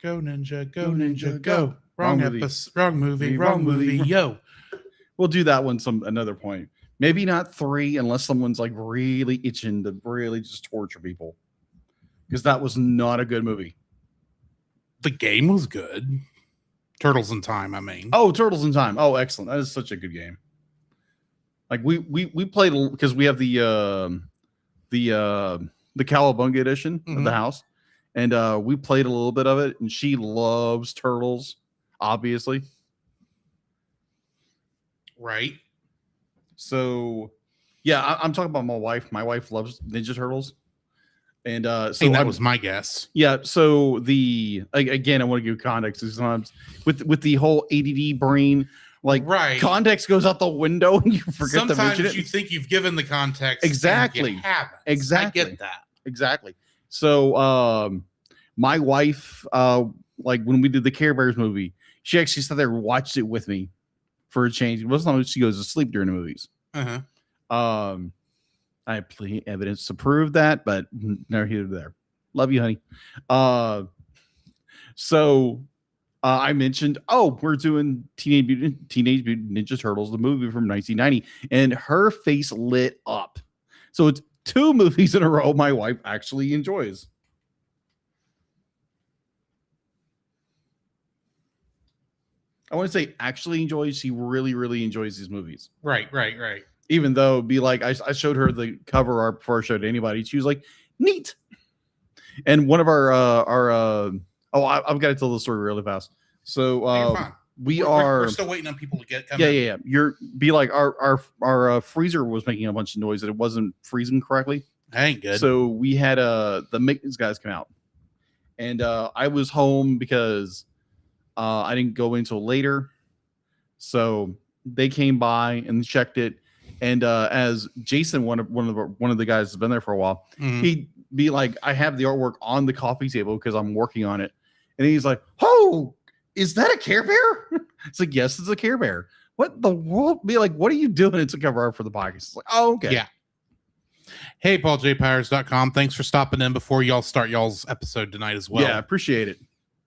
Go ninja, go ninja, go. Wrong episode, wrong movie, yo. We'll do that one another point. Maybe not 3 unless someone's like really itching to really just torture people. Because that was not a good movie. The game was good. Turtles in Time, I mean. Oh, Turtles in Time. Oh, excellent. That is such a good game. Like we played because we have the Cowabunga edition of the house. And we played a little bit of it, and she loves turtles, obviously. Right. So, yeah, I'm talking about my wife. My wife loves Ninja Turtles. And so that was my guess. Yeah. So again, I want to give context. Sometimes with the whole ADD brain, like context goes out the window and you forget to mention it. Sometimes you think you've given the context. Exactly. And you haven't. Exactly. I get that. Exactly. So my wife, like when we did the Care Bears movie, she actually sat there and watched it with me for a change. It wasn't like she goes to sleep during the movies. I have plenty of evidence to prove that, but never here or there. Love you, honey. So I mentioned, we're doing Teenage Mutant Ninja Turtles, the movie from 1990, and her face lit up. So it's 2 movies in a row my wife actually enjoys. I want to say actually enjoys. She really, really enjoys these movies. Right. Even though it'd be like I showed her the cover art before I showed anybody. She was like, neat. And one of our I've got to tell the story really fast. So we're still waiting on people to get coming. Yeah. You're be like our freezer was making a bunch of noise that it wasn't freezing correctly. That ain't good. So we had the maintenance guys come out. And I was home because I didn't go until later. So they came by and checked it. And as Jason, one of the guys has been there for a while, he'd be like, I have the artwork on the coffee table because I'm working on it. And he's like, oh, is that a Care Bear? It's like, yes, it's a Care Bear. What the world? Be like, what are you doing? It's a cover art for the podcast. It's like, oh, okay. Yeah. Hey, PaulJPowers.com. Thanks for stopping in before y'all start y'all's episode tonight as well. Yeah, appreciate it.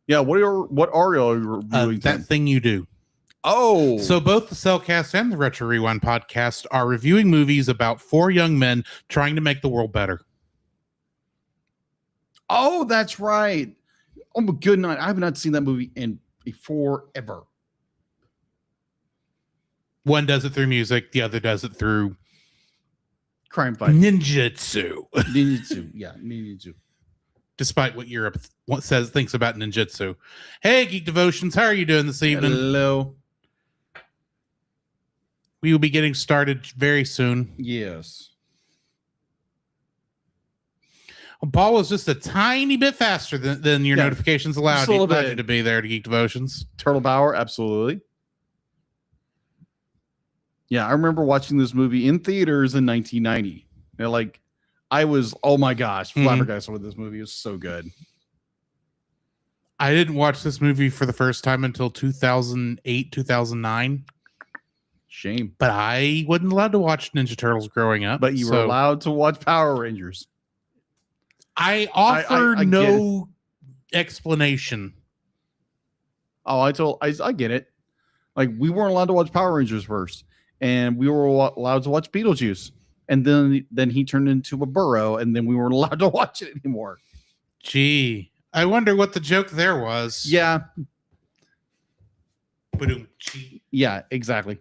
Yeah, what are y'all reviewing? That thing you do. Oh, so both the Cellcast and the Retro Rewind podcast are reviewing movies about 4 young men trying to make the world better. Oh, that's right. Oh my goodness, I have not seen that movie in forever. One does it through music, the other does it through crime fight, ninjutsu. Yeah, ninjutsu. Despite what Europe thinks about ninjutsu. Hey, Geek Devotions, how are you doing this evening? Hello. We will be getting started very soon. Yes. Well, Paul was just a tiny bit faster than your notifications allowed you to be there to Geek Devotions. Turtle Power, absolutely. Yeah, I remember watching this movie in theaters in 1990. Like, I was, oh my gosh, flabbergasted with this movie. It was so good. I didn't watch this movie for the first time until 2008, 2009. Shame. But I wasn't allowed to watch Ninja Turtles growing up. But you were allowed to watch Power Rangers. I offer no explanation. Oh, I get it. Like, we weren't allowed to watch Power Rangers first. And we were allowed to watch Beetlejuice. And then he turned into a burrow. And then we weren't allowed to watch it anymore. Gee. I wonder what the joke there was. Yeah. Ba-doom-chee. Yeah, exactly.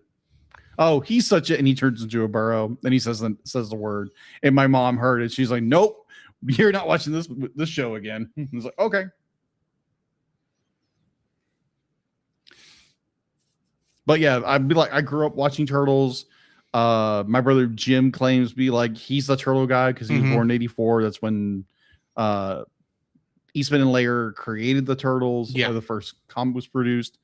Oh, he's such a, and he turns into a burrow. Then he says the word. And my mom heard it. She's like, nope, you're not watching this show again. I was like, okay. But yeah, I'd be like, I grew up watching Turtles. My brother Jim claims to be like, he's the Turtle guy because he was born in 84. That's when Eastman and Laird created the Turtles. Yeah. The first comic was produced.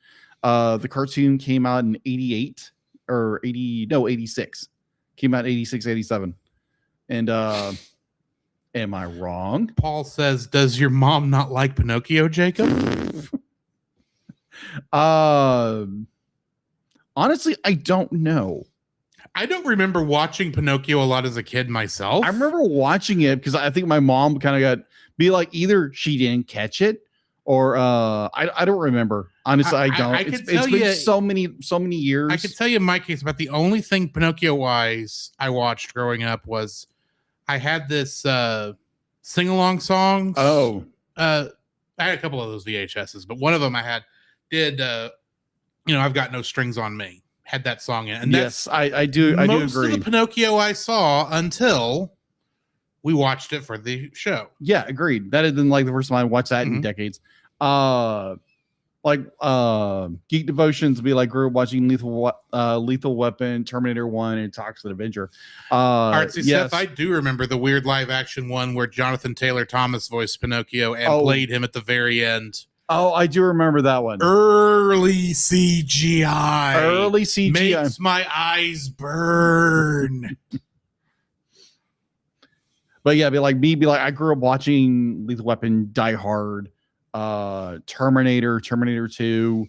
The cartoon came out in 88 or 86. Came out in 86, 87. And am I wrong? Paul says, does your mom not like Pinocchio, Jacob? Honestly, I don't know. I don't remember watching Pinocchio a lot as a kid myself. I remember watching it because I think my mom kind of be like, either she didn't catch it or I don't remember. Honestly, I don't. It's been so many years. I could tell you in my case about the only thing Pinocchio wise I watched growing up was I had this sing along songs. Oh, I had a couple of those VHSs, but one of them I did I've Got No Strings on Me. Had that song in it. And yes, I do agree. Most of the Pinocchio I saw until we watched it for the show. Yeah, agreed. That had been like the first time I watched that in decades. Geek Devotions would be like grew up watching Lethal Weapon, Terminator 1, and Toxic Avenger. Artsy Seth, I do remember the weird live action one where Jonathan Taylor Thomas voiced Pinocchio and played him at the very end. Oh, I do remember that one. Early CGI makes my eyes burn. But yeah, I grew up watching Lethal Weapon, Die Hard, Terminator 2.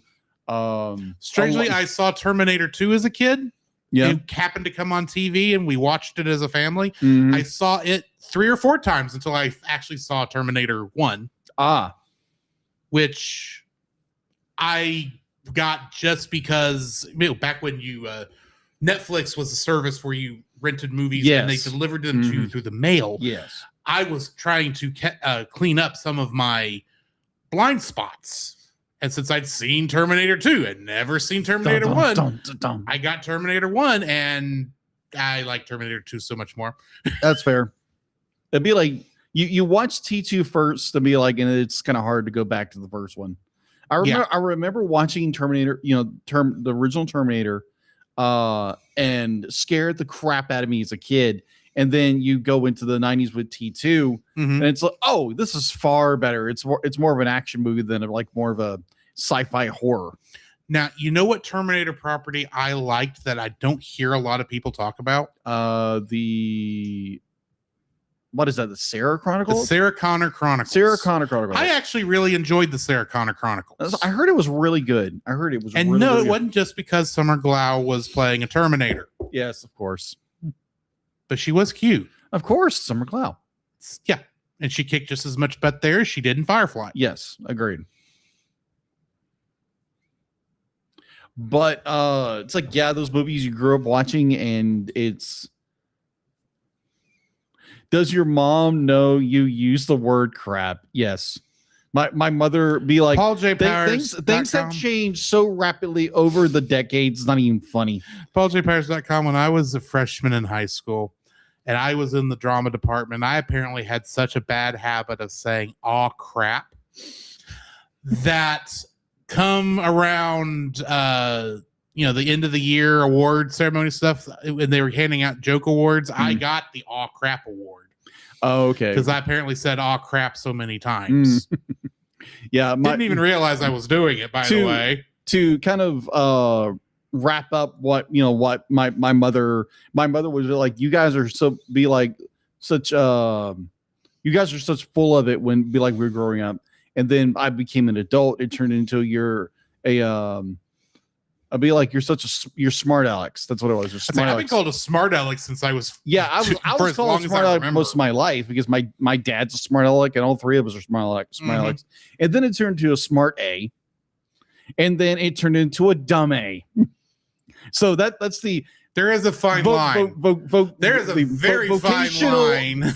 Strangely, I saw Terminator 2 as a kid. Yeah, it happened to come on TV and we watched it as a family. Mm-hmm. I saw it 3 or 4 times until I actually saw Terminator 1. Which I got just because back when Netflix was a service where you rented movies and they delivered them to you through the mail. Yes, I was trying to clean up some of my blind spots, and since I'd seen Terminator 2 and never seen Terminator 1, I got Terminator 1, and I like Terminator 2 so much more. That's fair. It'd be like. You watch T2 first to be like, and it's kind of hard to go back to the first one. I remember watching Terminator, the original Terminator, and scared the crap out of me as a kid. And then you go into the 90s with T2, and it's like, oh, this is far better. It's more of an action movie than more of a sci-fi horror. Now, you know what Terminator property I liked that I don't hear a lot of people talk about? What is that? The Sarah Chronicles? The Sarah Connor Chronicles. Sarah Connor Chronicles. I actually really enjoyed the Sarah Connor Chronicles. I heard it was really good. And no, it wasn't just because Summer Glau was playing a Terminator. Yes, of course. But she was cute. Of course, Summer Glau. Yeah. And she kicked just as much butt there as she did in Firefly. Yes, agreed. But it's like, yeah, those movies you grew up watching, and it's... Does your mom know you use the word crap? Yes. My mother be like, Paul J. Powers. Things have changed so rapidly over the decades. It's not even funny. PaulJPowers.com. When I was a freshman in high school and I was in the drama department, I apparently had such a bad habit of saying, aw, crap, that come around, the end of the year award ceremony stuff, when they were handing out joke awards, I got the aw, crap award. Oh, okay. Because I apparently said "aw crap" so many times. Yeah, didn't even realize I was doing it. By the way, to kind of wrap up what my mother was like. You guys are such full of it when we were growing up, and then I became an adult. It turned into I'd be like, you're smart Alex. That's what it was. I've been called a smart Alex since I was. Yeah, I was called a smart Alex most of my life because my dad's a smart Alex and all 3 of us are smart Alex. And then it turned into a smart A, and then it turned into a dumb A. So that's the. There is a fine line. There is a very fine line.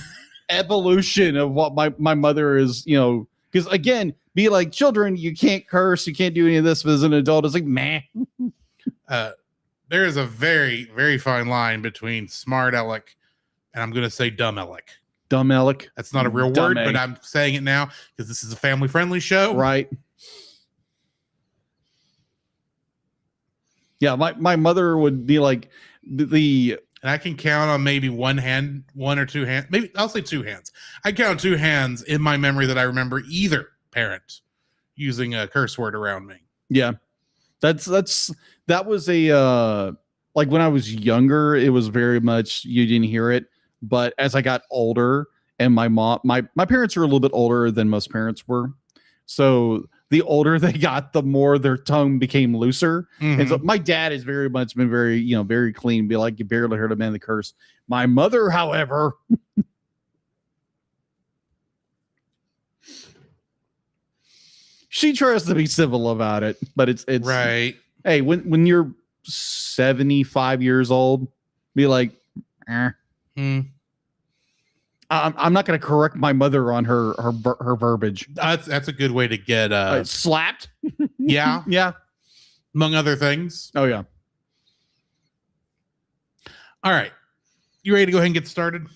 Evolution of what my mother is, because again. Be like, children, you can't curse, you can't do any of this, but as an adult, it's like, meh. There is a very, very fine line between smart Alec and I'm going to say dumb Alec. Dumb Alec. That's not a real word, but I'm saying it now because this is a family-friendly show. Right. Yeah, my mother would be like, and I can count on maybe one or 2 hands. Maybe I'll say 2 hands. I count 2 hands in my memory that I remember either parent using a curse word around me. Yeah, that was a when I was younger, it was very much you didn't hear it, but as I got older, and my parents were a little bit older than most parents were, so the older they got, the more their tongue became looser. And so my dad has very much been very very clean, be like, you barely heard a man the curse. My mother, however. she tries to be civil about it, but it's right. Hey, when you're 75 years old, be like, Hmm. I'm not going to correct my mother on her verbiage. That's a good way to get slapped. Yeah, Yeah. among other things. Oh yeah. All right, you ready to go ahead and get started?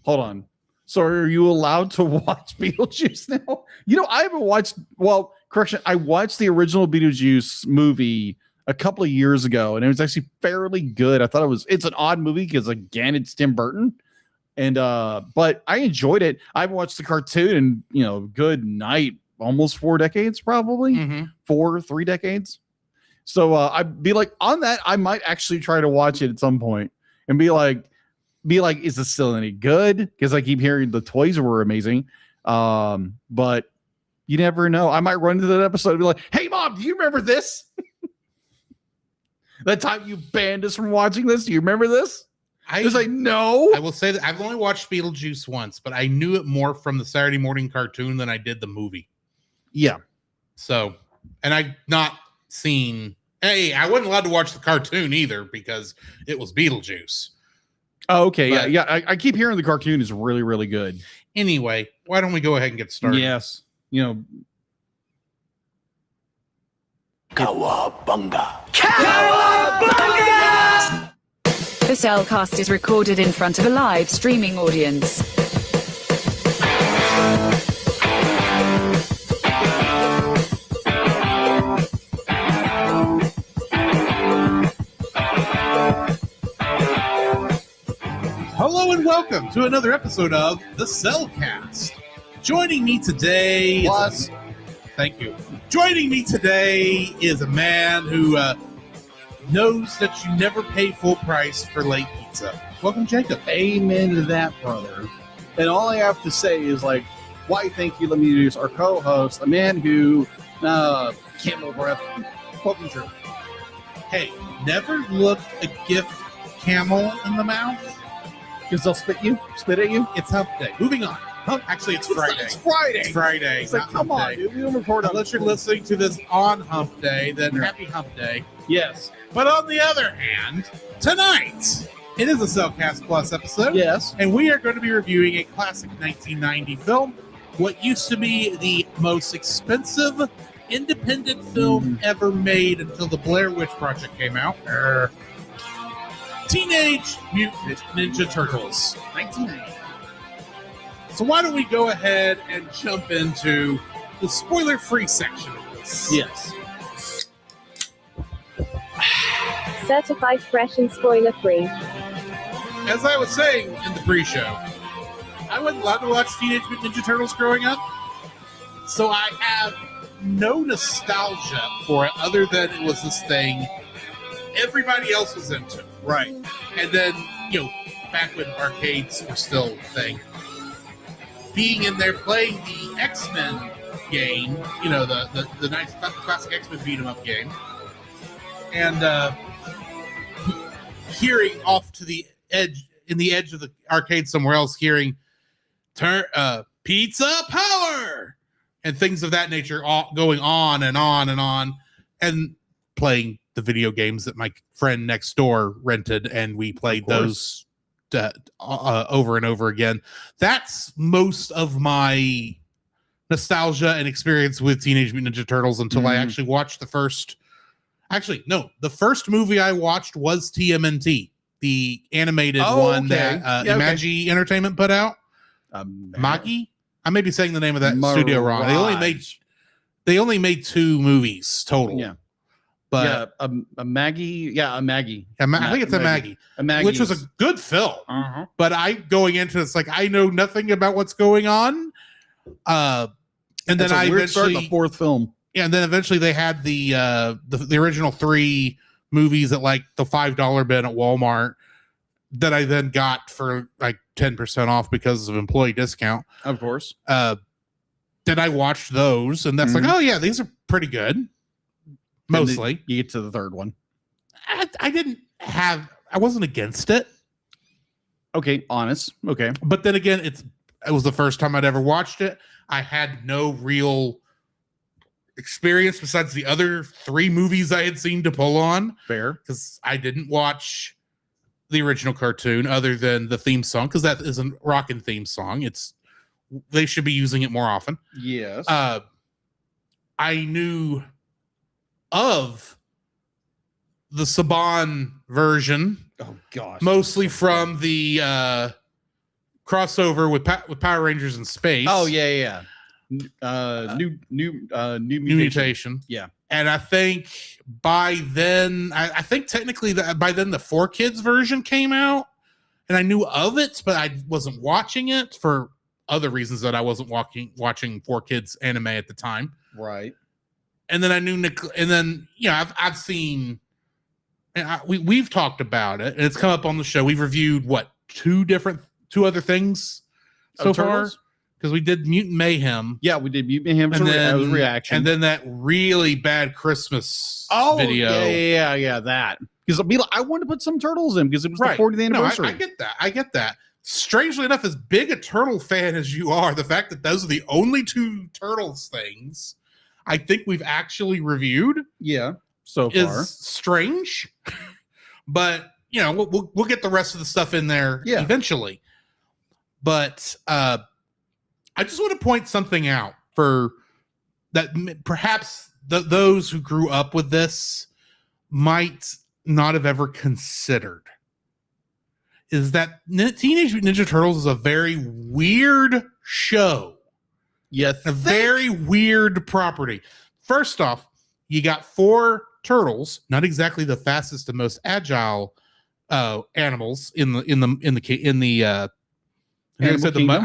Hold on. So are you allowed to watch Beetlejuice now? You know, I haven't watched. Well, correction. I watched the original Beetlejuice movie a couple of years ago, and it was actually fairly good. I thought it's an odd movie because again, it's Tim Burton. And but I enjoyed it. I've watched the cartoon in, good night, almost 4 decades, probably 3 decades. So I'd be like, on that, I might actually try to watch it at some point and be like, is this still any good? Because I keep hearing the toys were amazing. But you never know. I might run into that episode and be like, hey mom, do you remember this? That time you banned us from watching this? Do you remember this? I was like, no. I will say that I've only watched Beetlejuice once, but I knew it more from the Saturday morning cartoon than I did the movie. Yeah. So, and I've not seen. Hey, I wasn't allowed to watch the cartoon either because it was Beetlejuice. Oh, okay. But, yeah. I keep hearing the cartoon is really, really good. Anyway, why don't we go ahead and get started? Yes. Cowabunga! Cowabunga! The Cellcast is recorded in front of a live streaming audience. Hello and welcome to another episode of the Cellcast. Joining me today thank you. Joining me today is a man who knows that you never pay full price for late pizza. Welcome, Jacob. Amen to that, brother. And all I have to say is why thank you. Let me introduce our co-host, a man who camel breath. What was your? Hey, never look a gift camel in the mouth because they'll spit at you. It's hump day. Moving on. Actually, it's Friday. It's Friday. It's Friday. It's like, come on, dude. We don't record unless you're listening to this on hump day, then happy hump day. Yes. But on the other hand, tonight, it is a Cellcast Plus episode. Yes. And we are going to be reviewing a classic 1990 film, what used to be the most expensive independent film ever made until the Blair Witch Project came out. Teenage Mutant Ninja Turtles. 1990. So why don't we go ahead and jump into the spoiler-free section of this? Yes. Certified fresh and spoiler-free. As I was saying in the pre-show, I wasn't allowed to watch Teenage Mutant Ninja Turtles growing up, so I have no nostalgia for it other than it was this thing everybody else was into. Right. And then, back when arcades were still a thing, being in there playing the X-Men game, the nice classic X-Men beat-em-up game, and hearing off to the edge of the arcade somewhere else, hearing pizza power and things of that nature, all going on and on and on, and playing the video games that my friend next door rented, and we played those over and over again. That's most of my nostalgia and experience with Teenage Mutant Ninja Turtles until I actually watched the first. Actually, no, the first movie I watched was TMNT, the animated one that Imagi Entertainment put out. Magi? I may be saying the name of that studio wrong. They only made 2 movies total. Yeah. But a Maggie. Yeah, a Maggie. I think it's a Maggie. A Maggie, which was a good film. But going into it's like I know nothing about what's going on. And then I eventually the 4th film. Yeah, and then eventually they had the original 3 movies at like the $5 bin at Walmart that I then got for like 10% off because of employee discount. Of course. Then I watched those, and that's like, oh yeah, these are pretty good. Mostly. You get to the 3rd one. I wasn't against it. Okay, honest. Okay. But then again, it was the first time I'd ever watched it. I had no real experience besides the other 3 movies I had seen to pull on. Fair. Because I didn't watch the original cartoon other than the theme song, because that is a rockin' theme song. They should be using it more often. Yes. I knew of the Saban version. Oh gosh. Mostly from the crossover with Power Rangers in Space. Oh yeah. New mutation. Yeah. And I think by then, I think technically by then the 4Kids version came out, and I knew of it, but I wasn't watching it for other reasons that I wasn't watching 4Kids anime at the time. Right. And then I knew, and then I've seen, and we've talked about it, and it's come up on the show. We've reviewed two other things so far. Because we did Mutant Mayhem. Yeah, we did Mutant Mayhem as a reaction. And then that really bad Christmas video. Yeah, that. Because I wanted to put some turtles in because it was the 40th anniversary. No, I get that. Strangely enough, as big a turtle fan as you are, the fact that those are the only 2 Turtles things I think we've actually reviewed. Yeah, so far. Is strange. But, we'll get the rest of the stuff in there eventually. But, I just want to point something out for that perhaps those who grew up with this might not have ever considered, is that Teenage Mutant Ninja Turtles is a very weird show. Yes. A very weird property. First off, you got 4 turtles, not exactly the fastest and most agile animals in the I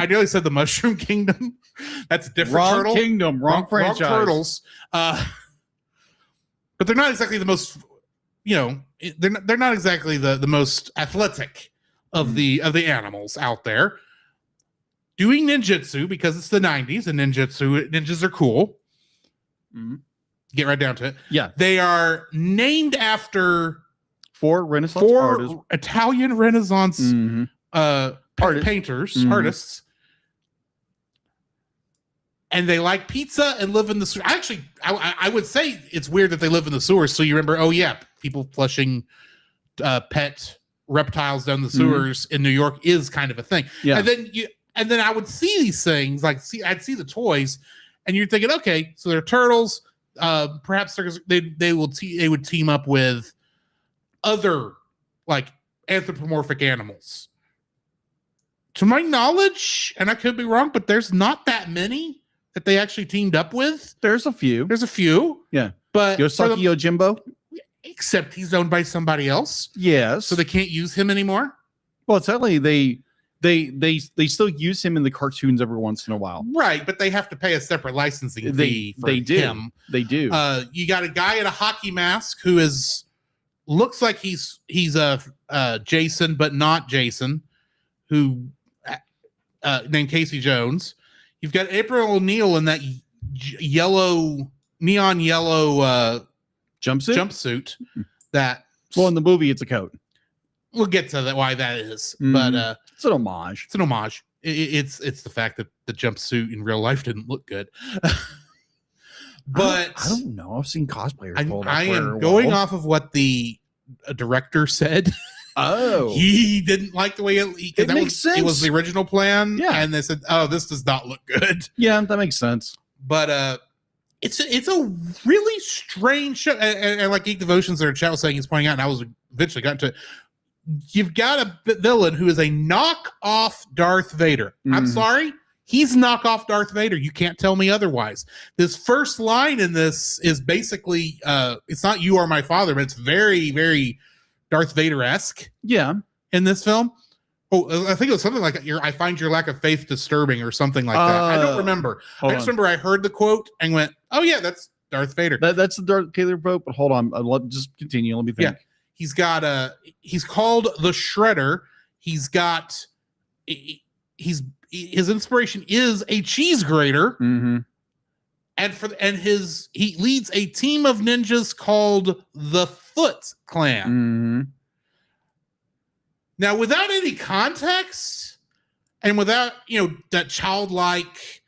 nearly said the Mushroom Kingdom. That's a different wrong turtle. Kingdom, wrong franchise. Wrong turtles. But they're not exactly the most, they're not exactly the most athletic of the animals out there. Doing ninjutsu because it's the 90s and ninjas are cool. Mm-hmm. Get right down to it. Yeah. They are named after 4 Renaissance artists. Italian Renaissance artists, and they like pizza and live in the sewer. Actually, I would say it's weird that they live in the sewers. So you remember, people flushing pet reptiles down the sewers in New York is kind of a thing. Yeah, and then I would see these things, I'd see the toys, and you're thinking, okay, so they're turtles. Perhaps they would team up with other anthropomorphic animals. To my knowledge, and I could be wrong, but there's not that many that they actually teamed up with. There's a few. Yeah. But Yosaki Yojimbo? Except he's owned by somebody else. Yes. So they can't use him anymore? Well, certainly they still use him in the cartoons every once in a while. Right, but they have to pay a separate licensing fee for him. They do. You got a guy in a hockey mask who looks like he's Jason, but not Jason, who named Casey Jones. You've got April O'Neil in that neon yellow jumpsuit. That in the movie it's a coat. We'll get to that why that is, but it's an homage. It's an homage. It's the fact that the jumpsuit in real life didn't look good. But I don't know. I've seen cosplayers. I am going off of what the director said. Oh, he didn't like the way it makes sense. It was the original plan, yeah. And they said, "Oh, this does not look good." Yeah, that makes sense. But it's a really strange show, and like Geek Devotions or Chat was saying, he's pointing out, and I was eventually got to. You've got a villain who is a knockoff Darth Vader. I'm sorry, he's knockoff Darth Vader. You can't tell me otherwise. This first line in this is basically, it's not "You are my father," but it's very, very Darth Vader-esque. Yeah. In this film. Oh, I think it was something like, "I find your lack of faith disturbing," or something like that. I don't remember. I just remember I heard the quote and went, "Oh yeah, that's Darth Vader." That's the Darth Vader quote. But hold on, just continue. Let me think. Yeah. He's got he's called the Shredder. He's got his inspiration is a cheese grater. Mm-hmm. And he leads a team of ninjas called the Foot Clan. Mm-hmm. Now, without any context and without, that childlike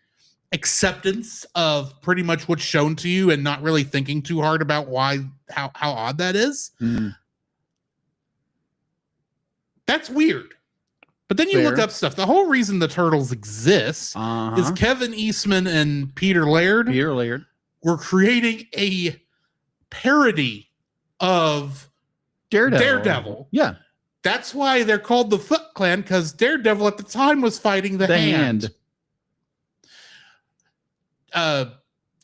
acceptance of pretty much what's shown to you and not really thinking too hard about how odd that is. That's weird. But then you look up stuff. The whole reason the Turtles exist is Kevin Eastman and Peter Laird were creating a parody of Daredevil. Yeah. That's why they're called the Foot Clan, because Daredevil at the time was fighting the Hand.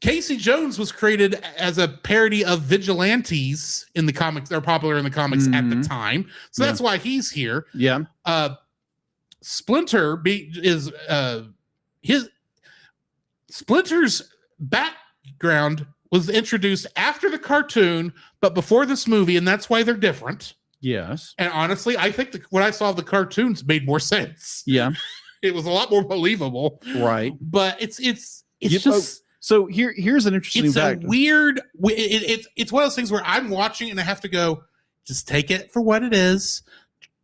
Casey Jones was created as a parody of vigilantes in the comics. They're popular in the comics at the time. So that's why he's here. Yeah. Splinter is Splinter's background was introduced after the cartoon, but before this movie, and that's why they're different. Yes. And honestly, I think when I saw the cartoons, made more sense. Yeah. It was a lot more believable. Right. But it's just so here's an interesting fact. A weird. It's one of those things where I'm watching and I have to go, just take it for what it is.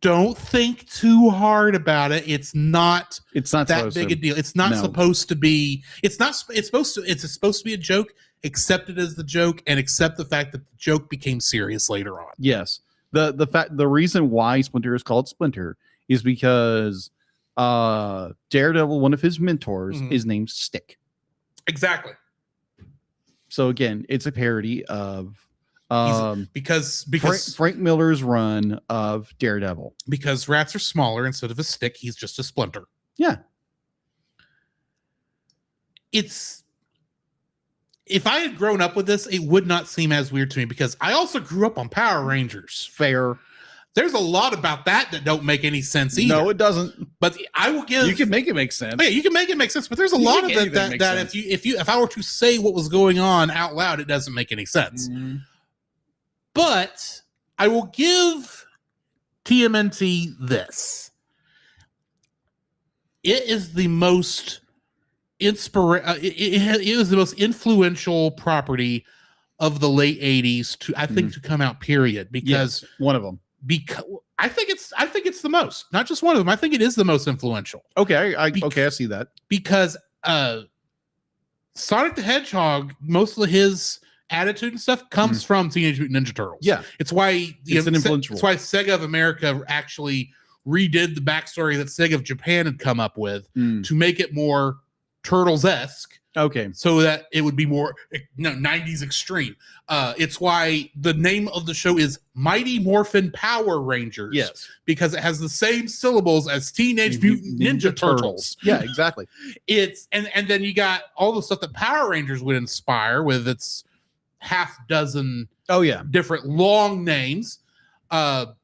Don't think too hard about it. It's not that big a deal. It's not supposed to be. It's supposed to be a joke. Accept it as the joke and accept the fact that the joke became serious later on. Yes. The reason why Splinter is called Splinter is because Daredevil, one of his mentors, is named Stick. Exactly. So again, it's a parody of because Frank Miller's run of Daredevil. Because rats are smaller, instead of a stick, he's just a splinter. Yeah. If I had grown up with this, it would not seem as weird to me, because I also grew up on Power Rangers. Fair. There's a lot about that don't make any sense either. No, it doesn't. But I will give. You can make it make sense. Yeah, you can make it make sense. But there's a lot of it that if I were to say what was going on out loud, it doesn't make any sense. But I will give TMNT this. It is the most it was the most influential property of the late 80s to come out, period. Because one of them. Because I think it's the most, not just one of them. I think it is the most influential. Okay, I see that. Because Sonic the Hedgehog, most of his attitude and stuff comes from Teenage Mutant Ninja Turtles. Yeah, it's why it's an influential. It's why Sega of America actually redid the backstory that Sega of Japan had come up with to make it more Turtles-esque. Okay, so that it would be more 90s extreme. It's why the name of the show is Mighty Morphin Power Rangers. Yes, because it has the same syllables as Teenage Mutant Ninja Turtles. Yeah, exactly. It's and then you got all the stuff that Power Rangers would inspire with its half dozen different long names. For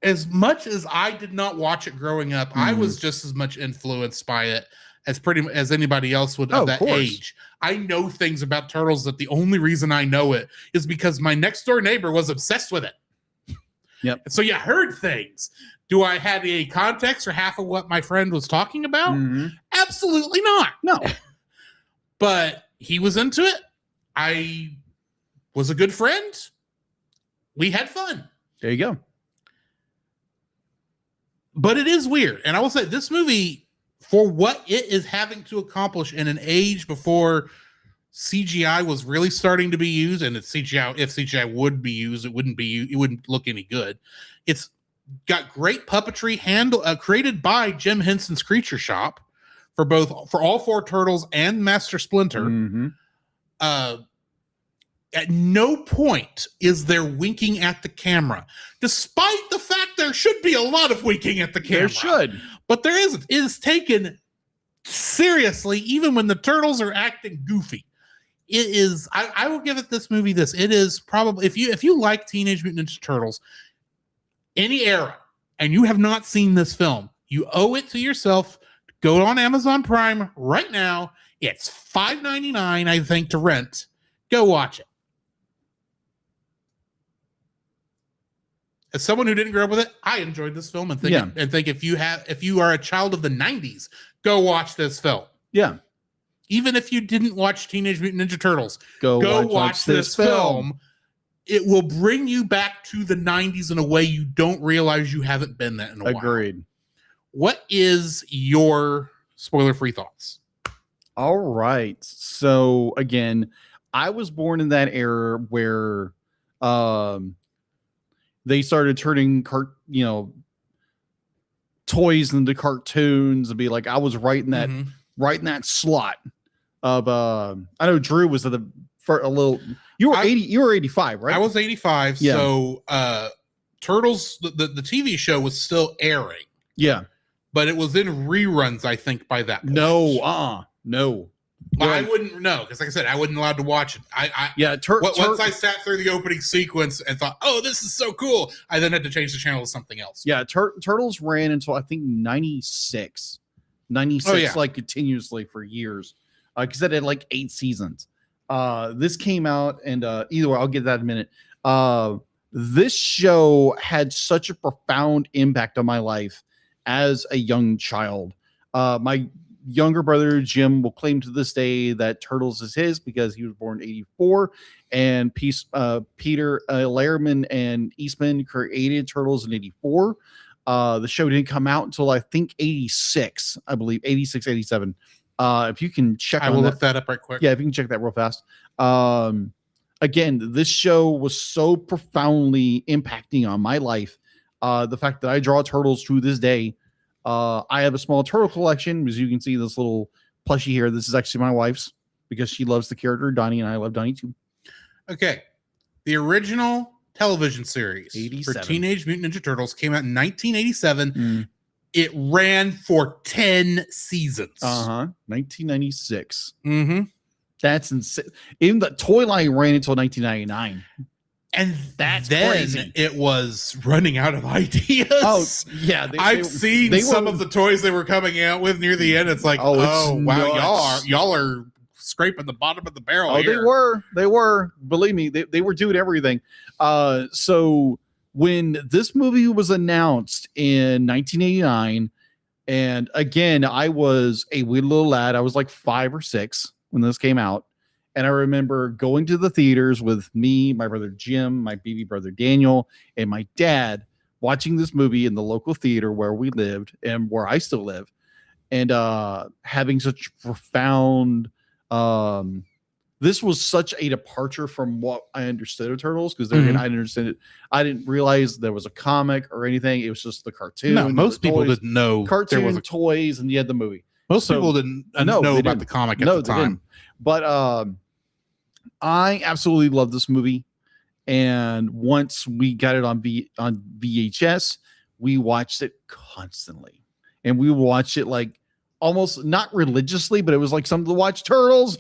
as much as I did not watch it growing up, I was just as much influenced by it as anybody else would of that age. I know things about Turtles that the only reason I know it is because my next door neighbor was obsessed with it. Yep. So you heard things. Do I have any context or half of what my friend was talking about? Absolutely not. No. But he was into it. I was a good friend. We had fun. There you go. But it is weird. And I will say this movie, for what it is having to accomplish in an age before CGI was really starting to be used, and if CGI would be used, it wouldn't look any good. It's got great puppetry created by Jim Henson's Creature Shop for all four Turtles and Master Splinter. At no point is there winking at the camera, despite the fact there should be a lot of winking at the camera. There should. But there isn't. It is taken seriously, even when the Turtles are acting goofy. It is. I will give it this movie this. It is probably, if you like Teenage Mutant Ninja Turtles, any era, and you have not seen this film, you owe it to yourself to go on Amazon Prime right now. It's $5.99, I think, to rent. Go watch it. As someone who didn't grow up with it, I enjoyed this film and think if you are a child of the 90s, go watch this film. Yeah. Even if you didn't watch Teenage Mutant Ninja Turtles, go watch this film. It will bring you back to the 90s in a way you don't realize you haven't been that in a while. Agreed. What is your spoiler-free thoughts. All right. So again, I was born in that era where they started turning toys into cartoons and be like, I was right in that slot of I know Drew was for a little. You were 85, right? I was 85. Yeah. So Turtles, the TV show was still airing. Yeah. But it was in reruns, I think, by that point. No. I wouldn't know because, like I said, I wasn't allowed to watch it. Once I sat through the opening sequence and thought, "Oh, this is so cool," I then had to change the channel to something else. Yeah, Turtles ran until I think 96, like continuously for years, because it had like 8 seasons. This came out, and either way, I'll get that in a minute. This show had such a profound impact on my life as a young child. My younger brother Jim will claim to this day that Turtles is his because he was born in 84, and Peter Lairman and Eastman created Turtles in 84. The show didn't come out until I think 86, I believe 86, 87. If you can check, I will look that up right quick. Yeah, if you can check that real fast. Again, this show was so profoundly impacting on my life. The fact that I draw turtles to this day. I have a small turtle collection. As you can see, this little plushie here. This is actually my wife's because she loves the character Donnie, and I love Donnie too. Okay. The original television series 87. for Teenage Mutant Ninja Turtles came out in 1987. It ran for 10 seasons. 1996. Mm-hmm. That's insane. Even the toy line ran until 1999. And that's then crazy. It was running out of ideas. Oh, yeah. I've seen some of the toys they were coming out with near the end. It's like, wow, y'all are scraping the bottom of the barrel. Oh, here. They were. Believe me, they were doing everything. So when this movie was announced in 1989, and again, I was a wee little lad. I was like 5 or 6 when this came out. And I remember going to the theaters with me, my brother Jim, my baby brother Daniel, and my dad watching this movie in the local theater where we lived and where I still live, and having such profound. This was such a departure from what I understood of Turtles because I didn't understand it. I didn't realize there was a comic or anything. It was just the cartoon. No, most people didn't know cartoon there was toys, and you had the movie. Most people didn't know about the comic at the time. But I absolutely love this movie. And once we got it on VHS, we watched it constantly. And we watched it like almost not religiously, but it was like something to watch Turtles.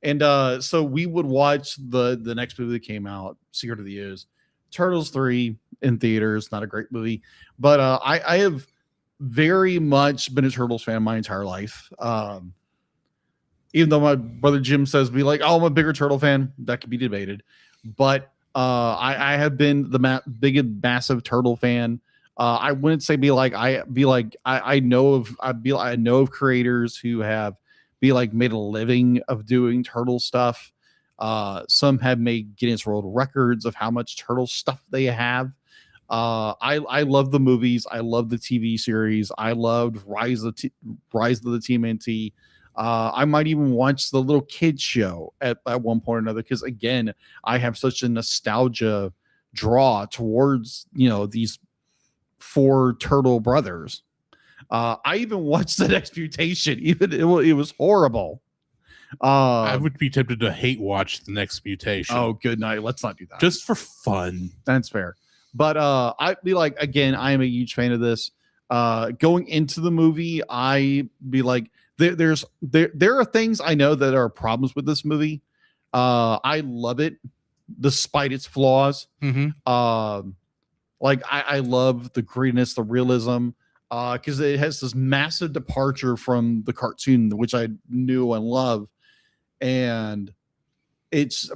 And so we would watch the next movie that came out, Secret of the Ooze, Turtles 3 in theaters. Not a great movie. But I have very much been a Turtles fan my entire life. Even though my brother Jim says be like, oh, I'm a bigger Turtle fan, that could be debated. But I have been the biggest massive Turtle fan. I wouldn't say I know of creators who have made a living of doing Turtle stuff. Some have made Guinness World Records of how much Turtle stuff they have. I love the movies. I love the TV series. I loved Rise of the TMNT. I might even watch the little kid show at one point or another because again, I have such a nostalgia draw towards these 4 turtle brothers. I even watched The Next Mutation. Even it was horrible. I would be tempted to hate watch The Next Mutation. Oh, good night. Let's not do that. Just for fun. That's fair. But I'd be like, again, I am a huge fan of this. Going into the movie, I be like, there are things I know that are problems with this movie. I love it despite its flaws. Mm-hmm. I love the grittiness, the realism, because it has this massive departure from the cartoon, which I knew and love. And it's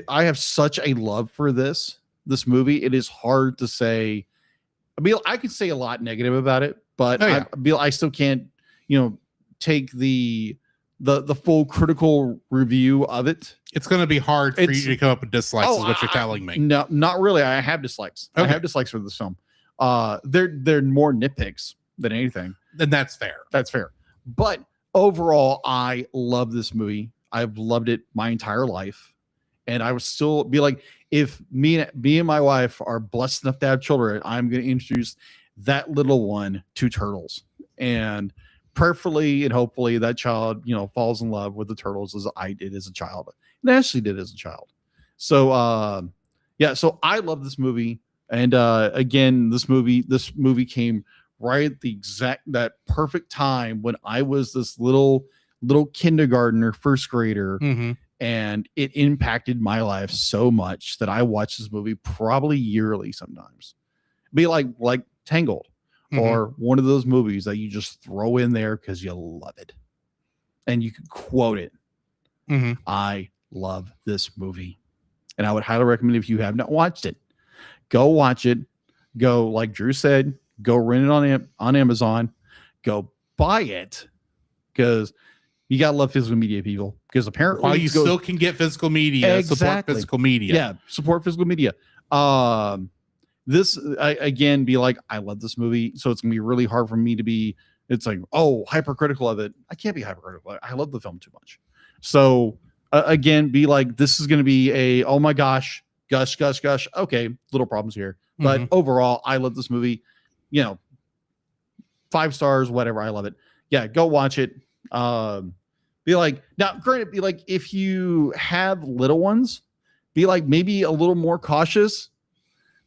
I have such a love for this movie. It is hard to say. I could say a lot negative about it, but I still can't, take the full critical review of it. It's going to be hard for you to come up with dislikes, is what you're telling me. No, not really. I have dislikes. Okay. I have dislikes for this film. They're more nitpicks than anything. And that's fair. That's fair. But overall, I love this movie. I've loved it my entire life. And I would still be like, if me and my wife are blessed enough to have children, I'm going to introduce that little one to turtles. And prayerfully and hopefully that child, falls in love with the turtles as I did as a child. And Ashley did as a child. So, so I love this movie. And again, this movie came right at that perfect time when I was this little kindergartner, first grader. Mm-hmm. And it impacted my life so much that I watch this movie probably yearly sometimes. Be like Tangled, or one of those movies that you just throw in there because you love it. And you can quote it. Mm-hmm. I love this movie. And I would highly recommend, if you have not watched it, go watch it. Go, like Drew said, go rent it on Amazon. Go buy it, because you gotta love physical media, people. Because apparently, while you still can get physical media, support physical media. Yeah, support physical media. This again, be like, I love this movie, so it's gonna be really hard for me to be. It's like, hypercritical of it. I can't be hypercritical. I love the film too much. So again, be like, this is gonna be a oh my gosh, gush. Okay, little problems here, but overall, I love this movie. 5 stars, whatever. I love it. Yeah, go watch it. Be like, now granted, be like, if you have little ones, be like maybe a little more cautious,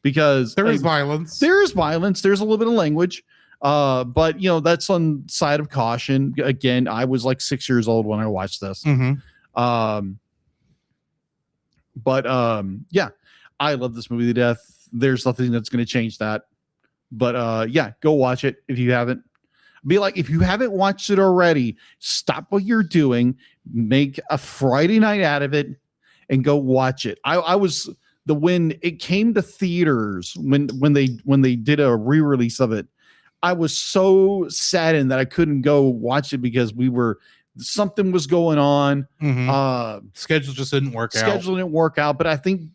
because there is violence. There's a little bit of language, but that's on side of caution. Again, I was like 6 years old when I watched this. But I love this movie to death. There's nothing that's going to change that. But go watch it if you haven't. Be like, if you haven't watched it already, stop what you're doing, make a Friday night out of it, and go watch it. I was when it came to theaters, when they did a re-release of it, I was so saddened that I couldn't go watch it because something was going on. Schedule just didn't work out. Schedule didn't work out, but I think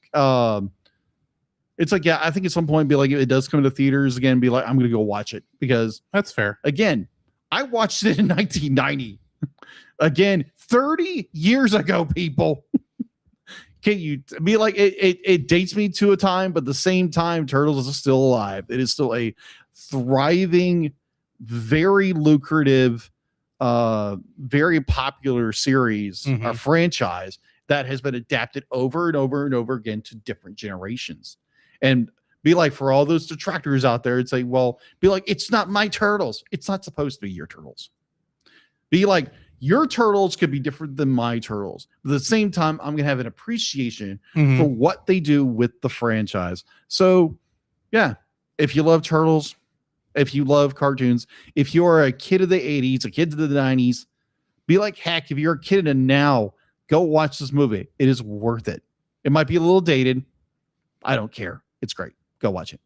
it's like, I think at some point, be like, if it does come to theaters again, be like, I'm going to go watch it, because that's fair. Again, I watched it in 1990. Again, 30 years ago, people. Can you be like, it dates me to a time, but at the same time, Turtles is still alive. It is still a thriving, very lucrative, very popular series, a franchise that has been adapted over and over and over again to different generations. And be like, for all those detractors out there, it's like, well, be like, it's not my Turtles. It's not supposed to be your Turtles. Be like, your Turtles could be different than my Turtles. But at the same time, I'm going to have an appreciation for what they do with the franchise. So, yeah, if you love Turtles, if you love cartoons, if you're a kid of the 80s, a kid of the 90s, be like, heck, if you're a kid of now, go watch this movie. It is worth it. It might be a little dated. I don't care. It's great. Go watch it.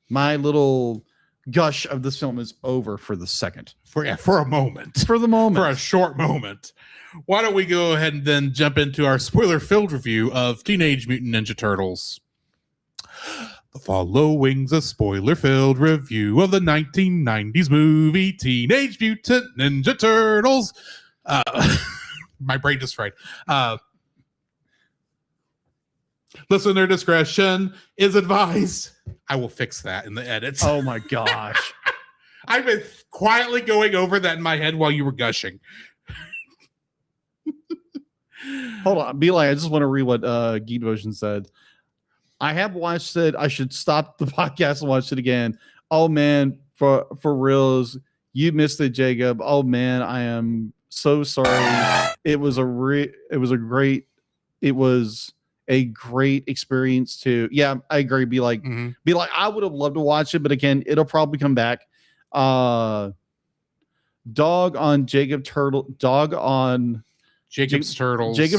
My little gush of this film is over for the second. For a moment. For the moment. For a short moment. Why don't we go ahead and then jump into our spoiler-filled review of Teenage Mutant Ninja Turtles. The following's a spoiler-filled review of the 1990s movie Teenage Mutant Ninja Turtles. My brain just fried. Listener discretion is advised. I will fix that in the edits. Oh my gosh. I've been quietly going over that in my head while you were gushing. Hold on. Be like, I just want to read what Geek Devotion said. I have watched it. I should stop the podcast and watch it again. Oh man, for reals. You missed it, Jacob. Oh man, I am so sorry. It was a great experience too. Yeah, I agree. Be like, I would have loved to watch it, but again, it'll probably come back. Dog on Jacob's Turtles. Jacob's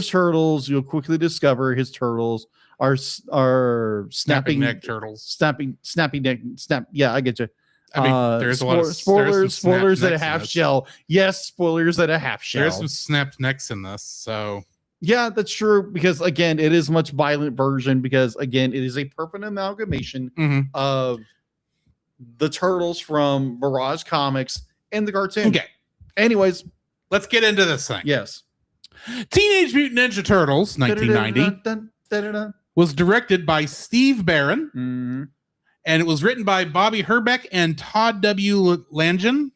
Turtles. You'll quickly discover his turtles are snapping neck turtles. Snappy neck. Yeah, I get you. I mean, there's a lot of spoilers at a half shell. Yes, spoilers at a half shell. There's some snapped necks in this, so. Yeah, that's true, because again, it is a much violent version, because again, it is a perfect amalgamation of the turtles from Mirage Comics and the cartoon. Okay, Anyways, let's get into this thing. yes. Teenage Mutant Ninja Turtles, 1990, Da-da-da-da-da-da-da-da. was directed by Steve Barron, Mhm. and it was written by Bobby Herbeck and Todd W. Langen.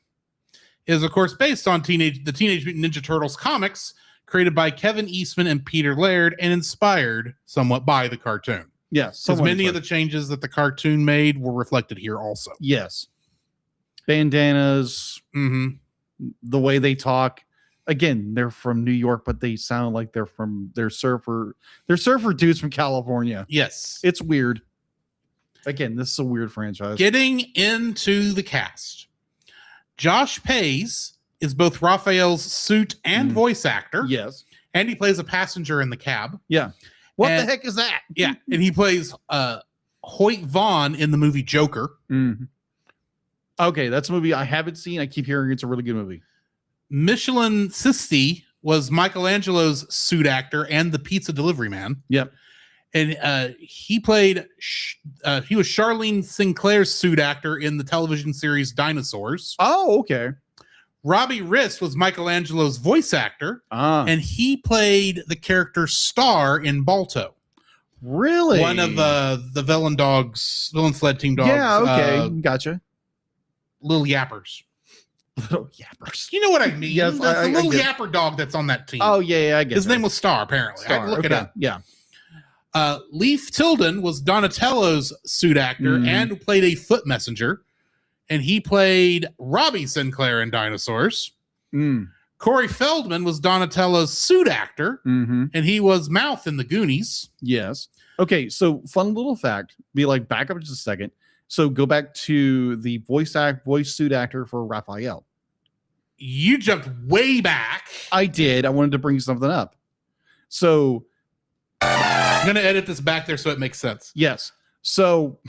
It is, of course, based on the Teenage Mutant Ninja Turtles comics, created by Kevin Eastman and Peter Laird, and inspired somewhat by the cartoon. Yes. Because many of the changes that the cartoon made were reflected here also. Yes. Bandanas, the way they talk. Again, they're from New York, but they sound like they're surfer dudes from California. Yes. It's weird. Again, this is a weird franchise. Getting into the cast. Josh Pays is both Raphael's suit and voice actor. Yes. And he plays a passenger in the cab. Yeah. What the heck is that? Yeah. And he plays Hoyt Vaughn in the movie Joker. Mm-hmm. Okay, that's a movie I haven't seen. I keep hearing it's a really good movie. Michelin Sisti was Michelangelo's suit actor and the pizza delivery man. Yep. And he was Charlene Sinclair's suit actor in the television series Dinosaurs. Oh, okay. Robbie Riss was Michelangelo's voice actor, and he played the character Star in Balto. Really? One of the villain sled team dogs. Yeah, okay. Gotcha. Little Yappers. Little Yappers. You know what I mean? Yes, That's the little get Yapper dog that's on that team. Oh, yeah, I get His that. name was Star, apparently. I look it up. Yeah. Leif Tilden was Donatello's suit actor and played a foot messenger. And he played Robbie Sinclair in Dinosaurs. Corey Feldman was Donatello's suit actor. And he was Mouth in the Goonies. Yes. Okay, so fun little fact. Back up just a second. So go back to the voice suit actor for Raphael. You jumped way back. I did. I wanted to bring something up. So I'm going to edit this back there so it makes sense. Yes. So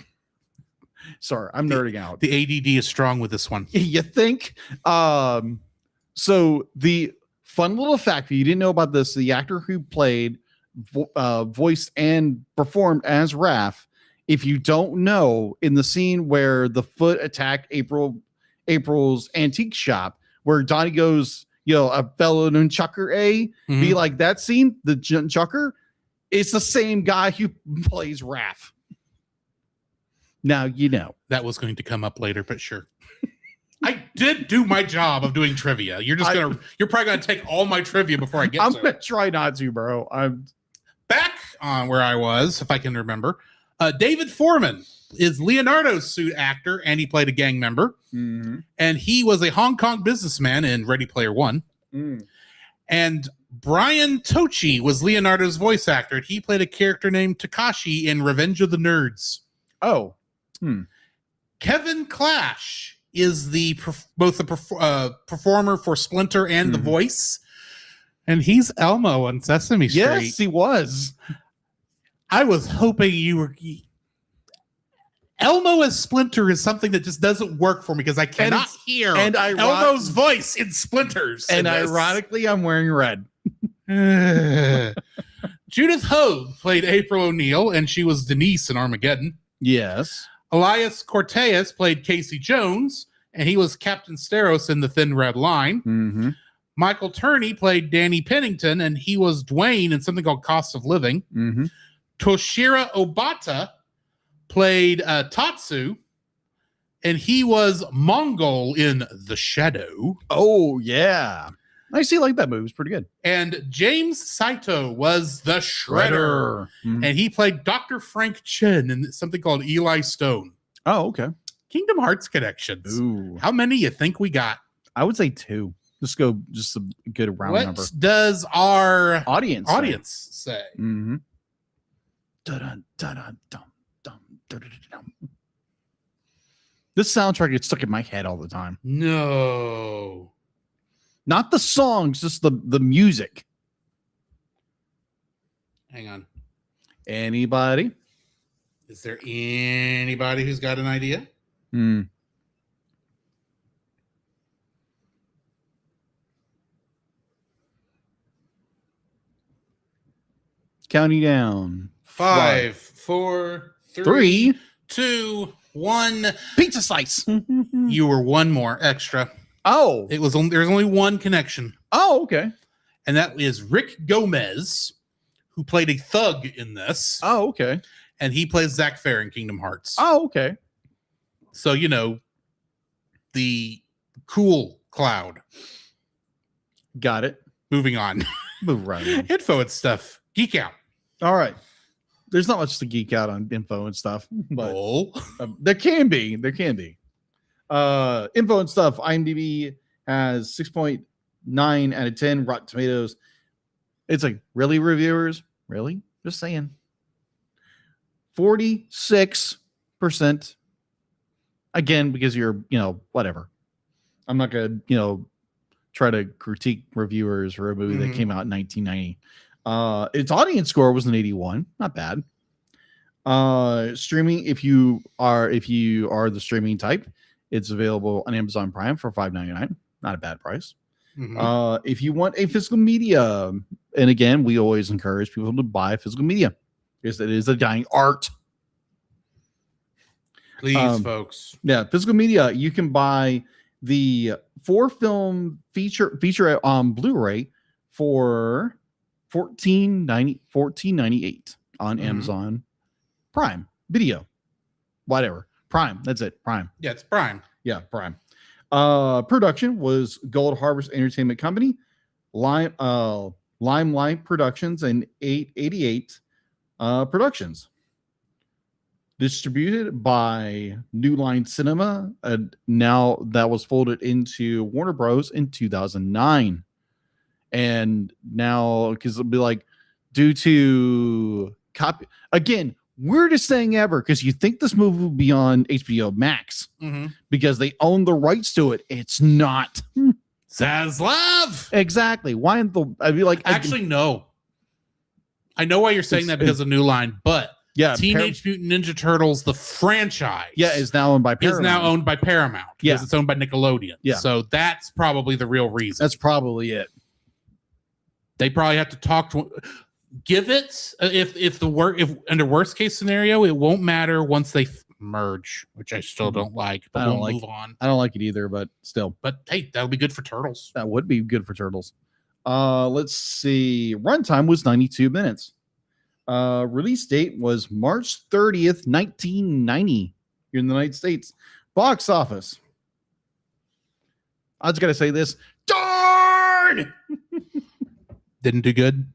sorry, I'm nerding out. The ADD is strong with this one. You think? So the fun little fact that you didn't know about this, the actor who played, voiced and performed as Raph, if you don't know, in the scene where the foot attacked April's antique shop, where Donnie goes, a fellow nunchucker be like that scene, the nunchucker, it's the same guy who plays Raph. Now you know. That was going to come up later, but sure. I did do my job of doing trivia. You're probably gonna take all my trivia before I get I'm to gonna try not to, bro. I'm back on where I was, if I can remember. David Foreman is Leonardo's suit actor, and he played a gang member. And he was a Hong Kong businessman in Ready Player One. And Brian Tochi was Leonardo's voice actor. And he played a character named Takashi in Revenge of the Nerds. Oh. Kevin Clash is both the performer for Splinter and the voice. And he's Elmo on Sesame Street. Yes, he was. I was hoping you were... Elmo as Splinter is something that just doesn't work for me because I cannot hear Elmo's voice in Splinters. And ironically, I'm wearing red. Judith Hogue played April O'Neil, and she was Denise in Armageddon. Yes. Elias Cortez played Casey Jones, and he was Captain Steros in The Thin Red Line. Michael Turney played Danny Pennington, and he was Dwayne in something called Cost of Living. Toshiro Obata played Tatsu, and he was Mongol in The Shadow. Oh, yeah. I see, like that movie. It's pretty good. And James Saito was the Shredder. And he played Dr. Frank Chen in something called Eli Stone. Oh, okay. Kingdom Hearts connections. Ooh. How many you think we got? I would say 2. Just go a good round number. What does our audience say? This soundtrack gets stuck in my head all the time. No. Not the songs, just the music. Hang on. Anybody? Is there anybody who's got an idea? Counting down. 5, 4, 3, 2, One, Pizza slice. you were one more extra. Oh. There's only one connection, Oh, okay. and that is Rick Gomez, who played a thug in this. Oh, okay. And he plays Zack Fair in Kingdom Hearts. Oh, okay. So, the cool Cloud. Got it. Moving on. Move right on. Info and stuff. Geek out. All right. There's not much to geek out on info and stuff, but Oh. there can be. There can be. Info and stuff. IMDb has 6.9 out of 10. Rotten Tomatoes. It's like, really, reviewers? Really? Just saying. 46%. Again, because you're, whatever. I'm not going to, try to critique reviewers for a movie that came out in 1990. Its audience score was an 81. Not bad. Streaming, if you are the streaming type, it's available on Amazon Prime for $5.99. Not a bad price. If you want a physical media, and again, we always encourage people to buy physical media because it is a dying art. Please, folks. Yeah, physical media. You can buy the 4-film feature on Blu-ray for $14.98 on Amazon Prime Video. Whatever. Prime. That's it. Prime. Yeah, it's Prime. Yeah, Prime. Production was Gold Harvest Entertainment Company, Limelight Productions, and 888 Productions. Distributed by New Line Cinema. Now that was folded into Warner Bros. In 2009. And now, because it'll be like, due to copy, again, weirdest thing ever, because you think this movie will be on HBO Max because they own the rights to it. It's not. Zaslav! Exactly. Why in the, I'd be like, actually, no. I know why you're saying that because of New Line, but yeah, Teenage Mutant Ninja Turtles, the franchise, is now owned by Paramount. Because it's owned by Nickelodeon. Yeah. So that's probably the real reason. That's probably it. They probably have to talk to give it if under worst case scenario, it won't matter once they merge, which I still don't like, but we'll move on. I don't like it either, but still. But hey, that'll be good for Turtles. That would be good for Turtles. Let's see. Runtime was 92 minutes. Release date was March 30th, 1990 here in the United States. Box office. I just gotta say this. Darn! Didn't do good.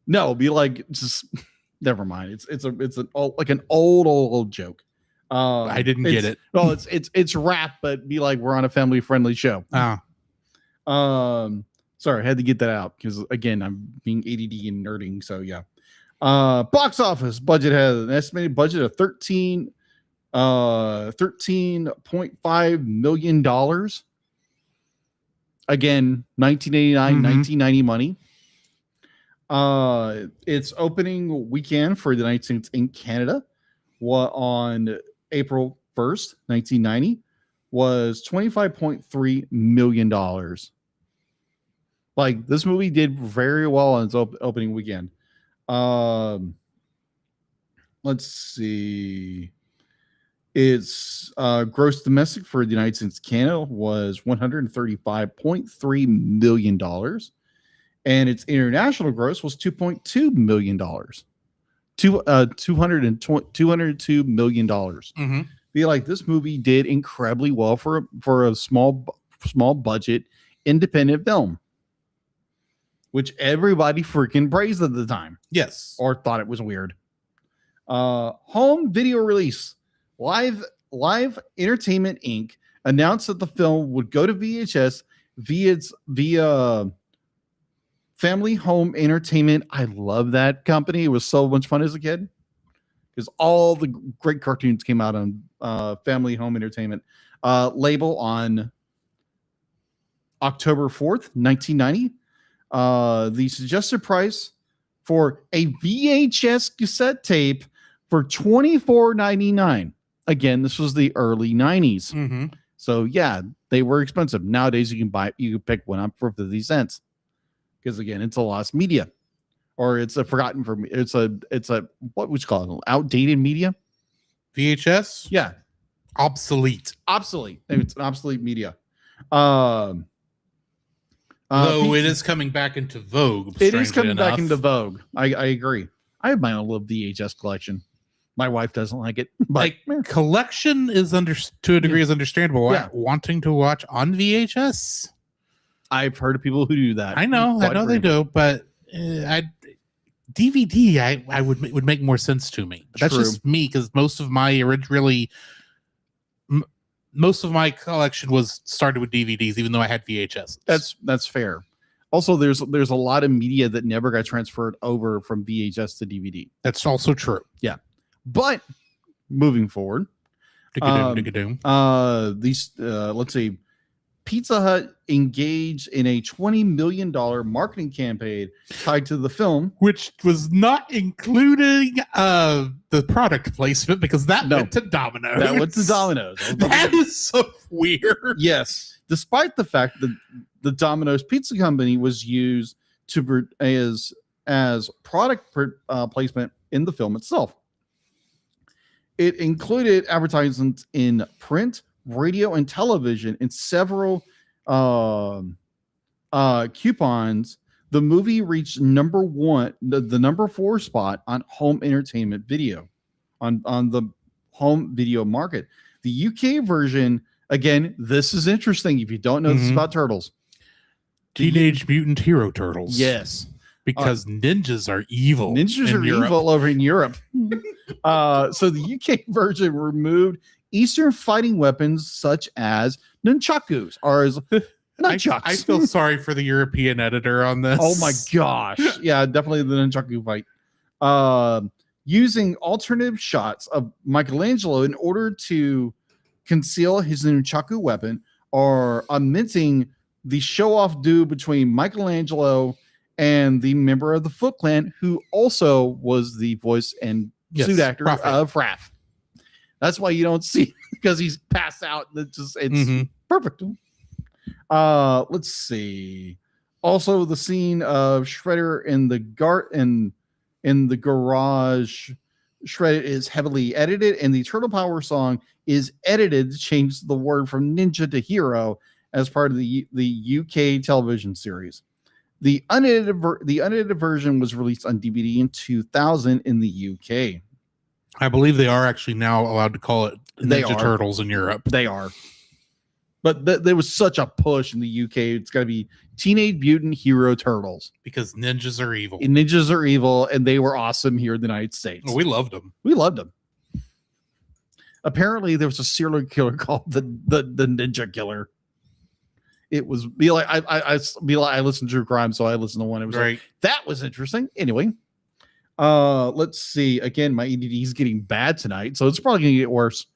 No, be like, just never mind. It's an old joke. I didn't get it. Well, it's rap, but be like, we're on a family friendly show. Sorry, I had to get that out because again, I'm being ADD and nerding. So yeah. Box office budget has an estimated budget of $13.5 million. Again, 1989, 1990 money. Its opening weekend for the United States in Canada on April 1st, 1990 was $25.3 million. Like, this movie did very well on its opening weekend. Let's see. Its gross domestic for the United States Canada was $135.3 million. And its international gross was $2.2 million. $202 million. Be like, this movie did incredibly well for a small budget independent film, which everybody freaking praised at the time. Yes. Or thought it was weird. Home video release. Live Entertainment Inc. announced that the film would go to VHS via Family Home Entertainment. I love that company. It was so much fun as a kid because all the great cartoons came out on Family Home Entertainment label on October 4th, 1990. The suggested price for a VHS cassette tape for $24.99. Again, this was the early 90s. So yeah, they were expensive. Nowadays you can pick one up for 50 cents. Because again, it's a lost media. Or it's a forgotten for me. It's a what would you call it? Outdated media? VHS, Yeah, obsolete. obsolete. It's an obsolete media. Though it pizza- is coming back into vogue. It is coming enough. back into vogue. I agree. I have my own little VHS collection. My wife doesn't like it, but Like collection is to a degree is understandable. Yeah. Wanting to watch on VHS, I've heard of people who do that. I know they do, but DVD I would make more sense to me. But that's True. just me because most of my most of my collection was started with DVDs, even though I had VHS. That's fair. Also, there's a lot of media that never got transferred over from VHS to DVD. That's also true. But moving forward, these let's see, Pizza Hut engaged in a $20 million marketing campaign tied to the film, Which was not including the product placement because that No. went to Domino's. that went to Domino's. That is so weird. Yes, despite the fact that the Domino's Pizza Company was used as product placement in the film itself. It included advertisements in print, radio, and television, and several coupons. The movie reached number 1, the number 4 spot on home entertainment video, on the home video market. The UK version, again, this is interesting. If you don't know, this is about turtles. Teenage Mutant Hero Turtles. Yes. Because ninjas are evil. Ninjas are evil over in Europe. So the UK version removed Eastern fighting weapons such as nunchakus or as nunchucks. I feel sorry for the European editor on this. Oh my gosh. Yeah, definitely the nunchaku fight. Using alternative shots of Michelangelo in order to conceal his nunchaku weapon, or omitting the show-off dude between Michelangelo and the member of the Foot Clan, who also was the voice and suit actor of Raph. That's why you don't see, because he's passed out. It's perfect. Let's see. Also, the scene of Shredder in the garage, Shredder is heavily edited, and the Turtle Power song is edited to change the word from ninja to hero as part of the UK television series. The unedited version was released on DVD in 2000 in the UK. I believe they are actually now allowed to call it Ninja Turtles in Europe. They are. But there was such a push in the UK. It's got to be Teenage Mutant Hero Turtles. Because ninjas are evil. And ninjas are evil, and they were awesome here in the United States. Oh, we loved them. We loved them. Apparently, there was a serial killer called the Ninja Killer. It was I listened to true crime, so I listened to one. It was right. Like, that was interesting. Anyway, let's see. Again, my EDD is getting bad tonight, so it's probably gonna get worse.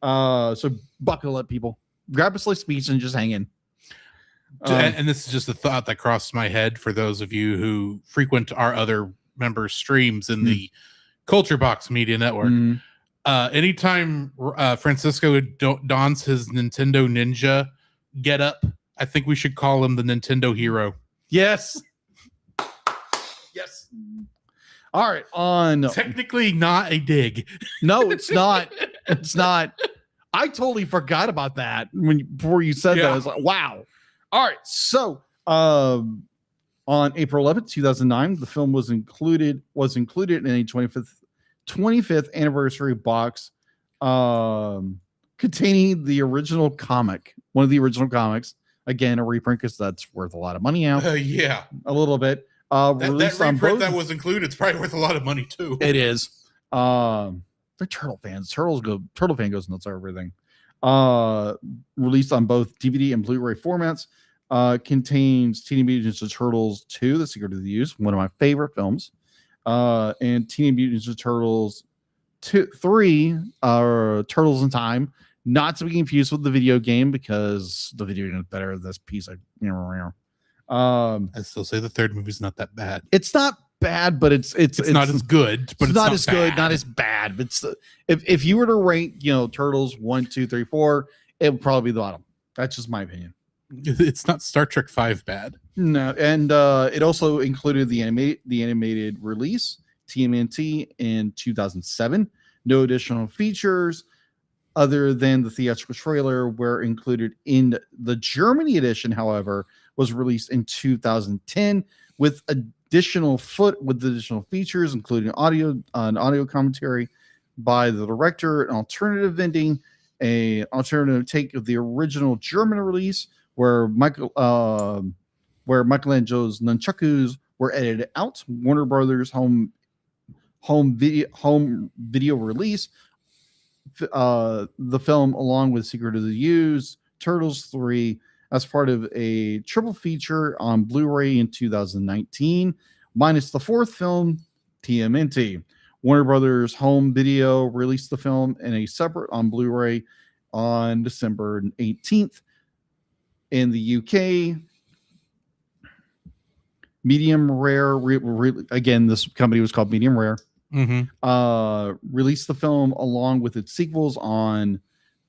So buckle up, people. Grab a slice of pizza and just hang in. And this is just a thought that crossed my head for those of you who frequent our other members' streams in the Culture Box Media Network. Anytime Francisco dons his Nintendo Ninja get up, I think we should call him the Nintendo Hero. Yes. Yes. All right. On technically not a dig. No, it's not. It's not. I totally forgot about that before you said that. I was like, wow. All right. So on April 11th, 2009, the film was included in a 25th anniversary box containing the original comic, one of the original comics. Again, a reprint because that's worth a lot of money out. Yeah. A little bit. That reprint that was included, it's probably worth a lot of money too. It is. They're Turtle fans. Turtle fan goes nuts over everything. Released on both DVD and Blu-ray formats. Contains Teenage Mutant Ninja Turtles 2, The Secret of the Use, one of my favorite films. And Teenage Mutant Ninja Turtles 3, Turtles in Time. Not to be confused with the video game, because the video game is better than this piece of. I still say the third movie's not that bad. It's not bad, but it's not as good, but it's not as good, not as bad. But if you were to rank, Turtles 1, 2, 3, 4, it would probably be the bottom. That's just my opinion. It's not Star Trek 5 bad. No, and it also included the animated release TMNT in 2007, No additional features other than the theatrical trailer were included in the Germany edition, however, was released in 2010 with additional features, including an audio commentary by the director, an alternative ending, an alternative take of the original German release, where Michelangelo's nunchakus were edited out. Warner Brothers home video release the film along with Secret of the Use, Turtles 3 as part of a triple feature on Blu-ray in 2019, minus the fourth film, TMNT. Warner Brothers Home Video released the film in a separate on Blu-ray on December 18th. In the UK, Medium Rare, again, this company was called Medium Rare, released the film along with its sequels on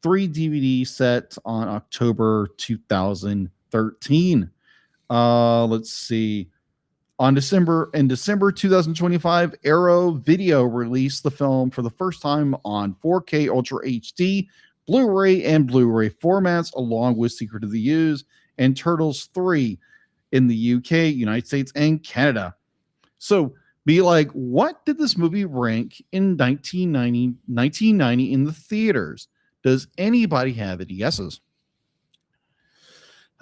3 DVD set on October 2013. Let's see. In December 2025, Arrow Video released the film for the first time on 4K Ultra HD, Blu-ray and Blu-ray formats, along with Secret of the Use and Turtles 3 in the UK, United States, and Canada. So be like, what did this movie rank in 1990 in the theaters? Does anybody have any guesses?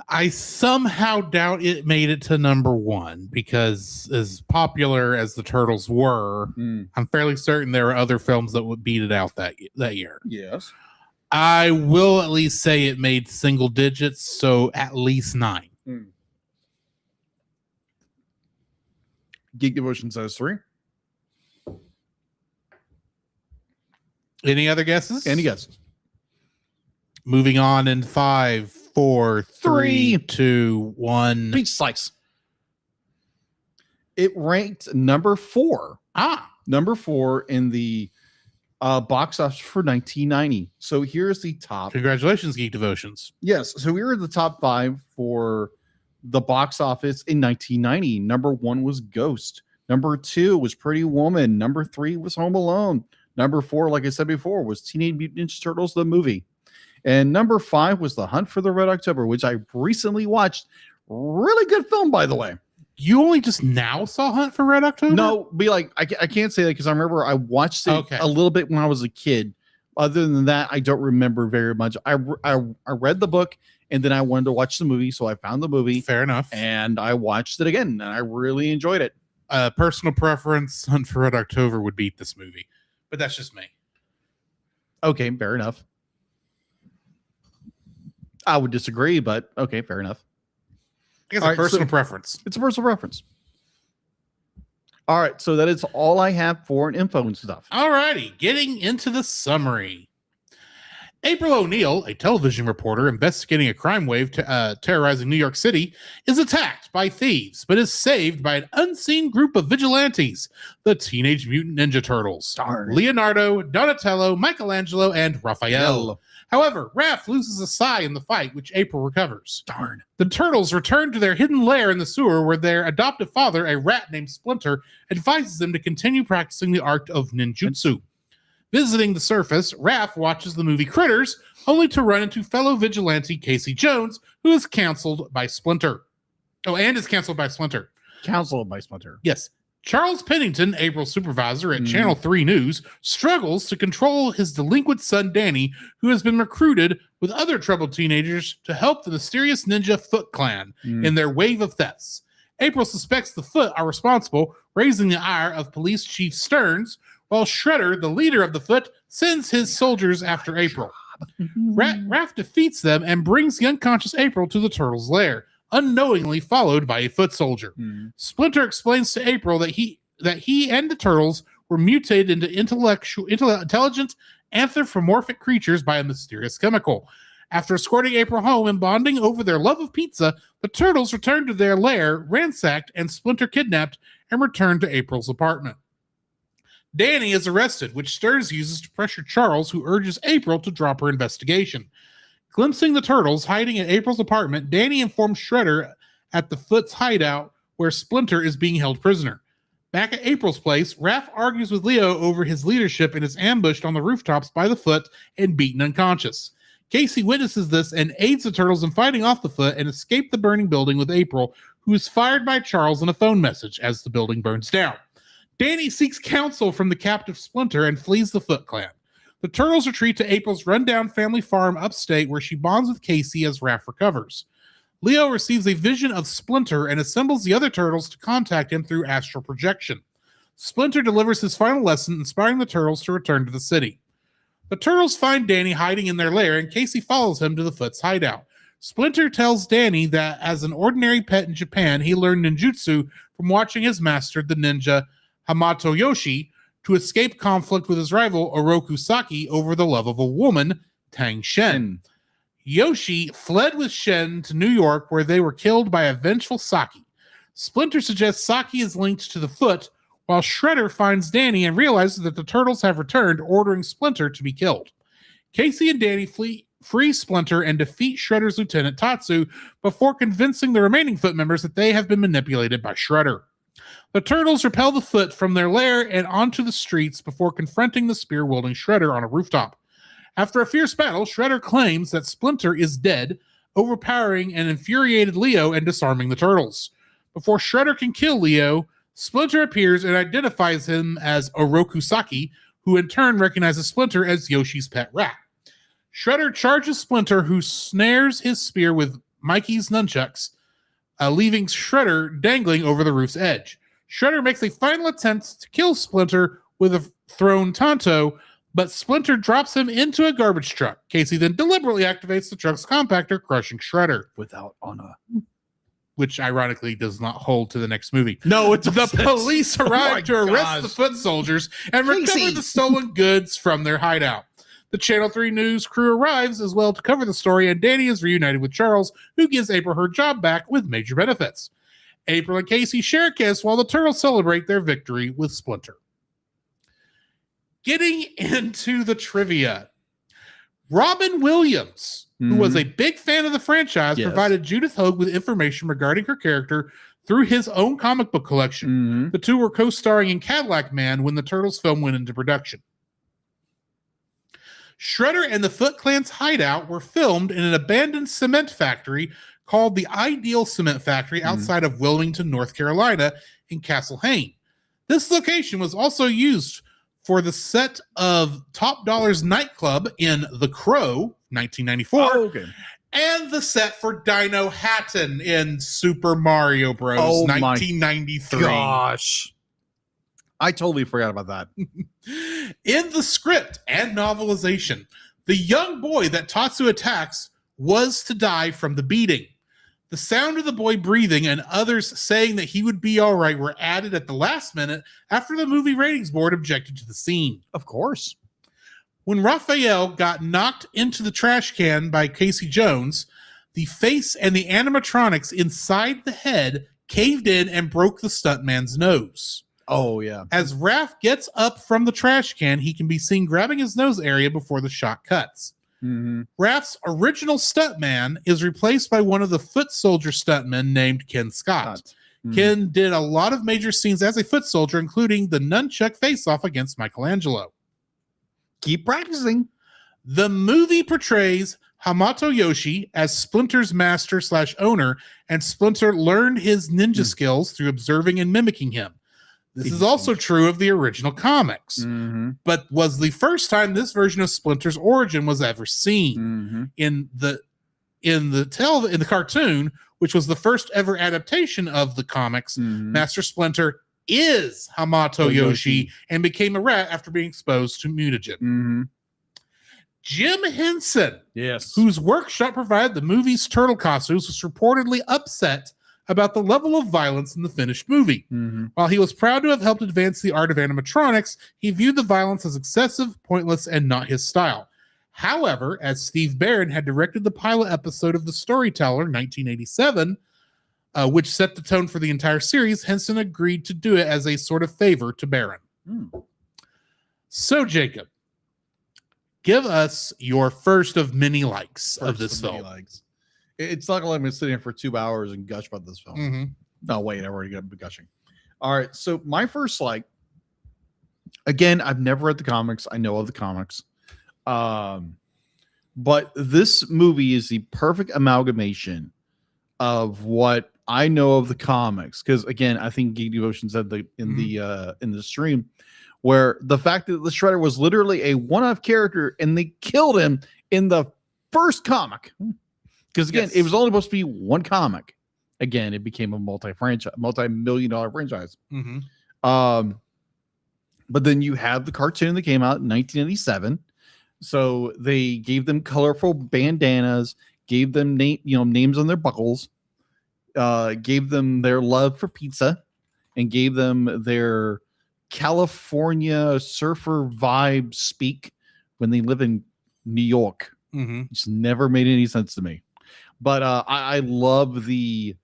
I somehow doubt it made it to number one, because as popular as the Turtles were, I'm fairly certain there were other films that would beat it out that year. Yes. I will at least say it made single digits, so at least 9. Geek Devotion says 3. Any other guesses? Any guesses? Moving on in 5, 4, 3, 2, 1. Peach Slice. It ranked number 4. Number 4 in the box office for 1990. So here's the top. Congratulations, Geek Devotions. Yes. So here are the top 5 for the box office in 1990. Number 1 was Ghost. Number 2 was Pretty Woman. Number 3 was Home Alone. Number 4, like I said before, was Teenage Mutant Ninja Turtles, the movie. And number 5 was The Hunt for the Red October, which I recently watched. Really good film, by the way. You only just now saw Hunt for Red October? No, I can't say that because I remember I watched it a little bit when I was a kid. Other than that, I don't remember very much. I read the book and then I wanted to watch the movie, so I found the movie. Fair enough. And I watched it again, and I really enjoyed it. Personal preference, Hunt for Red October would beat this movie, but that's just me. Okay, fair enough. I would disagree, but okay, fair enough. I guess personal preference. It's a personal preference. All right, so that is all I have for an info and stuff. All righty, getting into the summary. April O'Neil, a television reporter investigating a crime wave terrorizing New York City, is attacked by thieves, but is saved by an unseen group of vigilantes, the Teenage Mutant Ninja Turtles. Darn. Leonardo, Donatello, Michelangelo, and Raphael. However, Raph loses a Psy in the fight, which April recovers. Darn. The Turtles return to their hidden lair in the sewer, where their adoptive father, a rat named Splinter, advises them to continue practicing the art of ninjutsu. Visiting the surface, Raph watches the movie Critters, only to run into fellow vigilante Casey Jones, who is canceled by Splinter. Oh, and is canceled by Splinter. Counseled by Splinter. Yes. Charles Pennington, April's supervisor at Channel 3 News, struggles to control his delinquent son Danny, who has been recruited with other troubled teenagers to help the mysterious ninja Foot Clan in their wave of thefts. April suspects the Foot are responsible, raising the ire of Police Chief Stearns, while Shredder, the leader of the Foot, sends his soldiers after April. Raph defeats them and brings the unconscious April to the Turtles' lair, unknowingly followed by a foot soldier. Splinter explains to April that he and the Turtles were mutated into intelligent anthropomorphic creatures by a mysterious chemical. After escorting April home and bonding over their love of pizza, the Turtles returned to their lair, ransacked, and Splinter kidnapped and returned to April's apartment. Danny is arrested, which Stearns uses to pressure Charles, who urges April to drop her investigation. Glimpsing the Turtles hiding at April's apartment, Danny informs Shredder at the Foot's hideout where Splinter is being held prisoner. Back at April's place, Raph argues with Leo over his leadership and is ambushed on the rooftops by the Foot and beaten unconscious. Casey witnesses this and aids the Turtles in fighting off the Foot and escape the burning building with April, who is fired by Charles in a phone message as the building burns down. Danny seeks counsel from the captive Splinter and flees the Foot Clan. The Turtles retreat to April's rundown family farm upstate, where she bonds with Casey as Raph recovers. Leo receives a vision of Splinter and assembles the other Turtles to contact him through astral projection. Splinter delivers his final lesson, inspiring the Turtles to return to the city. The Turtles find Danny hiding in their lair, and Casey follows him to the Foot's hideout. Splinter tells Danny that as an ordinary pet in Japan, he learned ninjutsu from watching his master, the ninja Hamato Yoshi, to escape conflict with his rival Oroku Saki over the love of a woman, Tang Shen. Yoshi fled with Shen to New York, where they were killed by a vengeful Saki. Splinter suggests Saki is linked to the Foot, while Shredder finds Danny and realizes that the Turtles have returned, ordering Splinter to be killed. Casey and Danny free Splinter and defeat Shredder's lieutenant Tatsu before convincing the remaining Foot members that they have been manipulated by Shredder. The Turtles repel the Foot from their lair and onto the streets before confronting the spear-wielding Shredder on a rooftop. After a fierce battle, Shredder claims that Splinter is dead, overpowering an infuriated Leo and disarming the Turtles. Before Shredder can kill Leo, Splinter appears and identifies him as Oroku Saki, who in turn recognizes Splinter as Yoshi's pet rat. Shredder charges Splinter, who snares his spear with Mikey's nunchucks, leaving Shredder dangling over the roof's edge. Shredder makes a final attempt to kill Splinter with a thrown Tonto, but Splinter drops him into a garbage truck. Casey then deliberately activates the truck's compactor, crushing Shredder. Without honor. Which ironically does not hold to the next movie. No, it's the police arrive to arrest the Foot soldiers and recover the stolen goods from their hideout. The Channel 3 News crew arrives as well to cover the story, and Danny is reunited with Charles, who gives April her job back with major benefits. April and Casey share a kiss while the Turtles celebrate their victory with Splinter. Getting into the trivia. Robin Williams, who was a big fan of the franchise, provided Judith Hoag with information regarding her character through his own comic book collection. The two were co-starring in Cadillac Man when the Turtles film went into production. Shredder and the Foot Clan's hideout were filmed in an abandoned cement factory called the Ideal Cement Factory outside of Wilmington, North Carolina in Castle Hayne. This location was also used for the set of Top Dollar's nightclub in The Crow, 1994, and the set for Dino Hatton in Super Mario Bros. 1993. Gosh. I totally forgot about that. In the script and novelization, the young boy that Tatsu attacks was to die from the beating. The sound of the boy breathing and others saying that he would be all right were added at the last minute after the movie ratings board objected to the scene. Of course. When Raphael got knocked into the trash can by Casey Jones, the face and the animatronics inside the head caved in and broke the stuntman's nose. Oh, yeah. As Raph gets up from the trash can, he can be seen grabbing his nose area before the shot cuts. Raph's original stuntman is replaced by one of the Foot Soldier stuntmen named Ken Scott. Ken did a lot of major scenes as a Foot Soldier, including the nunchuck face-off against Michelangelo. Keep practicing. The movie portrays Hamato Yoshi as Splinter's master / owner, and Splinter learned his ninja skills through observing and mimicking him. This is also true of the original comics, but was the first time this version of Splinter's origin was ever seen. In the cartoon, which was the first ever adaptation of the comics, Master Splinter is Hamato Yoshi and became a rat after being exposed to mutagen. Jim Henson, whose workshop provided the movie's turtle costumes, was reportedly upset about the level of violence in the finished movie. While he was proud to have helped advance the art of animatronics, he viewed the violence as excessive, pointless, and not his style. However, as Steve Barron had directed the pilot episode of The Storyteller, 1987, which set the tone for the entire series, Henson agreed to do it as a sort of favor to Barron. So, Jacob, give us your first of many likes of this film. It's not like I'm going to sit here for 2 hours and gush about this film. No, wait, I've already got gushing. All right. So my first again, I've never read the comics. I know of the comics. But this movie is the perfect amalgamation of what I know of the comics. Because again, I think Geek Devotion said in the stream where the fact that the Shredder was literally a one-off character and they killed him in the first comic. Because again, it was only supposed to be one comic. Again, it became a multi-million-dollar franchise. But then you have the cartoon that came out in 1987. So they gave them colorful bandanas, gave them names on their buckles, gave them their love for pizza, and gave them their California surfer vibe speak when they live in New York. It's never made any sense to me. But I love the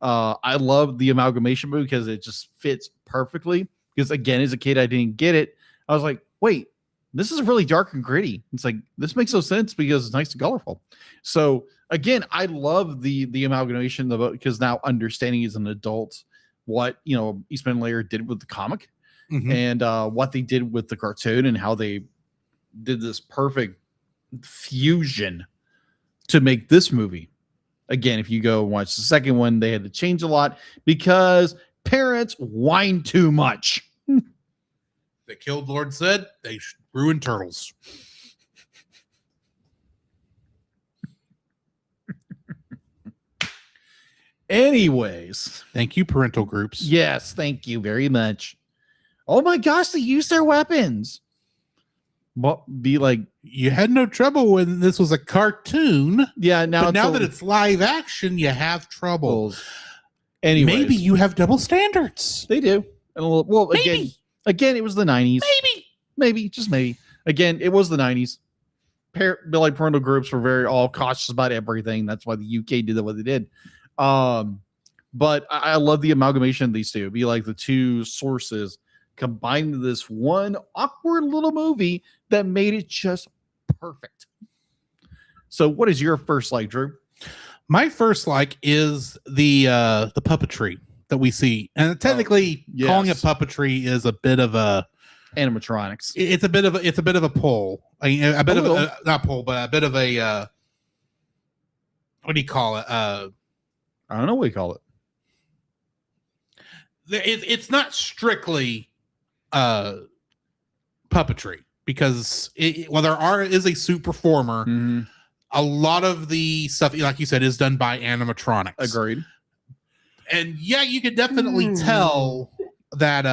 amalgamation movie because it just fits perfectly. Because again, as a kid, I didn't get it. I was like, wait, this is really dark and gritty. It's like, this makes no sense because it's nice and colorful. So again, I love the amalgamation because now understanding as an adult what, Eastman Layer did with the comic and what they did with the cartoon and how they did this perfect fusion to make this movie. Again, if you go and watch the second one, they had to change a lot because parents whine too much. They killed Lord Zed. They ruined Turtles. Anyways. Thank you, parental groups. Yes, thank you very much. Oh my gosh, they used their weapons. What be like? You had no trouble when this was a cartoon. Yeah, now that it's live action, you have trouble. Anyways, maybe you have double standards. They do. And well, maybe. Again, it was the 90s. Maybe, just maybe. Again, it was the 90s. Parental groups were all cautious about everything. That's why the UK did what they did. But I love the amalgamation of these two. It'd be like the two sources combined into this one awkward little movie that made it just perfect. So what is your first like, Drew? My first like is the puppetry that we see, and technically calling it puppetry is a bit of a animatronics. It's a bit of a pull. I mean, a bit of a not pull, but a bit of a what do you call it? I don't know what you call it. It's not strictly puppetry because there is a suit performer. A lot of the stuff, like you said, is done by animatronics. Agreed. And yeah, you could definitely tell that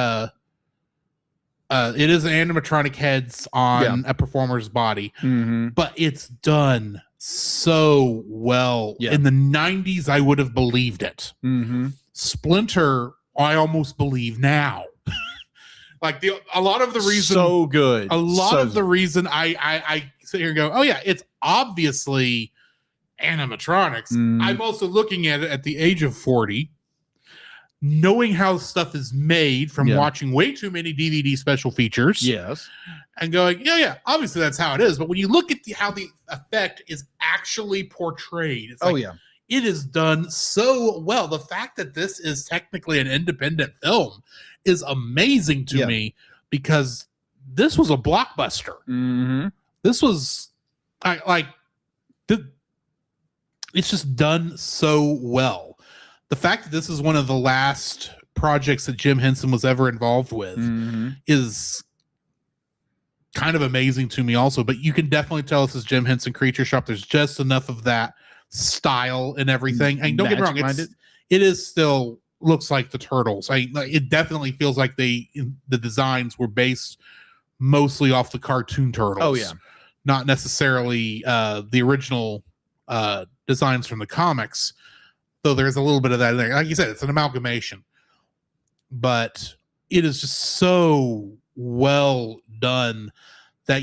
it is an animatronic heads on a performer's body, but it's done so well. In the 90s, I would have believed it. Splinter, I almost believe now. Like a lot of the reason, so good. A lot of the reason I sit here and go, oh yeah, it's obviously animatronics. I'm also looking at it at the age of 40, knowing how stuff is made from watching way too many DVD special features. Yes. And going, yeah, obviously that's how it is. But when you look at how the effect is actually portrayed, it's like, it is done so well. The fact that this is technically an independent film is amazing to me because this was a blockbuster. This was it's just done so well. The fact that this is one of the last projects that Jim Henson was ever involved with is kind of amazing to me also, but you can definitely tell this is Jim Henson Creature Shop. There's just enough of that style and everything. And don't get me wrong, it is still looks like the Turtles. It definitely feels like the designs were based mostly off the cartoon Turtles. Oh yeah. Not necessarily the original designs from the comics, though there's a little bit of that in there. Like you said, it's an amalgamation, but it is just so well done that,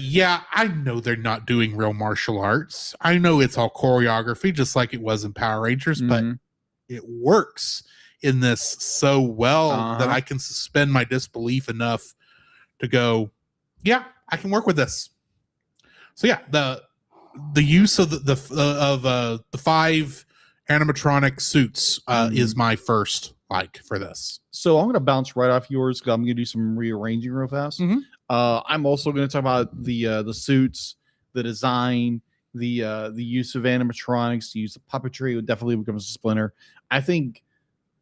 I know they're not doing real martial arts. I know it's all choreography, just like it was in Power Rangers, but it works in this so well that I can suspend my disbelief enough to go, I can work with this. So the use of the 5 animatronic suits is my first like for this? So I'm going to bounce right off yours because I'm going to do some rearranging real fast. Mhm. I'm also going to talk about the suits, the design, the use of animatronics, the use of puppetry. It definitely becomes a Splinter. I think,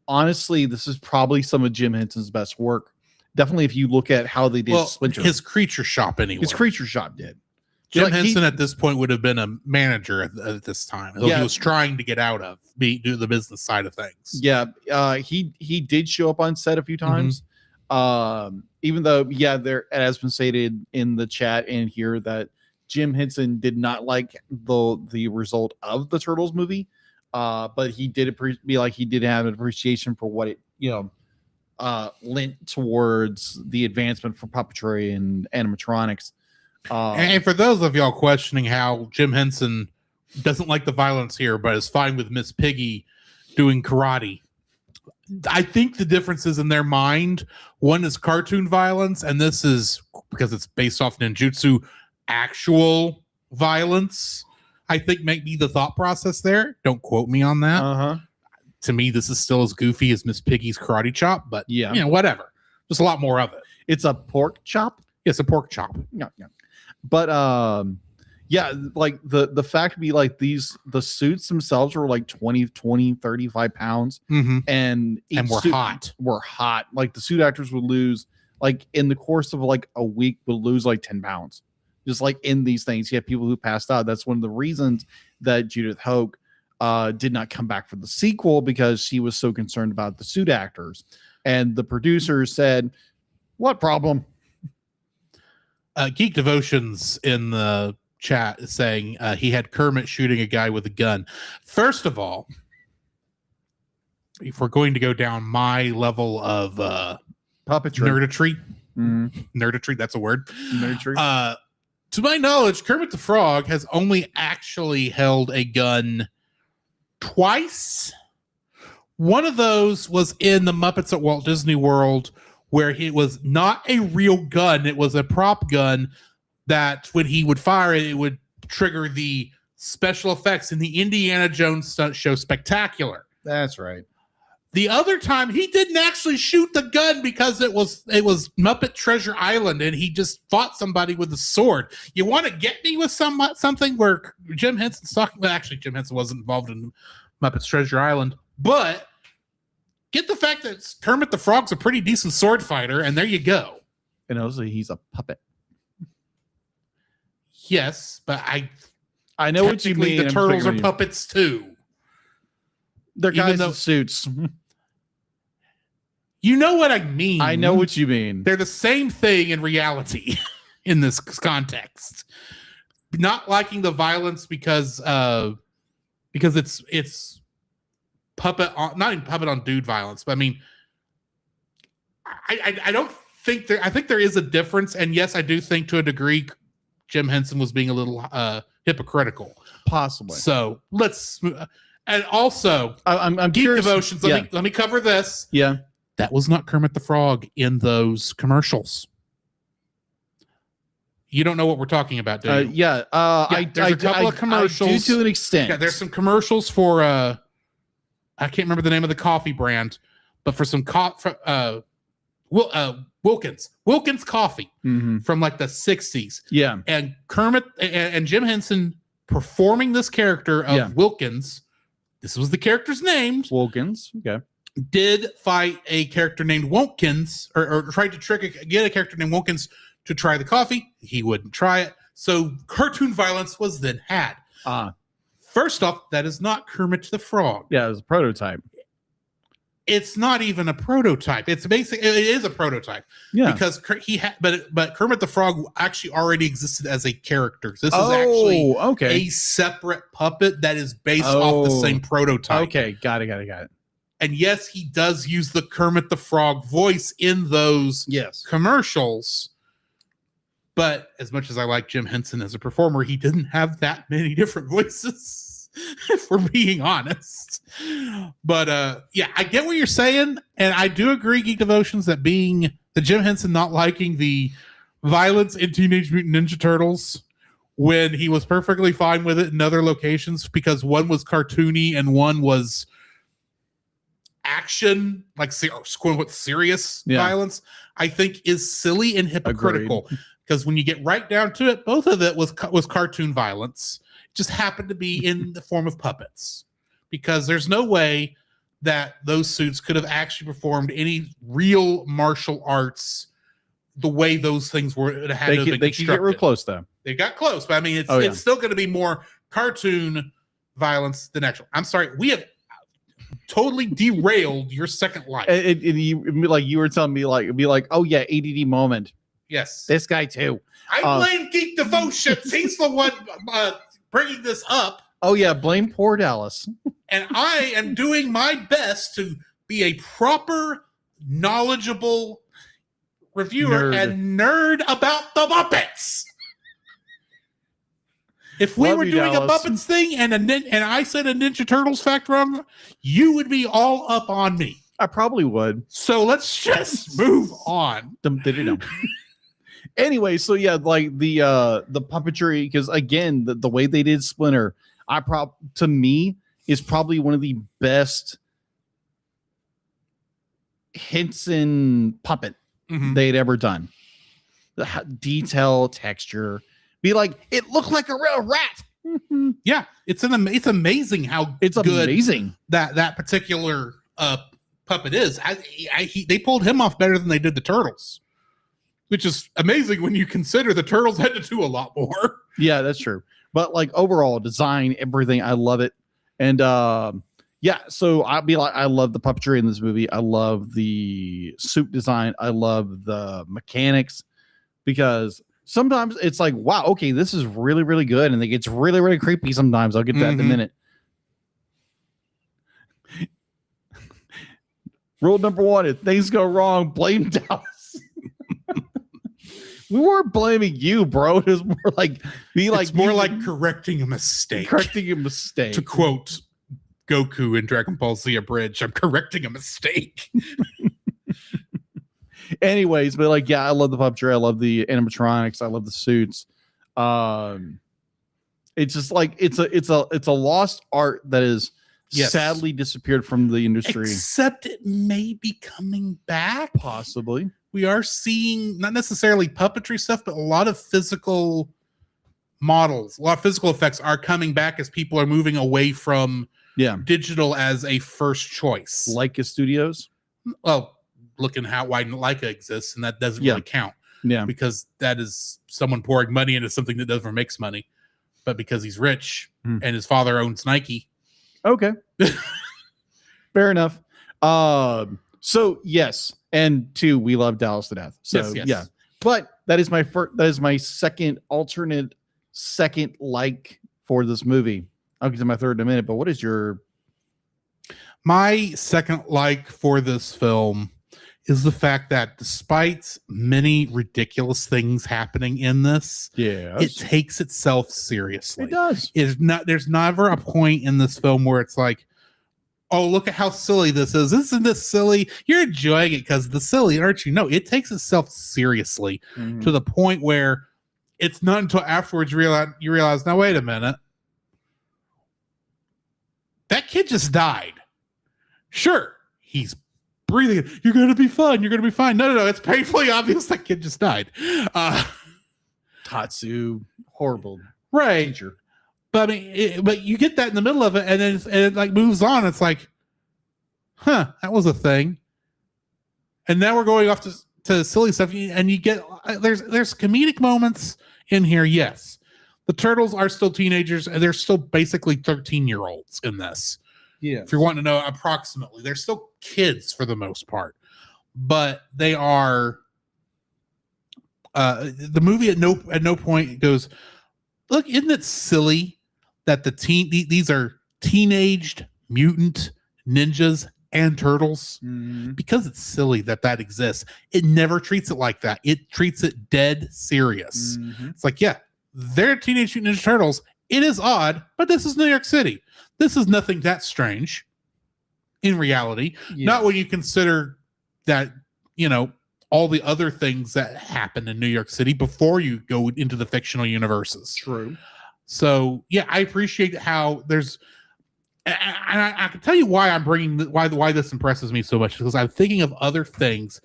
honestly, this is probably some of Jim Henson's best work. Definitely, if you look at how they did Splinter, his Creature Shop anyway. his Creature Shop did. Jim Henson at this point would have been a manager at this time. He was trying to get out of do the business side of things. Yeah, he did show up on set a few times. Even though, there it has been stated in the chat and here that Jim Henson did not like the result of the Turtles movie, but he did he did have an appreciation for what it lent towards the advancement for puppetry and animatronics. And for those of y'all questioning how Jim Henson doesn't like the violence here, but is fine with Miss Piggy doing karate, I think the difference is in their mind. One is cartoon violence, and this is, because it's based off ninjutsu, actual violence. I think might be the thought process there. Don't quote me on that. To me, this is still as goofy as Miss Piggy's karate chop, but whatever. Just a lot more of it. It's a pork chop. It's a pork chop. Yeah. But like the fact be like the suits themselves were like 20, 35 pounds. And were hot. Like the suit actors would lose, like in the course of like a week, would lose like 10 pounds. Just like in these things, you have people who passed out. That's one of the reasons that Judith Hoag did not come back for the sequel, because she was so concerned about the suit actors. And the producers said, "What problem?" Geek Devotions in the chat is saying he had Kermit shooting a guy with a gun. First of all, if we're going to go down my level of puppetry, nerditry, that's a word. Nerditry. To my knowledge, Kermit the Frog has only actually held a gun twice. One of those was in the Muppets at Walt Disney World, where it was not a real gun. It was a prop gun that when he would fire it, it would trigger the special effects in the Indiana Jones stunt show Spectacular. That's right. The other time, he didn't actually shoot the gun because it was Muppet Treasure Island, and he just fought somebody with a sword. You want to get me with something where Jim Henson's talking about? Actually, Jim Henson wasn't involved in Muppet's Treasure Island, but get the fact that Kermit the Frog's a pretty decent sword fighter, and there you go. And also, he's a puppet. Yes, but I know what you mean. The Turtles are puppets too. They're guys in suits. You know what I mean. I know what you mean. They're the same thing in reality in this context. Not liking the violence because it's puppet on, not even puppet on dude violence, but I mean, I don't think I think there is a difference, and yes, I do think to a degree Jim Henson was being a little hypocritical, possibly. So let's and also I'm Geek curious. Devotions. Let me cover this. Yeah, that was not Kermit the Frog in those commercials. You don't know what we're talking about, do you? There's a couple of commercials. I do to an extent. Yeah, there's some commercials for I can't remember the name of the coffee brand, but for some Wilkins coffee from like the 60s. Yeah. And Kermit and Jim Henson performing this character of Wilkins. This was the character's name. Wilkins. Okay. Did fight a character named Wilkins, or tried to get a character named Wilkins to try the coffee. He wouldn't try it. So cartoon violence was then had. First off, that is not Kermit the Frog. Yeah, it was a prototype. It's not even a prototype. It is a prototype. Yeah. Because but Kermit the Frog actually already existed as a character. This is actually a separate puppet that is based off the same prototype. Okay, got it. And yes, he does use the Kermit the Frog voice in those commercials. But as much as I like Jim Henson as a performer, he didn't have that many different voices, if we're being honest. But I get what you're saying. And I do agree, Geek Devotions, that being the Jim Henson not liking the violence in Teenage Mutant Ninja Turtles when he was perfectly fine with it in other locations, because one was cartoony and one was action, like quote unquote serious Yeah. violence, I think is silly and hypocritical. Because when you get right down to it, both of it was cartoon violence. It just happened to be in the form of puppets. Because there's no way that those suits could have actually performed any real martial arts the way those things were. They can get real close though. They got close, but I mean, it's still going to be more cartoon violence than actual. I'm sorry, we have totally derailed your second life. And you were telling me oh yeah, ADD moment. Yes, this guy too. I blame Geek Devotion. He's the one bringing this up. Oh yeah, blame poor Dallas. And I am doing my best to be a proper, knowledgeable reviewer and nerd about the Muppets. If we were doing Dallas. A Muppets thing and I said a Ninja Turtles fact wrong, you would be all up on me. I probably would. So let's just move on. Anyway, so yeah, like the puppetry, because again, the way they did Splinter, to me is probably one of the best Henson puppet they'd ever done. The detail, texture, be like it looked like a real rat. Yeah, it's amazing how amazing that particular puppet is. They pulled him off better than they did the Turtles, which is amazing when you consider the Turtles had to do a lot more. Yeah, that's true. But like overall design, everything, I love it. And yeah, so I'll be like, I love the puppetry in this movie. I love the suit design. I love the mechanics, because sometimes it's like, wow, okay, this is really, really good. And it gets really, really creepy sometimes. I'll get to that in a minute. Rule number 1, if things go wrong, blame Dallas. We weren't blaming you, bro. It was more like it's more like correcting a mistake. Correcting a mistake. To quote Goku in Dragon Ball Z Abridged, I'm correcting a mistake. Anyways, but like, yeah, I love the puppetry. I love the animatronics. I love the suits. It's just like it's a lost art that is sadly disappeared from the industry. Except it may be coming back. Possibly. We are seeing not necessarily puppetry stuff, but a lot of physical models, a lot of physical effects are coming back as people are moving away from digital as a first choice. Leica Studios. Well, looking how why Leica exists, and that doesn't really count. Yeah, because that is someone pouring money into something that never makes money, but because he's rich and his father owns Nike. Okay, fair enough. So yes, and 2, we love Dallas to death. So yeah, but that is my first. That is my second like for this movie. I'll get to my third in a minute. But what is my second like for this film? Is the fact that despite many ridiculous things happening in this, it takes itself seriously. It does. There's never a point in this film where it's like, oh, look at how silly this is. Isn't this silly? You're enjoying it because the silly, aren't you? No, it takes itself seriously to the point where it's not until afterwards you realize, now wait a minute. That kid just died. Sure, he's breathing. You're going to be fine. You're going to be fine. No. It's painfully obvious that kid just died. Tatsu, horrible. Right. Teacher. But I mean, but you get that in the middle of it, and then it like moves on. It's like, that was a thing. And now we're going off to silly stuff, and you get there's comedic moments in here. Yes, the Turtles are still teenagers, and they're still basically 13-year-olds in this. Yeah, if you're wanting to know approximately, they're still kids for the most part, but they are. The movie at no point goes, look, isn't it silly that these are teenaged mutant ninjas and turtles? Because it's silly that exists. It never treats it like that. It treats it dead serious. It's like, yeah, they're Teenage Mutant Ninja Turtles. It is odd, but this is New York City. This is nothing that strange in reality. Not when you consider that, all the other things that happen in New York City before you go into the fictional universes. True. So, yeah, I appreciate how And I can tell you why I'm bringing why this impresses me so much, because I'm thinking of other things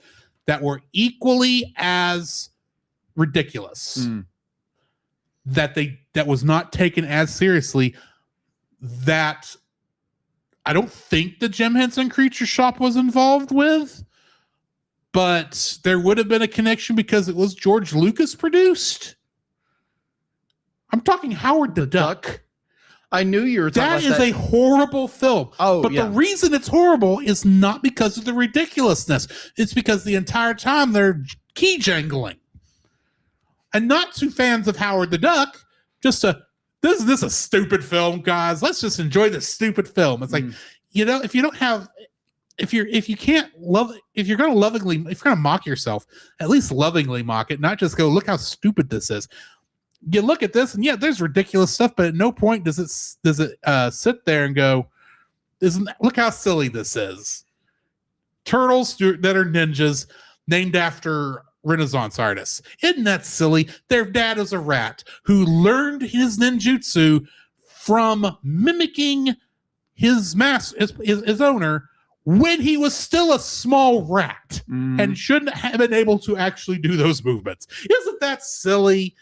that were equally as ridiculous that was not taken as seriously, that I don't think the Jim Henson Creature Shop was involved with, but there would have been a connection because it was George Lucas produced. I'm talking Howard the Duck. I knew you were talking That about is a horrible film. Oh, but yeah. the reason it's horrible is not because of the ridiculousness. It's because the entire time they're key jangling. And not to fans of Howard the Duck, just this is a stupid film, guys. Let's just enjoy this stupid film. It's like, you know, if you're gonna mock yourself, at least lovingly mock it, not just go, look how stupid this is. You look at this and yeah, there's ridiculous stuff, but at no point does it sit there and go, look how silly this is. Turtles that are ninjas named after Renaissance artists. Isn't that silly? Their dad is a rat who learned his ninjutsu from mimicking his owner when he was still a small rat and shouldn't have been able to actually do those movements. Isn't that silly?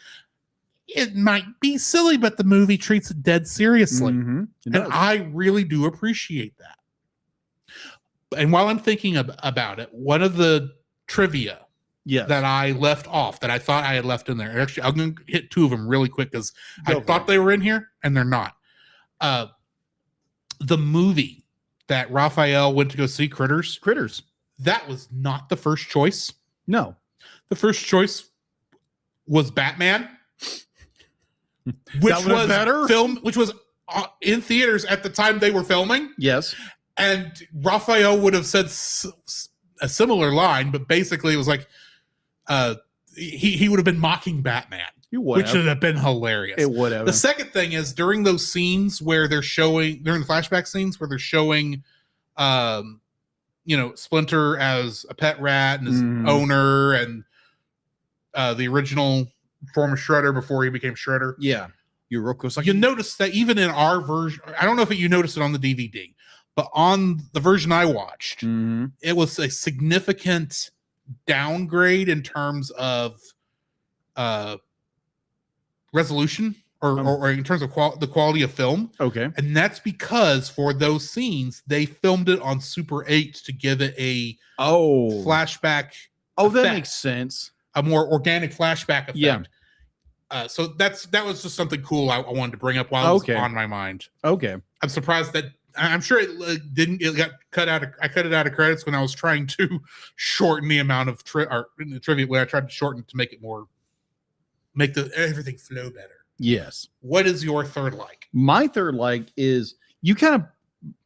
It might be silly, but the movie treats it dead seriously. And I really do appreciate that. And while I'm thinking about it, one of the trivia that I left off, that I thought I had left in there, actually, I'm going to hit two of them really quick because I thought they were in here and they're not. The movie that Raphael went to go see, Critters, that was not the first choice. No. The first choice was Batman. Which was better which was in theaters at the time they were filming. Yes. And Raphael would have said a similar line, but basically it was like he would have been mocking Batman, which would have been hilarious. It would have. The second thing is during those scenes where during the flashback scenes where they're showing Splinter as a pet rat and his owner and the original form of Shredder before he became Shredder. Yeah. You notice that even in our version, I don't know if you noticed it on the DVD, but on the version I watched, it was a significant downgrade in terms of resolution or in terms of the quality of film. Okay. And that's because for those scenes, they filmed it on Super 8 to give it a flashback that effect. makes sense. A more organic flashback effect. Yeah. So that was just something cool I wanted to bring up while it was on my mind. Okay. I'm surprised that I'm sure it got cut out. I cut it out of credits when I was trying to shorten the amount of trivia. When I tried to shorten it to make everything flow better. Yes. What is your third like? My third like is you kind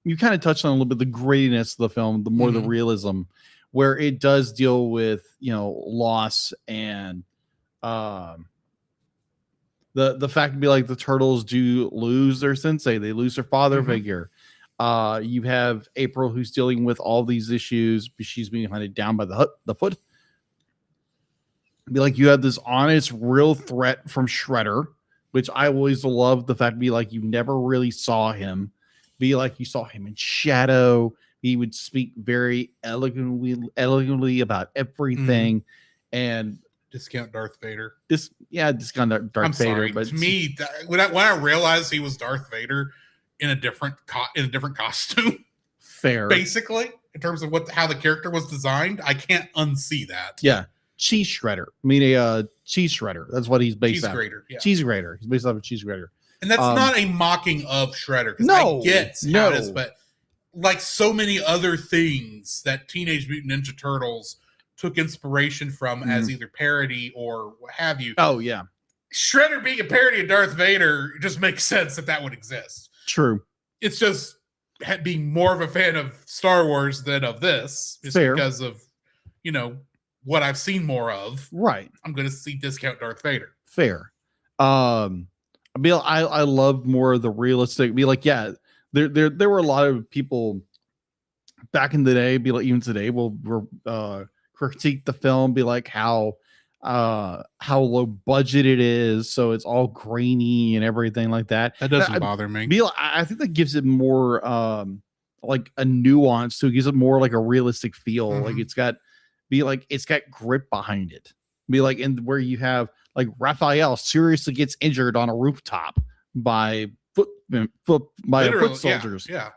of touched on a little bit the grittiness of the film, the more the realism, where it does deal with loss and the fact to be like the turtles do lose their sensei, they lose their father figure. You have April who's dealing with all these issues, but she's being hunted down by the foot. Be like you have this honest, real threat from Shredder, which I always loved the fact to be like you never really saw him. Be like you saw him in shadow. He would speak very elegantly about everything, and discount Darth Vader. Discount Darth I'm Vader. Sorry. But to me, when I realized he was Darth Vader in a different costume, fair, basically in terms of how the character was designed, I can't unsee that. Yeah, cheese shredder. I mean, a cheese shredder. That's what he's based on. Cheese grater. He's based off of cheese grater. And that's not a mocking of Shredder. No, I get how it is, but like so many other things that Teenage Mutant Ninja Turtles took inspiration from as either parody or what have you. Oh, yeah. Shredder being a parody of Darth Vader, it just makes sense that would exist. True. It's just being more of a fan of Star Wars than of this. Just fair. Because of, what I've seen more of. Right. I'm going to see discount Darth Vader. Fair. I love more of the realistic. Be like, yeah, there were a lot of people back in the day, be like even today, will critique the film, be like how how low budget it is, so it's all grainy and everything like that. That doesn't bother me. I think that gives it more like a nuance, so it gives it more like a realistic feel. Like it's got grip behind it. And where you have like Raphael seriously gets injured on a rooftop by foot soldiers. Yeah.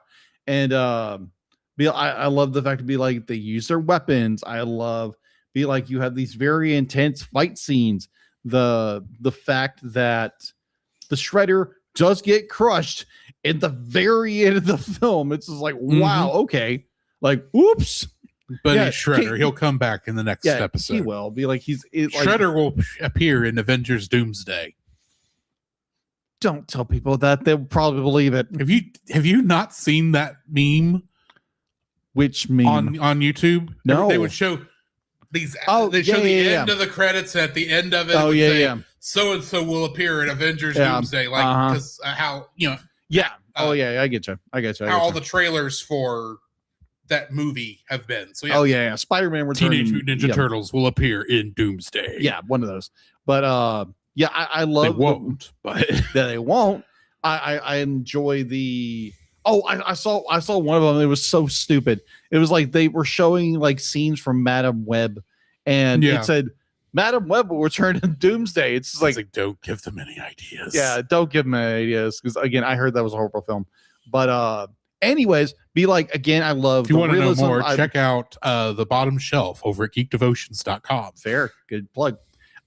And I love the fact to be like they use their weapons. I love you have these very intense fight scenes. The fact that the Shredder does get crushed at the very end of the film. It's just like, wow, okay. Like, oops. But he's Shredder. He'll come back in the next episode. He will be like Shredder will appear in Avengers Doomsday. Don't tell people that; they'll probably believe it. Have you not seen that meme? Which meme on YouTube? No, they would show these. They show the end of the credits. At the end of it, so and so will appear in Avengers Doomsday, like because how I get you. How all the trailers for that movie have been. So Spider-Man Return, Teenage Mutant Ninja Turtles will appear in Doomsday. Yeah, one of those. But I love. They won't, but they won't. I enjoy the. Oh, I saw one of them. It was so stupid. It was like they were showing like scenes from Madam Web, and it said Madam Web will return in Doomsday. It's like don't give them any ideas. Yeah, don't give them any ideas because again, I heard that was a horrible film. But anyways, again, I love. If you want to know more, check out the Bottom Shelf over at geekdevotions.com. Fair, good plug.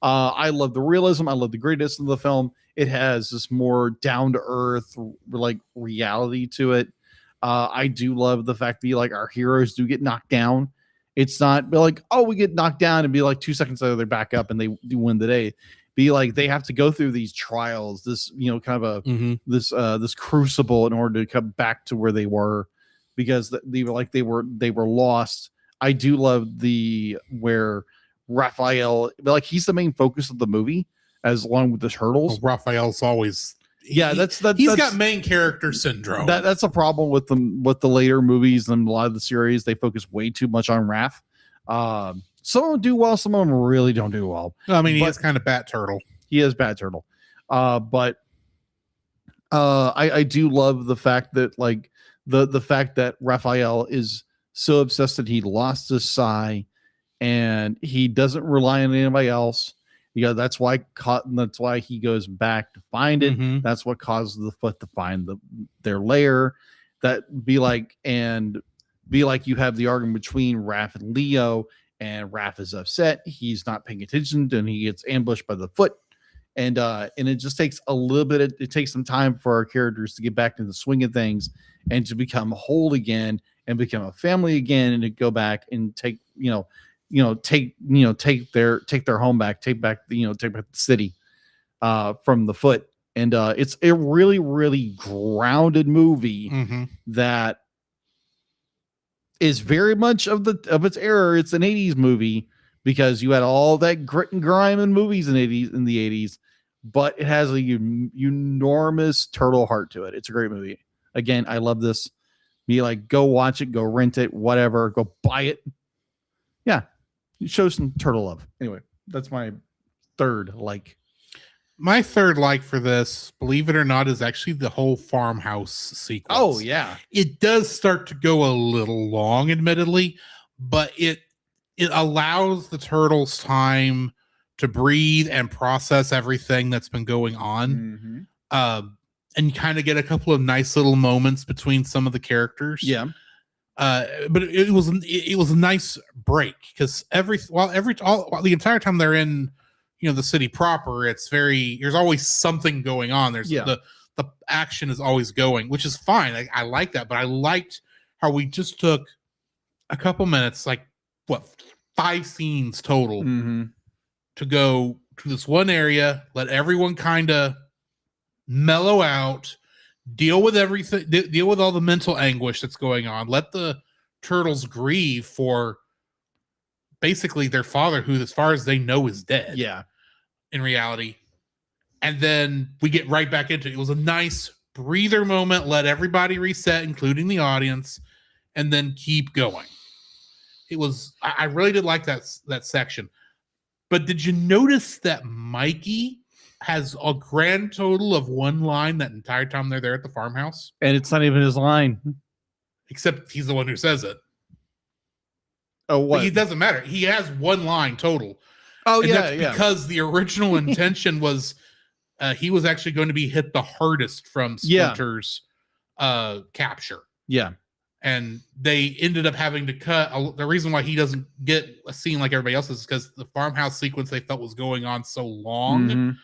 I love the realism. I love the greatness of the film. It has this more down to earth, like reality to it. I do love the fact that our heroes do get knocked down. It's not like, oh, we get knocked down and be like 2 seconds later they're back up and they do win the day. They have to go through these trials, this kind of this crucible in order to come back to where they were, because they were lost. I do love where Raphael, he's the main focus of the movie, as along with the turtles. Raphael's always that's got main character syndrome. That's a problem with the later movies and a lot of the series. They focus way too much on Raph. Some of them do well, some of them really don't do well. I mean, he is kind of Bat Turtle. He is Bat Turtle. But I do love the fact that the fact that Raphael is so obsessed that he lost his Sai and he doesn't rely on anybody else. That's why he goes back to find it. That's what causes the Foot to find their lair. You have the argument between Raph and Leo, and Raph is upset. He's not paying attention, and he gets ambushed by the Foot. And it just takes a little bit. It takes some time for our characters to get back to the swing of things and to become whole again and become a family again, and to go back and take their home back, take back the city from the Foot. And it's a really, really grounded movie that is very much of its era. It's an 80s movie because you had all that grit and grime in movies in the 80s, but it has a enormous turtle heart to it. It's a great movie. Again, I love this. Go watch it, go rent it, whatever, go buy it. Yeah. Show some turtle love. Anyway, that's my third like. My third like for this, believe it or not, is actually the whole farmhouse sequence. Oh, yeah. It does start to go a little long, admittedly, but it allows the turtles time to breathe and process everything that's been going on. And kind of get a couple of nice little moments between some of the characters. Yeah. But it was a nice break because the entire time they're in the city proper, there's always something going on. There's the action is always going, which is fine. I like that, but I liked how we just took a couple minutes, 5 scenes total, to go to this one area, let everyone kind of mellow out, deal with everything, deal with all the mental anguish that's going on. Let the turtles grieve for basically their father, who, as far as they know, is dead. Yeah. In reality. And then we get right back into it. It was a nice breather moment. Let everybody reset, including the audience, and then keep going. It was, I really did like that section. But did you notice that Mikey has a grand total of one line that entire time they're there at the farmhouse? And it's not even his line. Except he's the one who says it. Oh, what? But it doesn't matter. He has one line total. Oh, And yeah, that's yeah. because the original intention was he was actually going to be hit the hardest from Splinter's capture. Yeah. And they ended up having to cut. The reason why he doesn't get a scene like everybody else is because the farmhouse sequence they felt was going on so long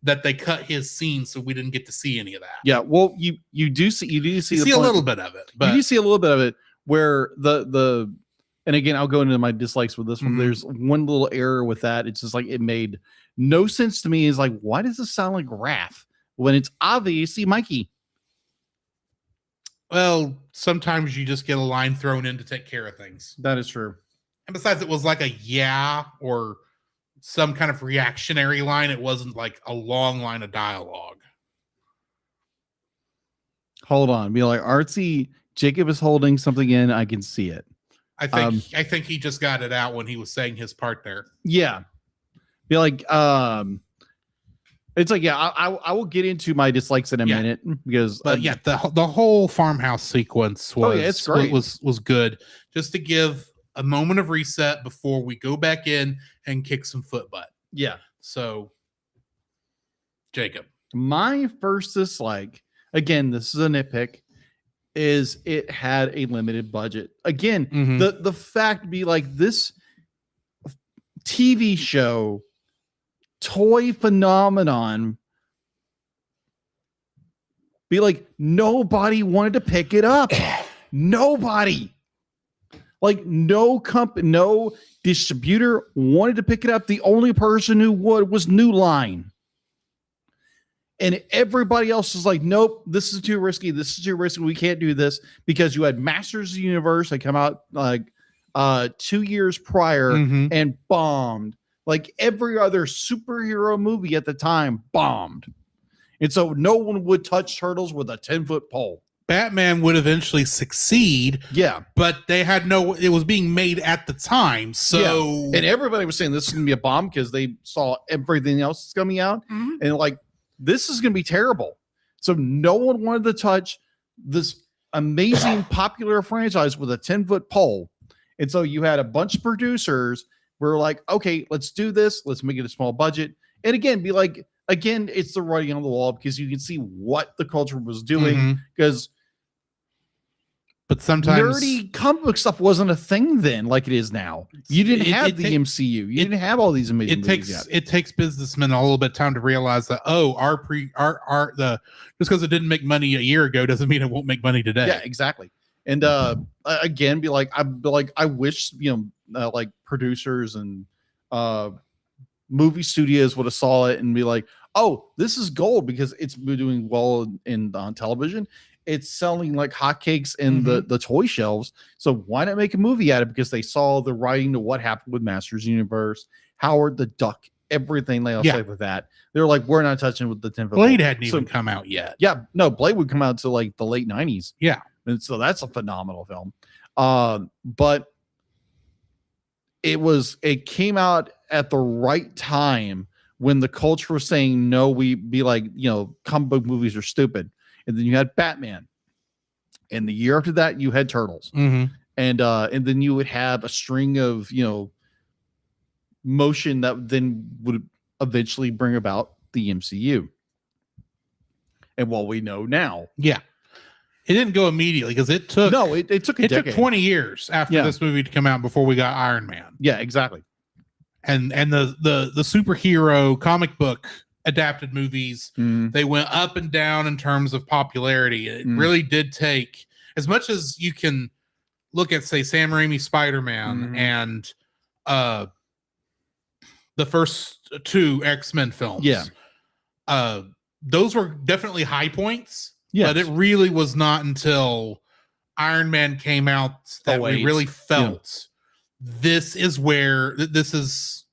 that they cut his scene, so we didn't get to see any of that. Yeah, well, you do see a little bit of it, but you do see a little bit of it where the and again, I'll go into my dislikes with this one. There's one little error with that. It's just like it made no sense to me. Is like, why does this sound like Raph when it's obviously Mikey? Well, sometimes you just get a line thrown in to take care of things. That is true. And besides, it was like a yeah or some kind of reactionary line. It wasn't like a long line of dialogue. Hold on. Be like, Artsy, Jacob is holding something in. I can see it. I think he just got it out when he was saying his part there. Yeah. Be like, it's like, yeah, I will get into my dislikes in a minute because, but the whole farmhouse sequence was, it's great. was good just to give a moment of reset before we go back in and kick some foot butt. Yeah. So, Jacob, my first dislike, again, this is a nitpick, is it had a limited budget. Again, the fact be like this TV show toy phenomenon be like nobody wanted to pick it up. Nobody. Like no company, no distributor wanted to pick it up. The only person who would was New Line. And everybody else is like, nope, this is too risky. This is too risky. We can't do this because you had Masters of the Universe that come out like 2 years prior and bombed. Like every other superhero movie at the time bombed. And so no one would touch Turtles with a 10-foot pole. Batman would eventually succeed. Yeah. But they had it was being made at the time. So and everybody was saying this is going to be a bomb because they saw everything else that's coming out. And like, this is going to be terrible. So no one wanted to touch this amazing popular franchise with a 10-foot pole. And so you had a bunch of producers were like, okay, let's do this. Let's make it a small budget. And again, be like, it's the writing on the wall because you can see what the culture was doing because but sometimes nerdy comic book stuff wasn't a thing then like it is now. You didn't have the MCU. You didn't have all these amazing movies yet. It takes businessmen a little bit of time to realize that just because it didn't make money a year ago doesn't mean it won't make money today. Yeah, exactly. And again, I wish like producers and movie studios would have saw it and be like, oh, this is gold because it's been doing well on television. It's selling like hotcakes in the toy shelves. So why not make a movie out of it? Because they saw the writing to what happened with Masters Universe, Howard the Duck, everything else like that. They're like, we're not touching with the 10. Blade hadn't even come out yet. Yeah, no, Blade would come out to like the late 90s. Yeah. And so that's a phenomenal film. But it came out at the right time when the culture was saying, no, we be like, comic book movies are stupid. And then you had Batman. And the year after that, you had Turtles. And then you would have a string of, motion that then would eventually bring about the MCU. And what we know now. Yeah. It didn't go immediately because it took it took a decade. Took 20 years after this movie to come out before we got Iron Man. Yeah, exactly. And the superhero comic book adapted movies, they went up and down in terms of popularity. It really did take, as much as you can look at, say, Sam Raimi's Spider-Man and the first two X-Men films. Yeah. Those were definitely high points. Yes. But it really was not until Iron Man came out that we really felt this is where this is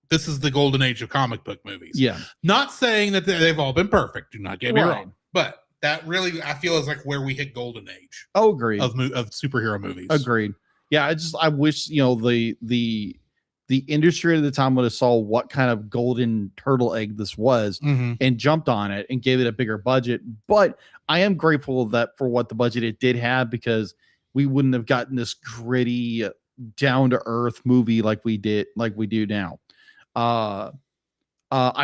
the golden age of comic book movies. Yeah. Not saying that they've all been perfect. Do not get me wrong. But that really, I feel, is like where we hit golden age. Oh, agreed. Of superhero movies. Agreed. Yeah. I wish, the the industry at the time would have saw what kind of golden turtle egg this was Mhm. and jumped on it and gave it a bigger budget. But I am grateful that for what the budget it did have, because we wouldn't have gotten this gritty, down to earth movie like we do now. I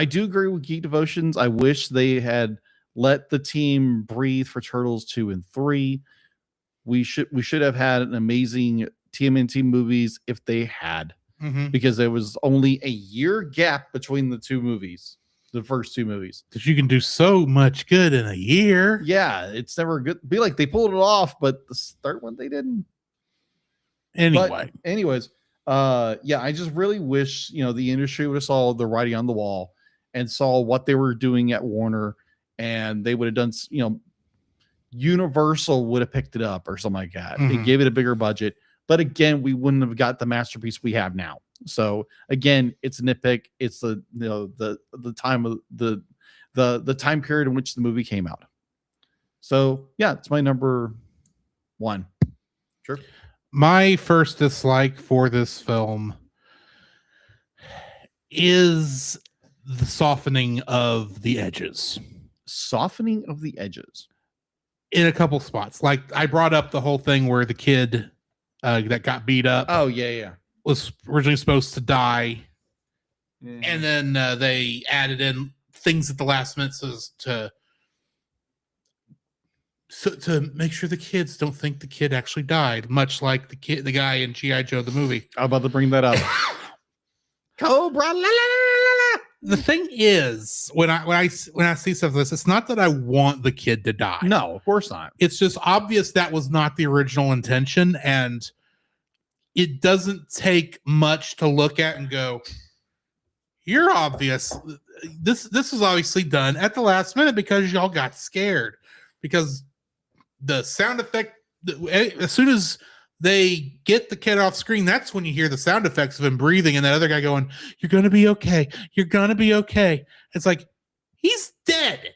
do agree with Geek Devotions. I wish they had let the team breathe for Turtles 2 and 3. We should have had an amazing TMNT movies if they had, Mhm. because there was only a year gap between the two movies, the first two movies. Because you can do so much good in a year. Yeah, it's never good. Be like they pulled it off, but the third one they didn't. Anyway, But anyways, yeah, I just really wish, the industry would have saw the writing on the wall and saw what they were doing at Warner, and they would have done, Universal would have picked it up or something like that. They Mhm. gave it a bigger budget, but again, we wouldn't have got the masterpiece we have now. So again, it's a nitpick. It's the time of the time period in which the movie came out. So yeah, it's my number one. Sure. my first dislike for this film is the softening of the edges Softening of the edges. in a couple spots. Like I brought up the whole thing where the kid that got beat up Oh yeah. was originally supposed to die, and then they added in things at the last minute to make sure the kids don't think the kid actually died, much like the guy in G.I. Joe the movie. I'm about to bring that up. Cobra. La, la, la, la, la. The thing is, when I see stuff like this, it's not that I want the kid to die. No, of course not. It's just obvious that was not the original intention, and it doesn't take much to look at and go, "You're obvious. This was obviously done at the last minute because y'all got scared." Because the sound effect, as soon as they get the kid off screen, that's when you hear the sound effects of him breathing and that other guy going, "You're gonna be okay. You're gonna be okay." It's like, he's dead.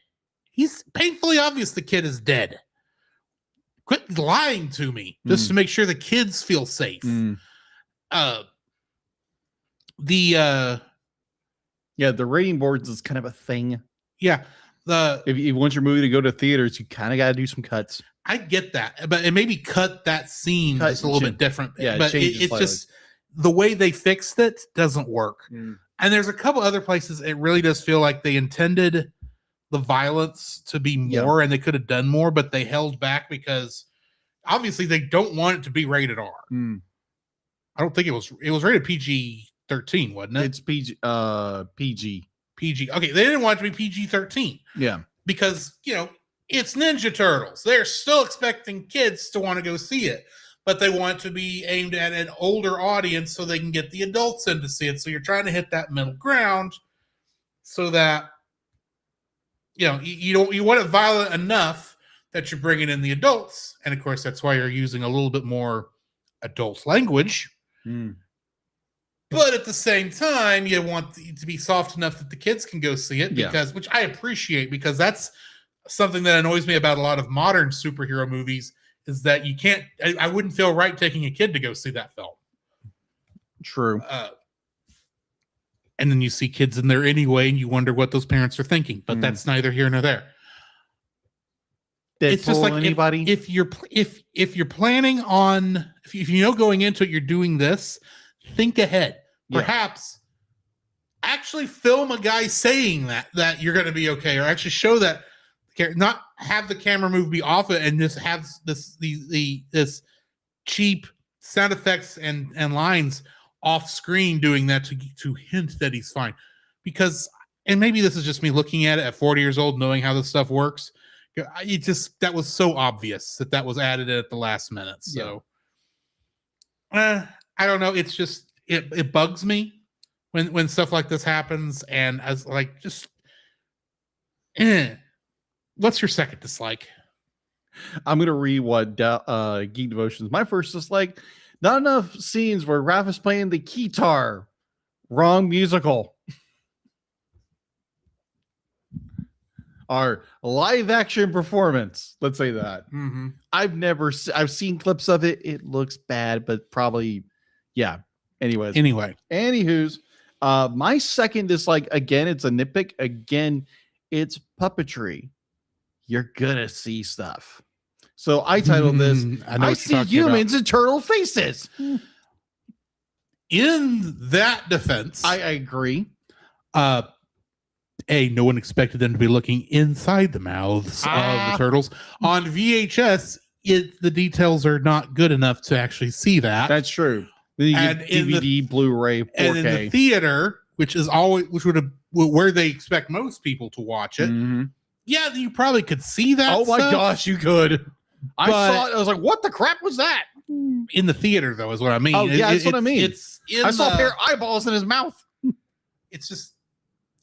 He's painfully obvious the kid is dead. Quit lying to me just to make sure the kids feel safe. Yeah, the rating boards is kind of a thing. Yeah. If you want your movie to go to theaters, you kind of got to do some cuts. I get that, but it maybe cut that scene just a little bit different. Yeah, but it's just the way they fixed it doesn't work. And there's a couple other places it really does feel like they intended the violence to be more, and they could have done more, but they held back because obviously they don't want it to be rated R. I don't think it was rated PG-13, wasn't it? It's PG. PG. Okay, they didn't want it to be PG-13. Yeah, because it's Ninja Turtles. They're still expecting kids to want to go see it, but they want to be aimed at an older audience so they can get the adults in to see it. So you're trying to hit that middle ground so that you want it violent enough that you're bringing in the adults, and of course that's why you're using a little bit more adult language. But at the same time, you want it to be soft enough that the kids can go see it, which I appreciate, because that's something that annoys me about a lot of modern superhero movies, is that you can't. I wouldn't feel right taking a kid to go see that film. True. And then you see kids in there anyway, and you wonder what those parents are thinking. But that's neither here nor there. It's just like anybody. If you're planning on, if you know going into it, you're doing this. Think ahead. Perhaps actually film a guy saying that you're going to be okay, or actually show that, not have the camera move be off it and just have this cheap sound effects and lines off screen doing that to hint that he's fine. Because, and maybe this is just me looking at it at 40 years old, knowing how this stuff works. That was so obvious that was added at the last minute. So, I don't know. It's just it bugs me when stuff like this happens, and as like just. What's your second dislike? I'm gonna read what Geek Devotions. My first dislike: not enough scenes where Raph is playing the guitar. Wrong musical. Our live action performance. Let's say that. I've seen clips of it. It looks bad, but probably, Anyways, Anyway, anywho's, my second dislike, again, it's a nitpick. Again, it's puppetry. You're gonna see stuff. So I titled this, I know I what see you're talking humans in turtle faces. in that defense, I agree. no one expected them to be looking inside the mouths of the turtles. On VHS, the details are not good enough to actually see that. That's true. Then you And get in DVD, Blu-ray, 4K. And in the theater, which would have where they expect most people to watch it. Mhm. Yeah, you probably could see that. Oh my stuff. gosh, you could. I But- saw it. I was like, what the crap was that? In the theater, though, is what I mean. Oh, yeah, that's what I mean. It's I saw a pair of eyeballs in his mouth. It's just,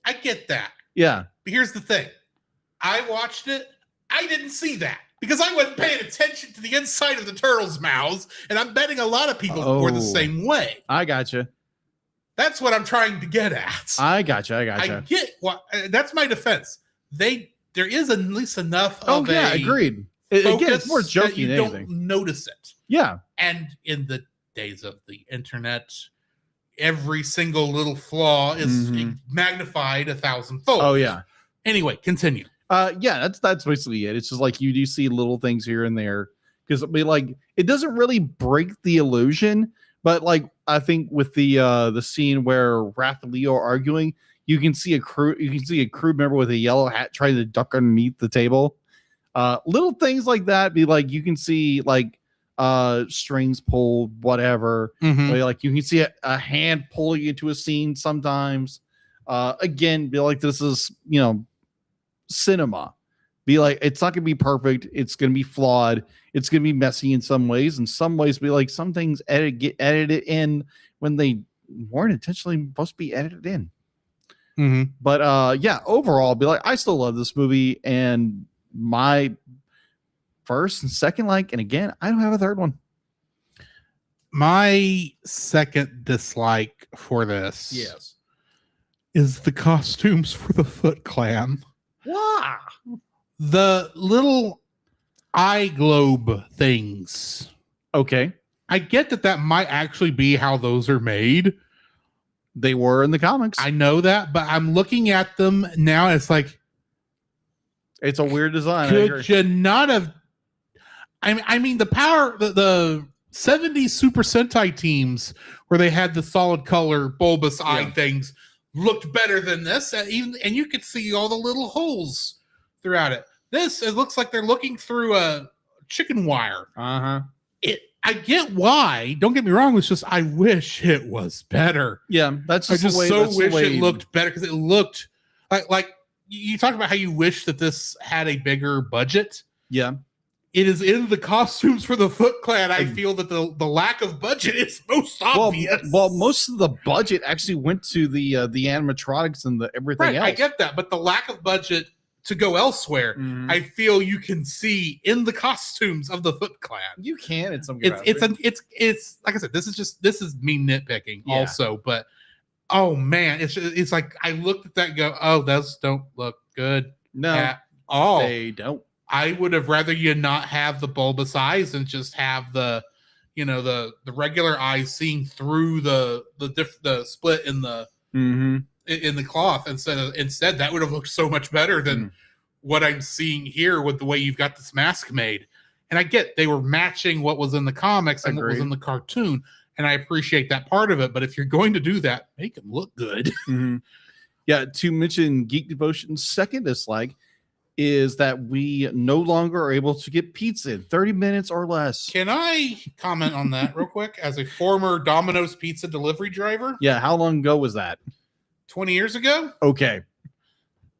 I get that. Yeah. But here's the thing. I watched it. I didn't see that because I wasn't paying attention to the inside of the turtles' mouths, and I'm betting a lot of people were the same way. I gotcha. That's what I'm trying to get at. I gotcha. I get what that's my defense. There is at least enough of agreed. Again, it's more focus that jokey you than don't anything. notice it. Yeah. And in the days of the internet, every single little flaw is magnified 1,000-fold. Oh yeah. Anyway, continue. Yeah, that's basically it. It's just like you do see little things here and there because it doesn't really break the illusion, but like I think with the scene where Raph and Leo are arguing, you can see a crew member with a yellow hat trying to duck underneath the table. Little things like that. Be like you can see like strings pulled, whatever. Like you can see a hand pulling into a scene sometimes. Again, be like this is cinema. Be like it's not gonna be perfect. It's gonna be flawed. It's gonna be messy in some ways. In some ways, be like some things get edited in when they weren't intentionally supposed to be edited in. But yeah, overall, be like I still love this movie, and my first and second and again, I don't have a third one. My second dislike for this is the costumes for the Foot Clan. Wow. The little eye globe things. Okay. I get that might actually be how those are made. They were in the comics. I know that, but I'm looking at them now and it's like, it's a weird design. Could you not have? I mean, the 70s Super Sentai teams where they had the solid color bulbous eye things looked better than this, and you could see all the little holes throughout it. It looks like they're looking through a chicken wire. I get why. Don't get me wrong. It's just I wish it was better. Yeah, that's just I just wish it looked better because it looked like you talked about how you wish that this had a bigger budget. Yeah, it is in the costumes for the Foot Clan. I feel that the lack of budget is most obvious. Well, most of the budget actually went to the animatronics and the everything else. I get that, but the lack of budget to go elsewhere, I feel you can see in the costumes of the Foot Clan. You can in some. It's like I said. This is me nitpicking also, but oh man, it's like I looked at that and go, oh, those don't look good. No, at all. They don't. I would have rather you not have the bulbous eyes and just have the regular eyes seeing through the split in the in the cloth instead that would have looked so much better than what I'm seeing here with the way you've got this mask made. And I get they were matching what was in the comics and what was in the cartoon, and I appreciate that part of it. But if you're going to do that, make them look good. Yeah, to mention Geek Devotion's second dislike is that we no longer are able to get pizza in 30 minutes or less. Can I comment on that real quick? As a former Domino's pizza delivery driver? Yeah, how long ago was that? 20 years ago? Okay.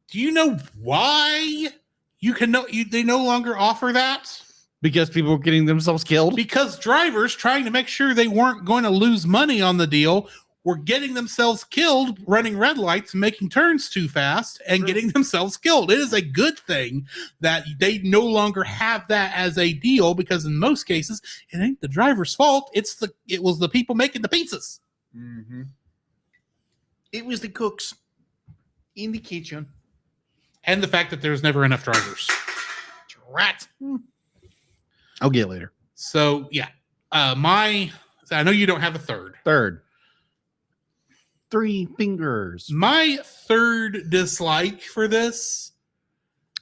Do you know why they no longer offer that? Because people were getting themselves killed? Because drivers trying to make sure they weren't going to lose money on the deal were getting themselves killed running red lights and making turns too fast and getting themselves killed. It is a good thing that they no longer have that as a deal, because in most cases it ain't the driver's fault. It was the people making the pizzas. It was the cooks in the kitchen. And the fact that there's never enough drivers. Rat. I'll get it later. So yeah, I know you don't have a third. Third. 3 fingers. My third dislike for this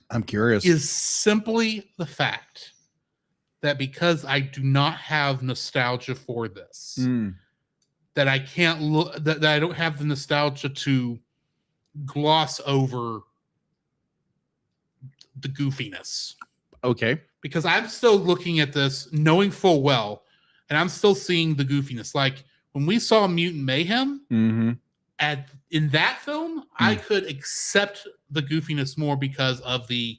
I'm curious. is simply the fact that because I do not have nostalgia for this, that I can't look, that I don't have the nostalgia to gloss over the goofiness. Okay. Because I'm still looking at this knowing full well, and I'm still seeing the goofiness. Like when we saw Mutant Mayhem in that film, I could accept the goofiness more because of the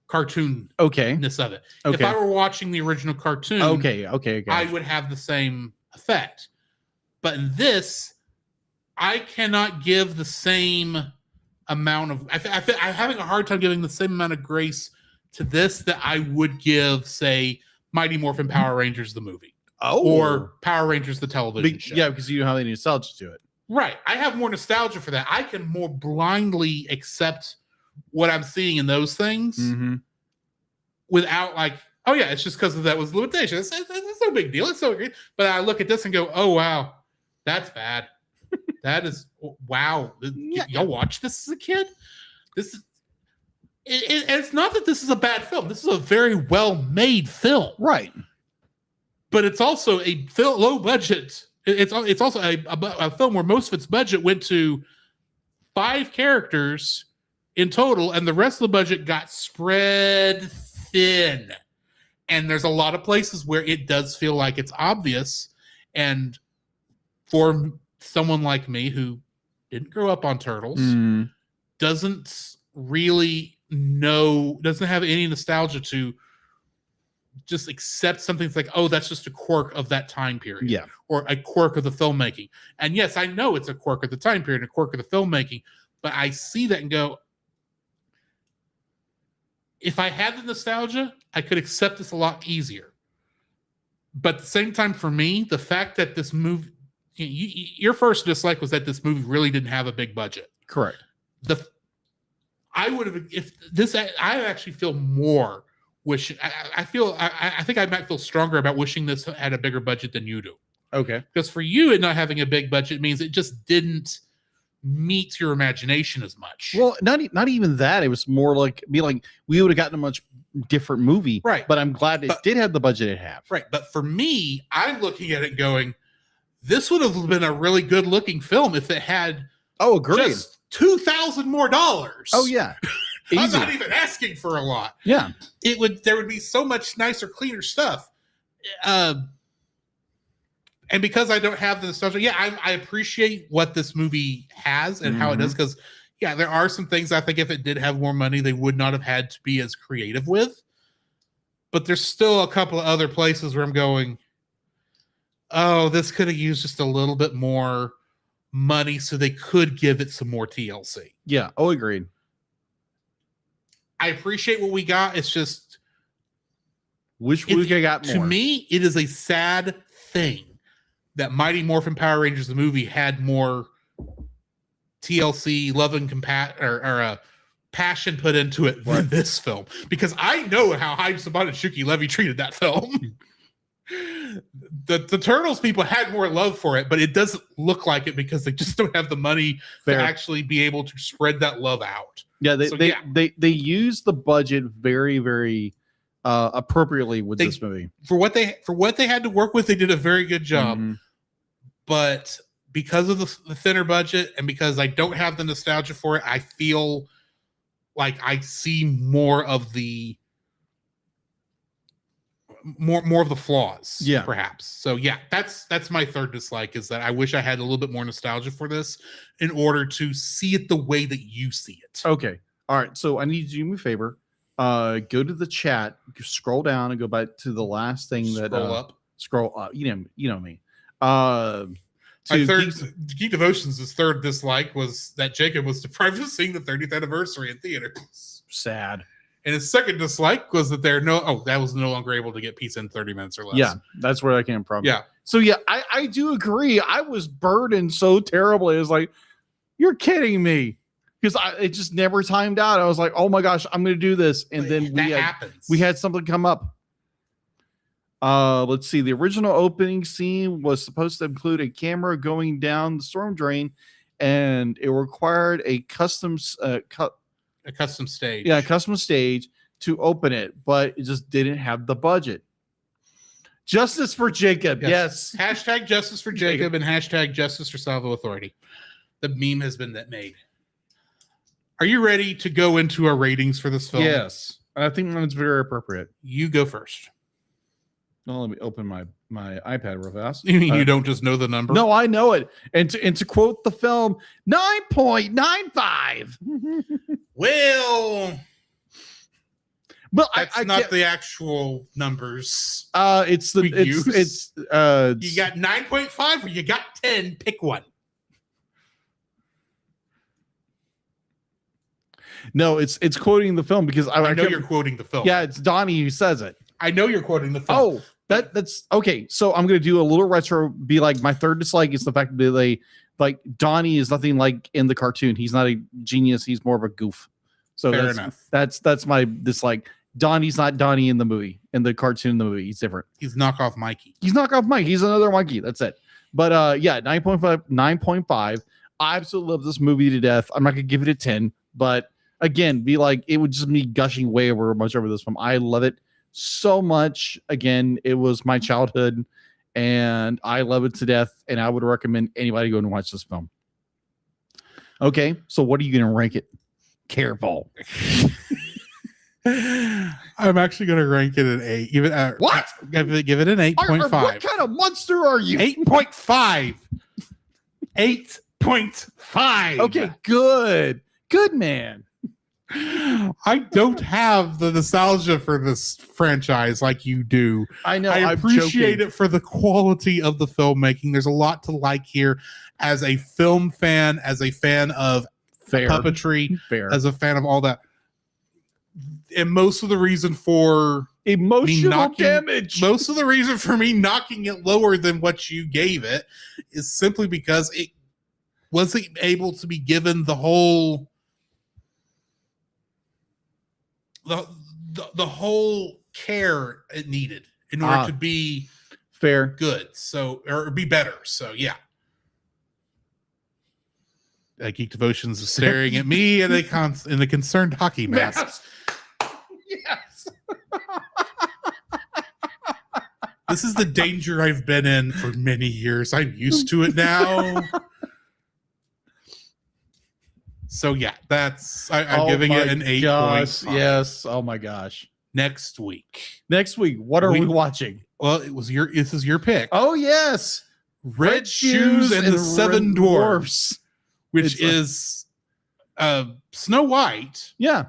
cartoonness of it. If I were watching the original cartoon, I would have the same effect. But in this, I cannot give the same amount of. I'm having a hard time giving the same amount of grace to this that I would give, say, Mighty Morphin Power Rangers the movie, or Power Rangers the television show. Yeah, because you don't have any nostalgia to it. Right. I have more nostalgia for that. I can more blindly accept what I'm seeing in those things without like, oh yeah, it's just because of that was limitation. It's no big deal. It's so great. But I look at this and go, oh wow, that's bad. That is wow. Y'all watch this as a kid? This is it's not that this is a bad film. This is a very well made film. Right. But it's also a low budget. It's also a film where most of its budget went to 5 characters in total, and the rest of the budget got spread thin. And there's a lot of places where it does feel like it's obvious. And for someone like me who didn't grow up on Turtles, doesn't really doesn't have any nostalgia to just accept something that's like, oh, that's just a quirk of that time period. Yeah. Or a quirk of the filmmaking. And yes, I know it's a quirk of the time period, a quirk of the filmmaking, but I see that and go, if I had the nostalgia, I could accept this a lot easier. But at the same time, for me, the fact that this movie, your first dislike was that this movie really didn't have a big budget. Correct. I would have, if this, I actually feel more wishing. I think I might feel stronger about wishing this had a bigger budget than you do. Okay. Because for you, it not having a big budget means it just didn't meet your imagination as much. Well, not even that. It was more like we would have gotten a much different movie. Right. But I'm glad it did have the budget it had. Right. But for me, I'm looking at it going, this would have been a really good looking film if it had just $2,000 more. Oh yeah. I'm not even asking for a lot. Yeah. There would be so much nicer, cleaner stuff. And because I don't have the nostalgia, I appreciate what this movie has and how it does. Because, there are some things I think if it did have more money, they would not have had to be as creative with. But there's still a couple of other places where I'm going, oh, this could have used just a little bit more money so they could give it some more TLC. Yeah. Oh, agreed. I appreciate what we got. It's just, wish we could have got more. To me, it is a sad thing that Mighty Morphin Power Rangers the movie had more TLC love and passion put into it than this film, because I know how Haim Saban and Shuki Levy treated that film. The Turtles people had more love for it, but it doesn't look like it because they just don't have the money to actually be able to spread that love out. Yeah, they use the budget very, very appropriately with this movie. For what they had to work with, they did a very good job. But because of the thinner budget and because I don't have the nostalgia for it, I feel like I see more of the flaws, perhaps. So that's my third dislike, is that I wish I had a little bit more nostalgia for this in order to see it the way that you see it. Okay. All right. So I need you to do me a favor. Go to the chat, scroll down and go back to the last thing scroll up. You know me. My third Geek Devotions' third dislike was that Jacob was deprived of seeing the 30th anniversary in theaters. Sad. And his second dislike was that that was no longer able to get pizza in 30 minutes or less. Yeah, that's where I came from. Yeah. So I do agree. I was burdened so terribly. It was like, you're kidding me. Because it just never timed out. I was like, oh my gosh, I'm going to do this. And then we had something come up. Let's see. The original opening scene was supposed to include a camera going down the storm drain, and it required a custom stage. Yeah, custom stage to open it, but it just didn't have the budget. Justice for Jacob. Yes. Hashtag justice for Jacob and hashtag justice for Salvo Authority. The meme has been made. Are you ready to go into our ratings for this film? Yes. I think that's very appropriate. You go first. Well, let me open my iPad real fast. You mean you don't just know the number? No, I know it. And to quote the film, 9.95. Well, but that's not the actual numbers. It's the we use. It's you got 9.5 or you got 10. Pick one. No, it's quoting the film because I know you're quoting the film. Yeah, it's Donnie who says it. I know you're quoting the film. Oh, that's okay. So I'm gonna do a little retro. Be like, my third dislike is the fact that they like Donnie is nothing like in the cartoon. He's not a genius. He's more of a goof. So fair enough. That's my dislike. Donnie's not Donnie in the movie. In the cartoon, the movie, he's different. He's knockoff Mikey. He's knockoff Mike. He's another monkey. That's it. But yeah, 9.5. I absolutely love this movie to death. I'm not gonna give it a 10, but again, be like, it would just be gushing way over much over this film. I love it so much. Again, it was my childhood and I love it to death. And I would recommend anybody go and watch this film. Okay. So what are you going to rank it? Careful. I'm actually going to rank it an 8. What? Give it an 8.5. What kind of monster are you? 8.5. 8.5. Okay. Good man. I don't have the nostalgia for this franchise like you do. I know. I appreciate it for the quality of the filmmaking. There's a lot to like here as a film fan, as a fan of puppetry, as a fan of all that. And most of the reason for emotional damage, most of the reason for me knocking it lower than what you gave it is simply because it wasn't able to be given the whole the whole care it needed in order to be good, so or be better. So yeah, Geek Devotions is staring at me in a concerned hockey mask. Yes. This is the danger I've been in for many years. I'm used to it now. So yeah, I'm giving it an 8.5. Yes. Oh my gosh. Next week, what are we watching? Well, this is your pick. Oh yes, Red Shoes and the Seven Dwarfs, which is Snow White. Yeah,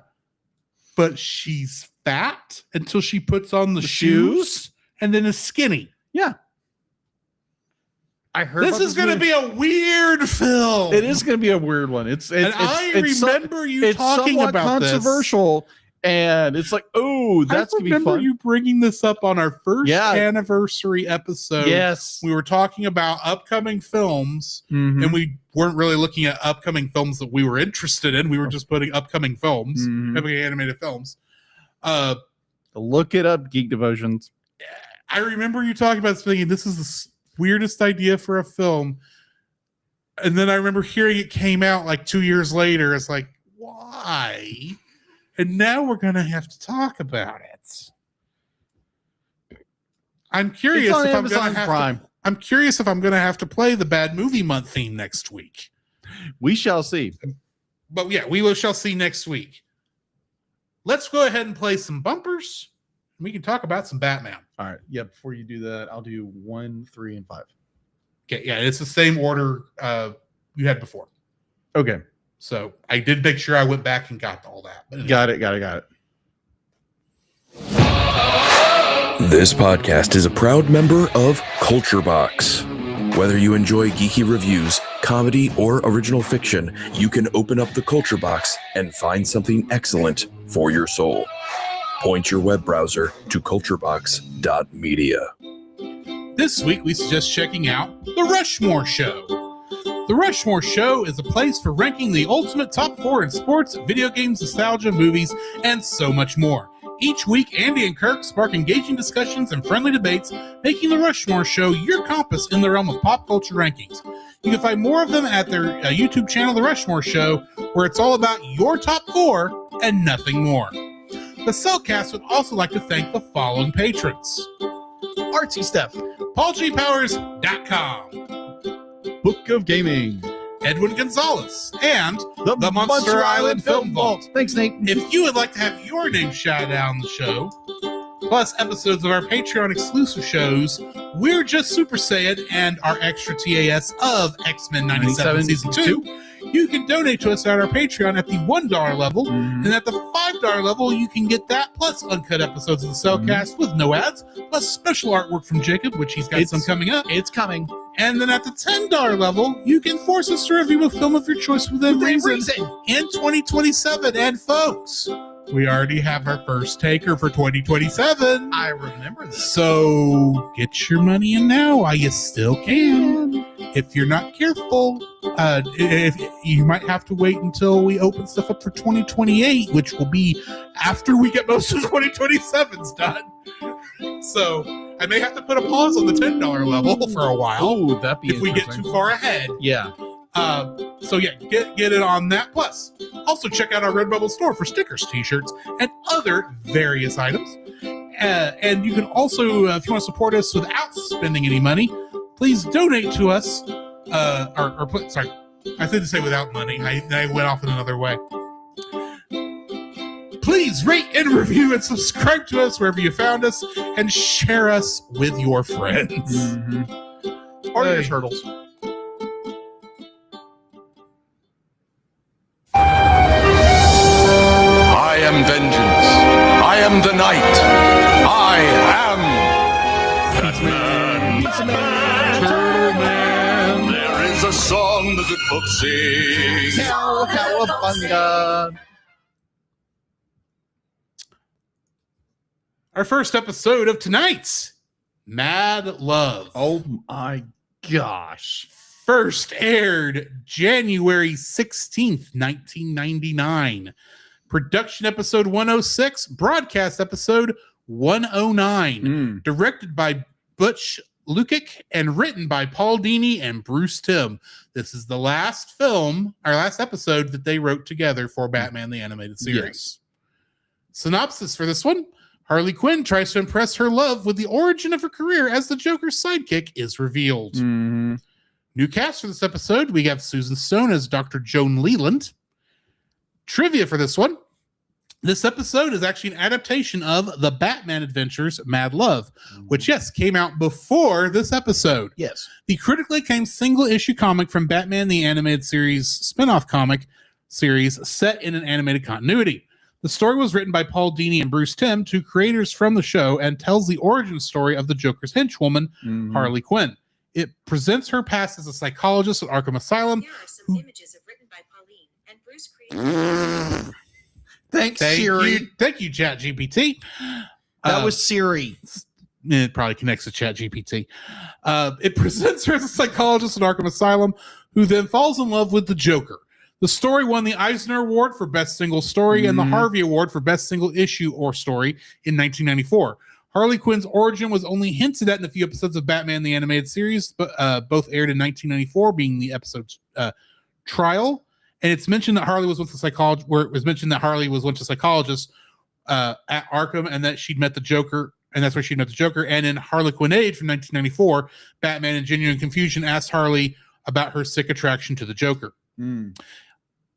but she's fat until she puts on the shoes and then is skinny. Yeah. I heard this is going to be a weird film. It is going to be a weird one. I remember you talking about controversial, and it's like, oh, that's going to be fun. I remember you bringing this up on our first anniversary episode. Yes, we were talking about upcoming films, and we weren't really looking at upcoming films that we were interested in. We were just putting upcoming films, upcoming animated films. Look it up, Geek Devotions. I remember you talking about thinking this is the weirdest idea for a film, and then I remember hearing it came out like 2 years later. It's like, why? And now we're gonna have to talk about it. I'm curious if I'm gonna have to, I'm curious if I'm gonna have to play the Bad Movie Month theme next week. We shall see. But yeah, shall see next week. Let's go ahead and play some bumpers. We can talk about some Batman. All right. Yeah. Before you do that, I'll do 1, 3, and 5. Okay. Yeah. It's the same order you had before. Okay. So I did make sure I went back and got all that. Anyway. Got it. This podcast is a proud member of Culture Box. Whether you enjoy geeky reviews, comedy, or original fiction, you can open up the Culture Box and find something excellent for your soul. Point your web browser to culturebox.media. This week, we suggest checking out The Rushmore Show. The Rushmore Show is a place for ranking the ultimate top 4 in sports, video games, nostalgia, movies, and so much more. Each week, Andy and Kirk spark engaging discussions and friendly debates, making The Rushmore Show your compass in the realm of pop culture rankings. You can find more of them at their YouTube channel, The Rushmore Show, where it's all about your top 4 and nothing more. The Cellcast would also like to thank the following patrons. Artsy Steph, PaulGPowers.com, Book of Gaming, Edwin Gonzalez, and the Monster Island Film Vault. Thanks, Nate. If you would like to have your name shouted out on the show, plus episodes of our Patreon exclusive shows, We're Just Super Saiyan and our extra TAS of X-Men 97 Season 2, you can donate to us at our Patreon at the $1 level, and at the $5 level, you can get that plus uncut episodes of the Cellcast with no ads, plus special artwork from Jacob, which he's got some coming up. It's coming. And then at the $10 level, you can force us to review a film of your choice within reason in 2027. And folks, we already have our first taker for 2027. I remember that. So get your money in now while you still can. If you're not careful, if you might have to wait until we open stuff up for 2028, which will be after we get most of 2027's done. So I may have to put a pause on the $10 level for a while. Oh, that'd be if we get too far ahead. Yeah. So yeah, get it on that. Plus, also check out our Redbubble store for stickers, t-shirts, and other various items. And you can also, if you want to support us without spending any money, please donate to us. Sorry, I said to say without money. I went off in another way. Please rate and review and subscribe to us wherever you found us, and share us with your friends. Or your turtles. I am vengeance. I am the night. I am Batman. Turtleman. There is a song the good book sings. Cowabunga. Our first episode of tonight's Mad Love. Oh my gosh. First aired January 16th, 1999. Production episode 106, broadcast episode 109. Directed by Butch Lukic and written by Paul Dini and Bruce Timm. This is the last episode that they wrote together for Batman the Animated Series. Yes. Synopsis for this one. Harley Quinn tries to impress her love with the origin of her career as the Joker's sidekick is revealed. New cast for this episode, we have Susan Stone as Dr. Joan Leland. Trivia for this one. This episode is actually an adaptation of The Batman Adventures Mad Love, which, yes, came out before this episode. Yes. The critically acclaimed single-issue comic from Batman the Animated Series spin-off comic series set in an animated continuity. The story was written by Paul Dini and Bruce Timm, two creators from the show, and tells the origin story of the Joker's henchwoman, Harley Quinn. It presents her past as a psychologist at Arkham Asylum. Here are some images written by Pauline and Bruce created. Thank Siri. Thank you, ChatGPT. That was Siri. It probably connects to ChatGPT. It presents her as a psychologist at Arkham Asylum, who then falls in love with the Joker. The story won the Eisner Award for Best Single Story and the Harvey Award for Best Single Issue or Story in 1994. Harley Quinn's origin was only hinted at in a few episodes of Batman the Animated Series, but both aired in 1994, being the episode Trial. And it's mentioned that Harley was with a psychologist, where it was mentioned that Harley was once a psychologist at Arkham, and that she'd met the Joker, and that's where she met the Joker. And in Harley Quinn Age from 1994, Batman in Genuine Confusion asked Harley about her sick attraction to the Joker.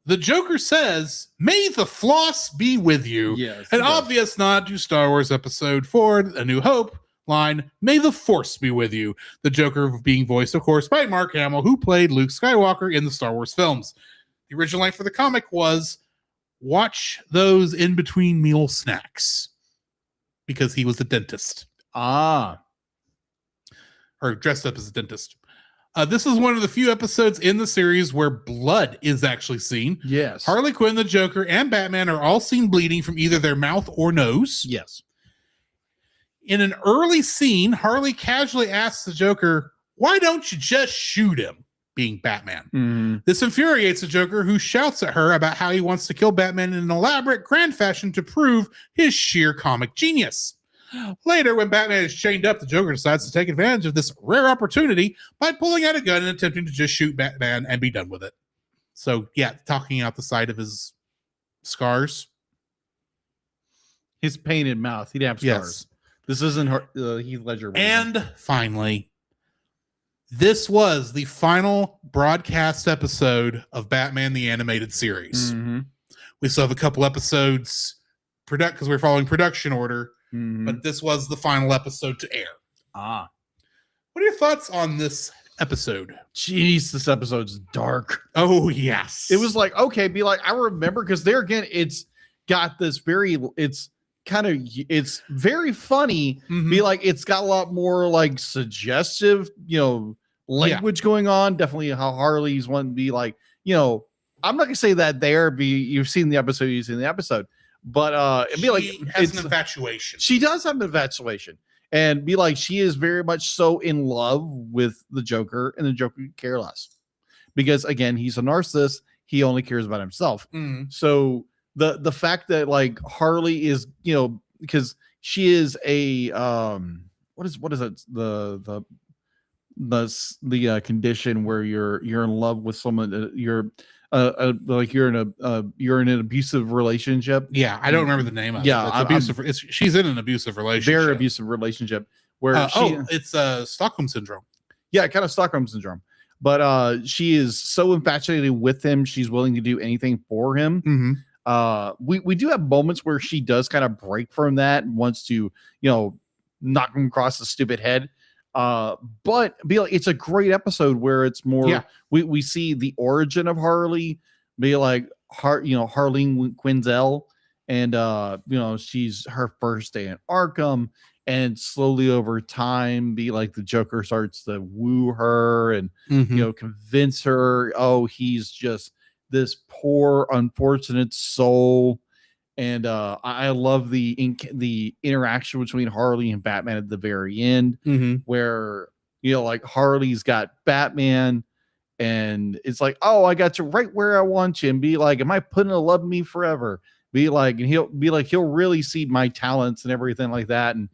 The Joker says, "May the floss be with you." Yes, An obvious nod to Star Wars Episode 4, A New Hope line, "May the Force be with you." The Joker being voiced, of course, by Mark Hamill, who played Luke Skywalker in the Star Wars films. The original line for the comic was, "Watch those in between meal snacks," because he was a dentist. Or dressed up as a dentist. This is one of the few episodes in the series where blood is actually seen. Yes. Harley Quinn, the Joker, and Batman are all seen bleeding from either their mouth or nose. Yes. In an early scene, Harley casually asks the Joker, "Why don't you just shoot him?" being Batman. Mhm. This infuriates the Joker, who shouts at her about how he wants to kill Batman in an elaborate, grand fashion to prove his sheer comic genius. Later, when Batman is chained up, the Joker decides to take advantage of this rare opportunity by pulling out a gun and attempting to just shoot Batman and be done with it. So, yeah, talking out the side of his scars. His painted mouth. He didn't have scars. Yes. This isn't Heath Ledger. version. And finally, this was the final broadcast episode of Batman the Animated Series. Mhm. We still have a couple episodes because we're following production order, Mhm. but this was the final episode to air. Ah, What are your thoughts on this episode? jeez, this episode's dark. Oh, yes. It was like, okay, be like, I remember, because there again, it's got this it's very funny. Mhm. Be like, it's got a lot more like suggestive, language going on. Definitely how Harley's one be like, I'm not gonna say that you've seen the episode, but it'd be like, She has an infatuation. she does have an infatuation, and be like, she is very much so in love with the Joker, and the Joker could care less, because again, he's a narcissist. He only cares about himself. Mhm. So the fact that like Harley is, because she is a what is it, the condition where you're in love with someone, you're in an abusive relationship. Yeah, I don't remember the name of Yeah, it. It's abusive. She's in an abusive relationship. Very abusive relationship where it's Stockholm syndrome. yeah, kind of Stockholm syndrome. But she is so infatuated with him, she's willing to do anything for him. Mm-hmm. We do have moments where she does kind of break from that and wants to, knock him across the stupid head. But be like, it's a great episode where it's more, we see the origin of Harley, be like Harleen Quinzel, and she's her first day in Arkham, and slowly over time, be like the Joker starts to woo her and convince her, oh, he's just this poor unfortunate soul. And I love the interaction between Harley and Batman at the very end, where like Harley's got Batman, and it's like, oh, I got you right where I want you, and be like, am I putting a love me forever? Be like, and he'll really see my talents and everything like that, and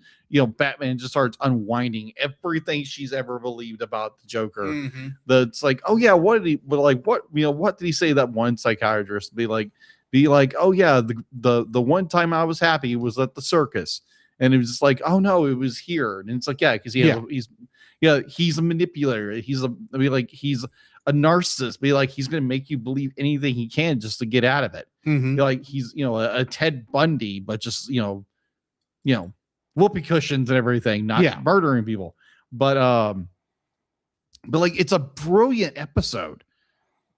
Batman just starts unwinding everything she's ever believed about the Joker. That's like, oh yeah, what did he say, that one psychiatrist? Be like, oh yeah, the one time I was happy was at the circus, and it was just like, oh no, it was here. And it's like, yeah, because he's a manipulator. He's a narcissist. Be like, he's gonna make you believe anything he can just to get out of it. Be like, he's a Ted Bundy, but just whoopee cushions and everything, not murdering people. But like, it's a brilliant episode.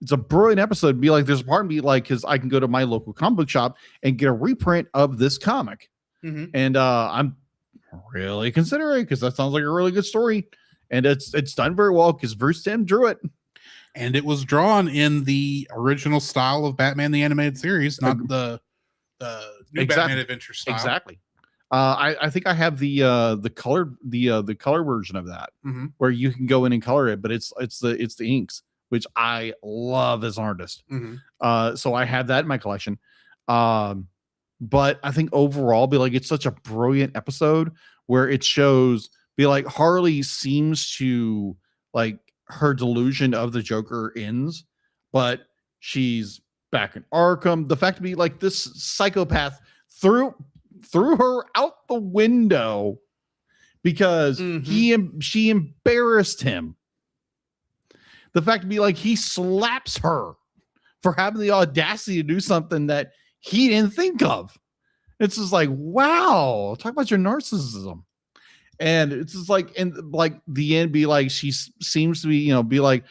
Be like, there's a part of me like, because I can go to my local comic book shop and get a reprint of this comic. And I'm really considering, because that sounds like a really good story, and it's done very well because Bruce Timm drew it, and it was drawn in the original style of Batman the Animated Series, not the new Batman Adventure style. Exactly. I think I have the color version of that, where you can go in and color it, but it's the inks, which I love as an artist. So I have that in my collection. But I think overall, be like, it's such a brilliant episode where it shows, be like, Harley seems to, like, her delusion of the Joker ends, but she's back in Arkham. The fact to be like, this psychopath threw her out the window because she embarrassed him. The fact to be like, he slaps her for having the audacity to do something that he didn't think of. It's just like, wow, talk about your narcissism. And it's just like, and like the end, be like, she seems to be, be like,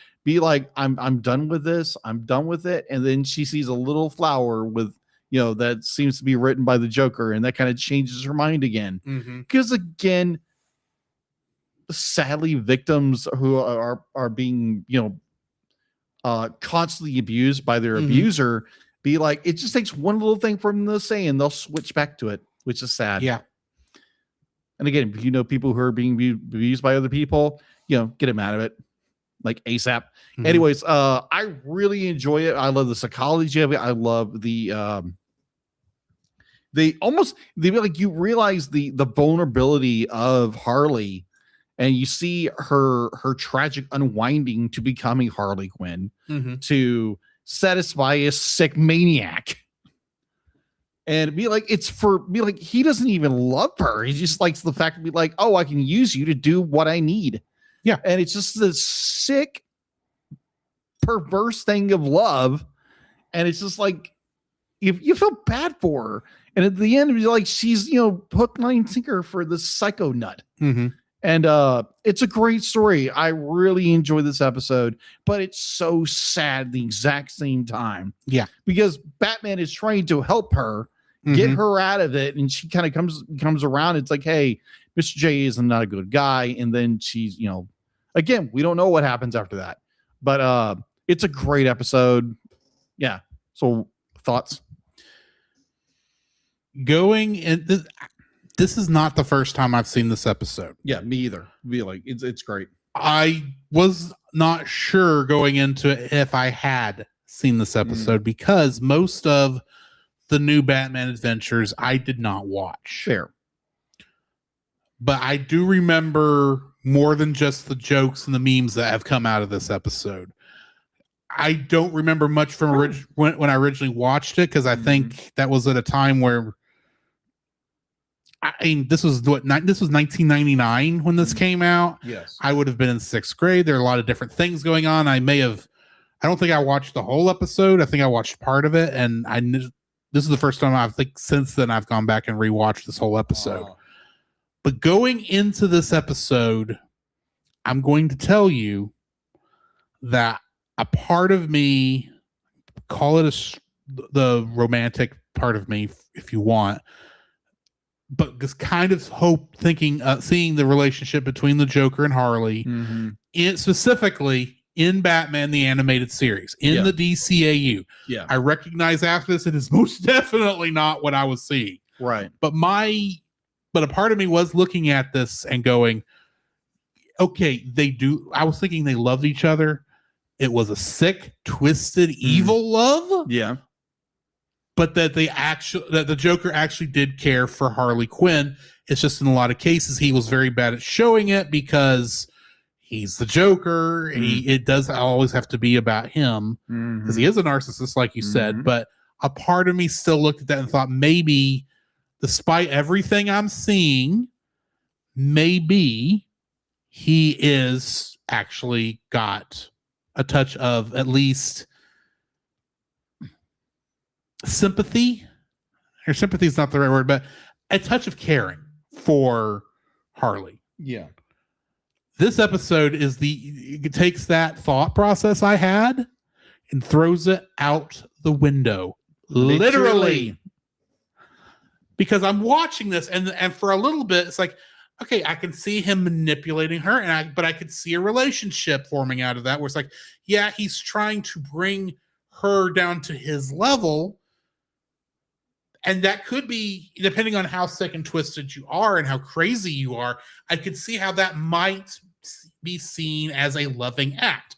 I'm done with this. I'm done with it. And then she sees a little flower with, that seems to be written by the Joker, and that kind of changes her mind again. Because again, sadly, victims who are being, constantly abused by their abuser, be like, it just takes one little thing from them to say, and they'll switch back to it, which is sad. Yeah. And again, if people who are being abused by other people, get them out of it. like ASAP. Mhm. Anyways, I really enjoy it. I love the psychology of it. I love the like you realize the vulnerability of Harley, and you see her tragic unwinding to becoming Harley Quinn Mhm. to satisfy a sick maniac. And be like, he doesn't even love her. He just likes the fact to be like, oh, I can use you to do what I need. Yeah. And it's just this sick, perverse thing of love. And it's just like, if you feel bad for her. And at the end, you're like, she's, hook, line, sinker for this psycho nut. Mm-hmm. And it's a great story. I really enjoy this episode, but it's so sad at the exact same time. Yeah. Because Batman is trying to help her get her out of it, and she kind of comes around. It's like, hey, Mr. J is not a good guy. And then she's, again, we don't know what happens after that. But it's a great episode. Yeah. So thoughts? Going in this is not the first time I've seen this episode. Yeah, me either. Be like, it's great. I was not sure going into it if I had seen this episode because most of the new Batman adventures I did not watch. Fair. But I do remember more than just the jokes and the memes that have come out of this episode. I don't remember much from when I originally watched it because I think that was at a time where this was 1999 when this came out. Yes. I would have been in 6th grade. There are a lot of different things going on. I don't think I watched the whole episode. I think I watched part of it, and this is the first time I think since then I've gone back and rewatched this whole episode. But going into this episode, I'm going to tell you that a part of me, call it the romantic part of me if you want, but just kind of seeing the relationship between the Joker and Harley, specifically in Batman the Animated Series, in the DCAU. Yeah. I recognize after this, it is most definitely not what I was seeing. Right. But a part of me was looking at this and going, okay, I was thinking they loved each other. It was a sick, twisted, evil love. Yeah. But that the Joker actually did care for Harley Quinn. It's just in a lot of cases he was very bad at showing it because he's the Joker. It does always have to be about him because he is a narcissist, like you said. But a part of me still looked at that and thought maybe, despite everything I'm seeing, maybe he is actually got a touch of at least sympathy. Or sympathy is not the right word, but a touch of caring for Harley. Yeah. This episode it takes that thought process I had and throws it out the window. Literally. Because I'm watching this and for a little bit, it's like, okay, I can see him manipulating her, but I could see a relationship forming out of that where it's like, yeah, he's trying to bring her down to his level. And that could be, depending on how sick and twisted you are and how crazy you are, I could see how that might be seen as a loving act.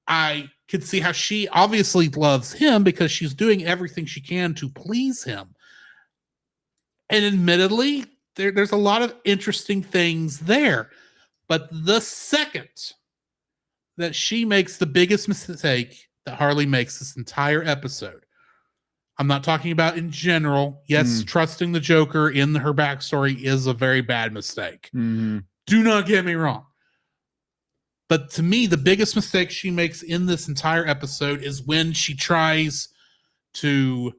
I could see how she obviously loves him because she's doing everything she can to please him. And admittedly, there's a lot of interesting things there. But the second that she makes the biggest mistake that Harley makes this entire episode, I'm not talking about in general. Yes, trusting the Joker in her backstory is a very bad mistake. Do not get me wrong. But to me, the biggest mistake she makes in this entire episode is when she tries to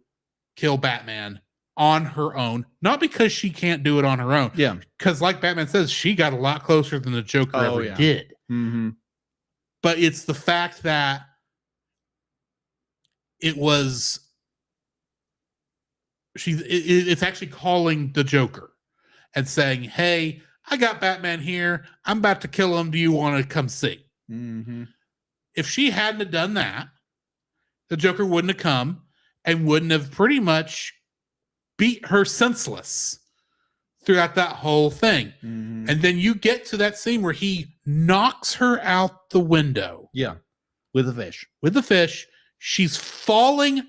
kill Batman on her own. Not because she can't do it on her own. Yeah. Because like Batman says, she got a lot closer than the Joker ever did. But it's the fact that it's actually calling the Joker and saying, hey, I got Batman here. I'm about to kill him. Do you want to come see? If she hadn't have done that, the Joker wouldn't have come and wouldn't have pretty much beat her senseless throughout that whole thing. Mm-hmm. And then you get to that scene where he knocks her out the window. Yeah. With a fish. With the fish. She's falling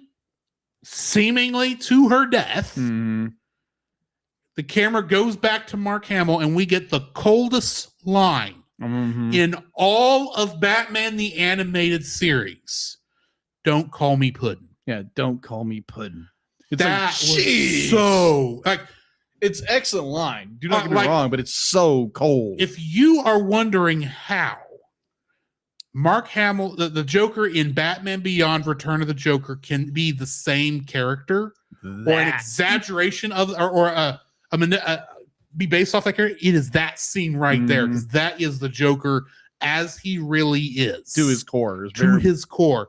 seemingly to her death. Mm-hmm. The camera goes back to Mark Hamill, and we get the coldest line in all of Batman the Animated Series. Don't call me Puddin'. Yeah, don't call me Puddin'. It's That like, was so... like, it's excellent line. Do not get me like, wrong, but it's so cold. if you are wondering how Mark Hamill, the Joker in Batman Beyond Return of the Joker can be the same character or an exaggeration of, be based off that character, it is that scene right there, because that is the Joker as he really is. To his core. His core.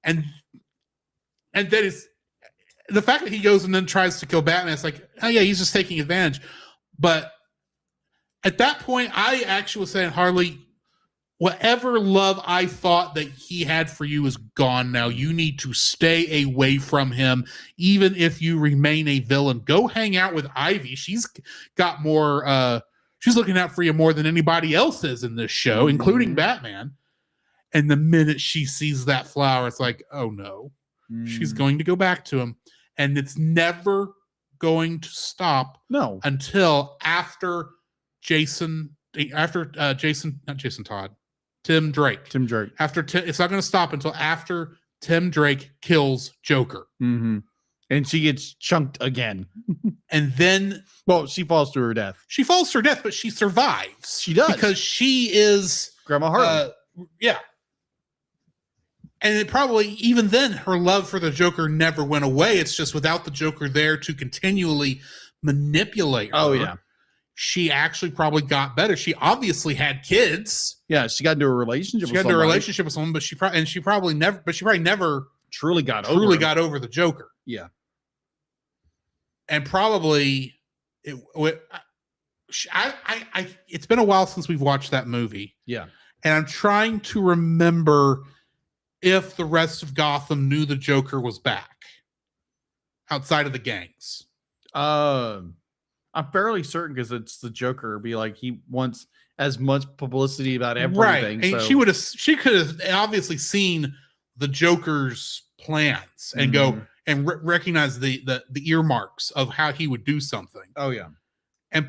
And that is the fact that he goes and then tries to kill Batman. It's like, oh yeah, he's just taking advantage. But at that point, I actually was saying, Harley, whatever love I thought that he had for you is gone now. You need to stay away from him, even if you remain a villain. Go hang out with Ivy. She's got more, she's looking out for you more than anybody else is in this show, including Batman. And the minute she sees that flower, it's like, oh no, she's going to go back to him. And it's never going to stop until after Tim Drake. It's not going to stop until after Tim Drake kills Joker. Mm-hmm. And she gets chunked again. And then... well, she falls to her death. She falls to her death, but she survives. She does. Because she is... Grandma Harley. Yeah. And it probably, even then, her love for the Joker never went away. It's just without the Joker there to continually manipulate her. Oh, yeah. She actually probably got better. She obviously had kids. Yeah, she got into a relationship. With someone, but she probably never truly got over the Joker. Yeah, and probably it's been a while since we've watched that movie. Yeah, and I'm trying to remember if the rest of Gotham knew the Joker was back outside of the gangs. I'm fairly certain because it's the Joker. Be like, he wants as much publicity about everything. Right. And so. she could have obviously seen the Joker's plans and go and recognize the earmarks of how he would do something. Oh yeah. And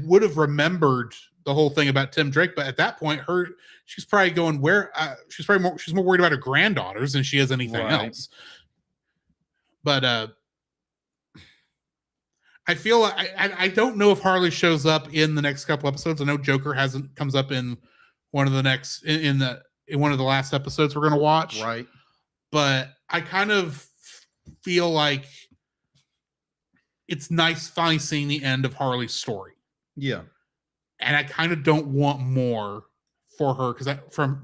would have remembered the whole thing about Tim Drake. But at that point, she's probably going she's more worried about her granddaughters than she is anything else. But, I feel like I don't know if Harley shows up in the next couple episodes. I know Joker comes up in one of the next in one of the last episodes we're going to watch. Right. But I kind of feel like it's nice finally seeing the end of Harley's story. Yeah. And I kind of don't want more for her for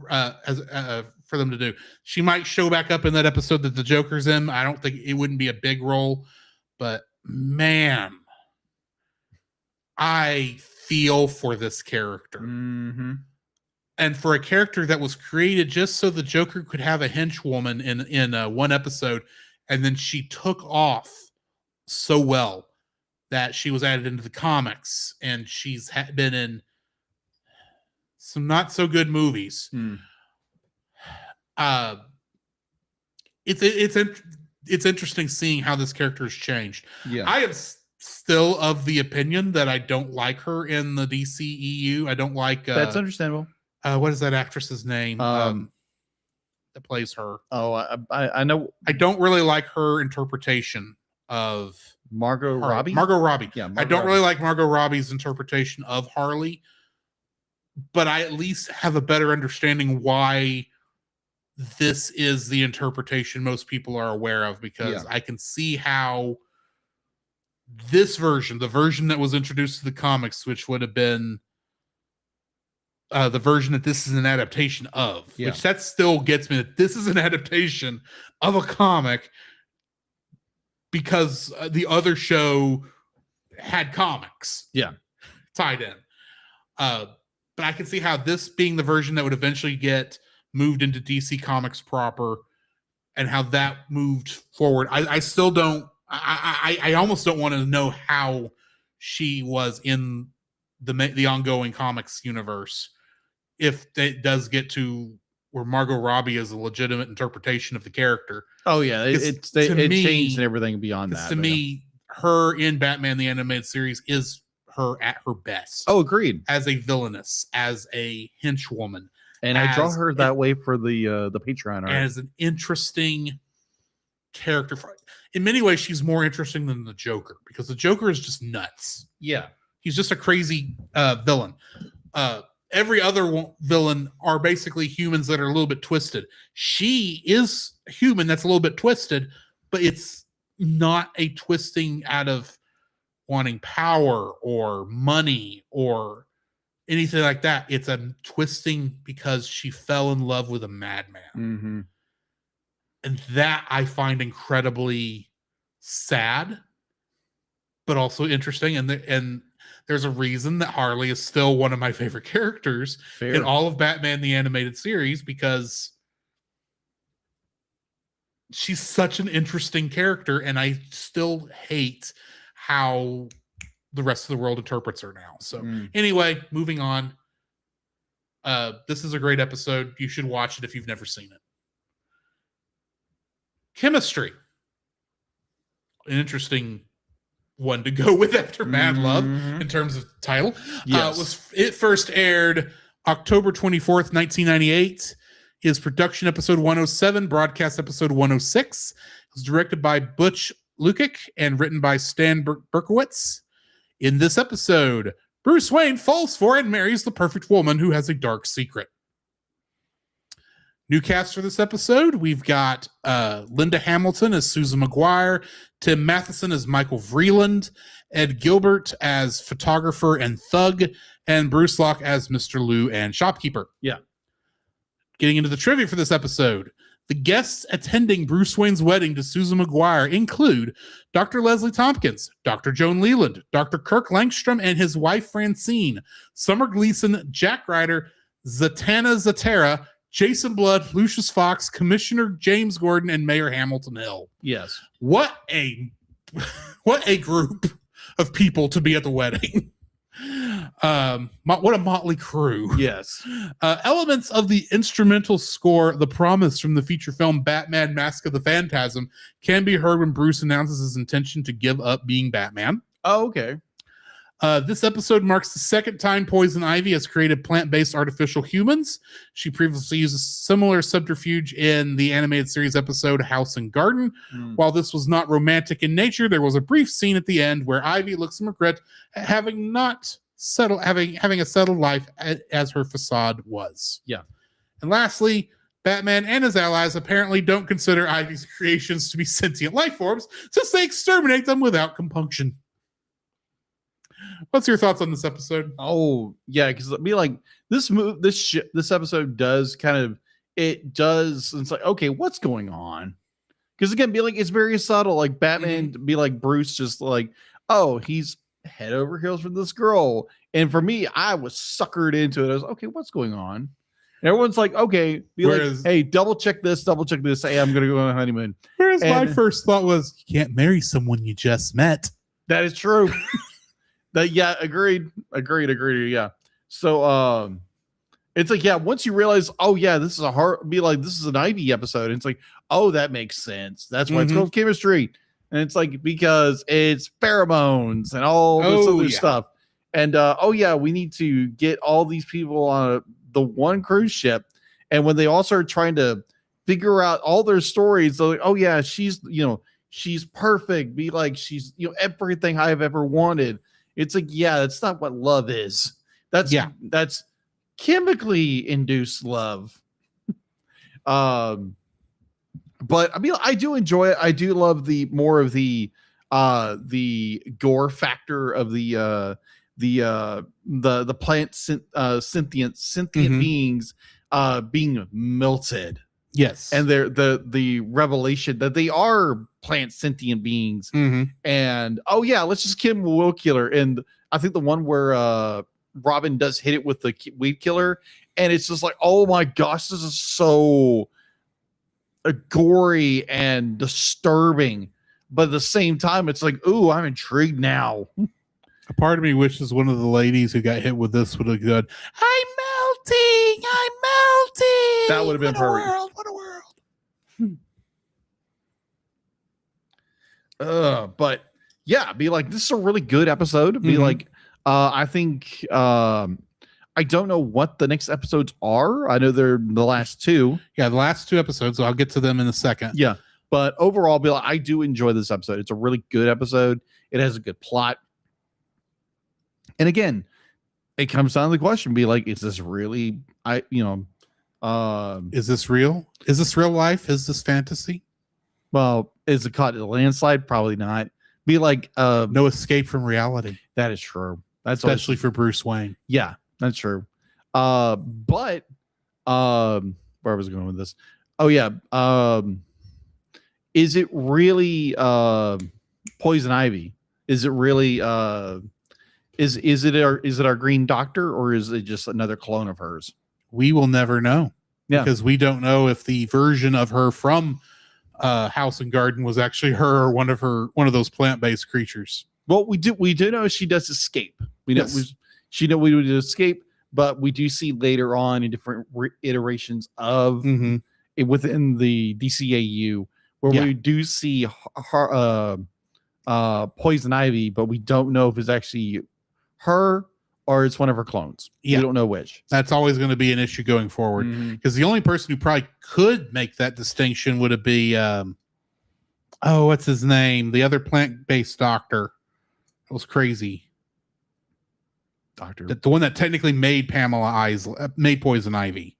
them to do. She might show back up in that episode that the Joker's in. I don't think it wouldn't be a big role, but man, I feel for this character. Mm-hmm. And for a character that was created just so the Joker could have a henchwoman in one episode, and then she took off so well that she was added into the comics, and she's been in some not so good movies. It's interesting seeing how this character has changed. Yeah, I am still of the opinion that I don't like her in the DCEU. I don't like. That's understandable. What is that actress's name? That plays her. Oh, I know. I don't really like her interpretation of Margot Robbie. Margot Robbie. Yeah, I don't really like Margot Robbie's interpretation of Harley, but I at least have a better understanding why this is the interpretation most people are aware of, because I can see how this version, the version that was introduced to the comics, which would have been the version that this is an adaptation of, which that still gets me that this is an adaptation of a comic because the other show had comics tied in. But I can see how this being the version that would eventually get moved into DC Comics proper and how that moved forward. I still don't, I almost don't want to know how she was in the ongoing comics universe, if it does get to where Margot Robbie is a legitimate interpretation of the character. Oh yeah, it changed and everything beyond that. To me, her in Batman the Animated Series is her at her best. Oh, agreed. As a villainess, as a henchwoman, and I draw her that way for the Patreon art. As an interesting character. In many ways, she's more interesting than the Joker, because the Joker is just nuts. Yeah, he's just a crazy villain. Every other villain are basically humans that are a little bit twisted. She is a human that's a little bit twisted, but it's not a twisting out of wanting power or money or anything like that. It's a twisting because she fell in love with a madman. Mm-hmm. And that I find incredibly sad, but also interesting. And there's a reason that Harley is still one of my favorite characters in all of Batman the Animated Series, because she's such an interesting character, and I still hate how the rest of the world interprets her now. So anyway, moving on. This is a great episode. You should watch it if you've never seen it. Chemistry. An interesting one to go with after Mad Love in terms of title. Yes. It first aired October 24th, 1998. Is production episode 107, broadcast episode 106. It was directed by Butch Lukic and written by Stan Berkowitz. In this episode, Bruce Wayne falls for and marries the perfect woman who has a dark secret. New cast for this episode, we've got Linda Hamilton as Susan McGuire, Tim Matheson as Michael Vreeland, Ed Gilbert as photographer and thug, and Bruce Locke as Mr. Lou and shopkeeper. Yeah. Getting into the trivia for this episode, the guests attending Bruce Wayne's wedding to Susan McGuire include Dr. Leslie Tompkins, Dr. Joan Leland, Dr. Kirk Langstrom and his wife Francine, Summer Gleason, Jack Ryder, Zatanna Zatara, Jason Blood, Lucius Fox, Commissioner James Gordon, and Mayor Hamilton Hill. Yes. What a group of people to be at the wedding. What a motley crew. Yes. Elements of the instrumental score, The Promise, from the feature film Batman Mask of the Phantasm, can be heard when Bruce announces his intention to give up being Batman. Oh, okay. This episode marks the second time Poison Ivy has created plant-based artificial humans. She previously used a similar subterfuge in the animated series episode House and Garden. While this was not romantic in nature, there was a brief scene at the end where Ivy looks in regret at having a settled life as her facade was. Yeah. And lastly, Batman and his allies apparently don't consider Ivy's creations to be sentient life forms, since they exterminate them without compunction. What's your thoughts on this episode? Oh, yeah, because be like this episode does it's like, okay, what's going on? Because again, be like, it's very subtle. Like Batman be like Bruce, just like, oh, he's head over heels for this girl. And for me, I was suckered into it. I was okay, what's going on? And everyone's like, okay, like, hey, double check this. Hey, I'm gonna go on a honeymoon. Whereas my first thought was, you can't marry someone you just met. That is true. Yeah, agreed. Yeah. So it's like, yeah, once you realize, oh yeah, this is this is an Ivy episode, and it's like, oh, that makes sense. That's why it's called chemistry. And it's like, because it's pheromones and all this other stuff. And we need to get all these people on the one cruise ship. And when they all start trying to figure out all their stories, they're like, oh yeah, she's perfect. Be like, she's everything I've ever wanted. It's like, yeah, that's not what love is. That's chemically induced love. But I mean, I do enjoy it. I do love the gore factor of the plant sentient beings being melted. Yes. And they're the revelation that they are plant sentient beings. And let's just kill him with Will Killer. And I think the one where Robin does hit it with the weed killer, and it's just like, oh my gosh, this is so gory and disturbing. But at the same time, it's like, ooh, I'm intrigued now. A part of me wishes one of the ladies who got hit with this would have gone, I'm melting. That would have been perfect. What a world. But yeah, be like, this is a really good episode. Be like, I think I don't know what the next episodes are. I know they're the last two. Yeah, the last 2 episodes. So I'll get to them in a second. Yeah. But overall, be like, I do enjoy this episode. It's a really good episode. It has a good plot. And again, it comes down to the question, be like, is this really, is this real? Is this real life? Is this fantasy? Well, is it caught in a landslide? Probably not. Be like, no escape from reality. That is true. That's especially for Bruce Wayne. Yeah, that's true. But where was I going with this? Oh yeah. Is it really Poison Ivy? Is it really is it our Green Doctor, or is it just another clone of hers? We will never know. Yeah. Because we don't know if the version of her from House and Garden was actually her or one of those plant-based creatures. Well, we do know she does escape. We know we do escape, but we do see later on in different iterations of within the DCAU where we do see her, Poison Ivy, but we don't know if it's actually her or it's one of her clones. We don't know which. That's always going to be an issue going forward, because the only person who probably could make that distinction would be what's his name? The other plant-based doctor. It was crazy. Doctor. The one that technically made made Poison Ivy.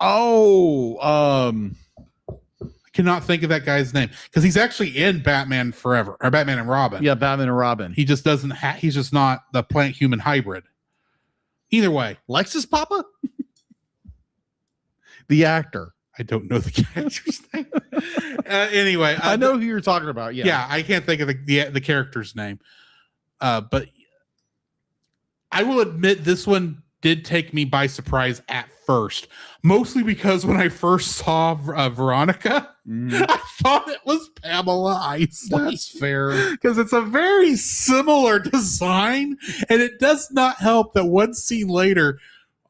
Oh, I cannot think of that guy's name, because he's actually in Batman Forever, or Batman and Robin. Yeah, Batman and Robin. He just doesn't he's just not the plant human hybrid. Either way. Lexus Papa? The actor. I don't know the character's name. Anyway. I know who you're talking about. Yeah. Yeah, I can't think of the character's name. But I will admit this one did take me by surprise at first, mostly because when I first saw Veronica, I thought it was Pamela Isley. That's fair. Because it's a very similar design, and it does not help that one scene later,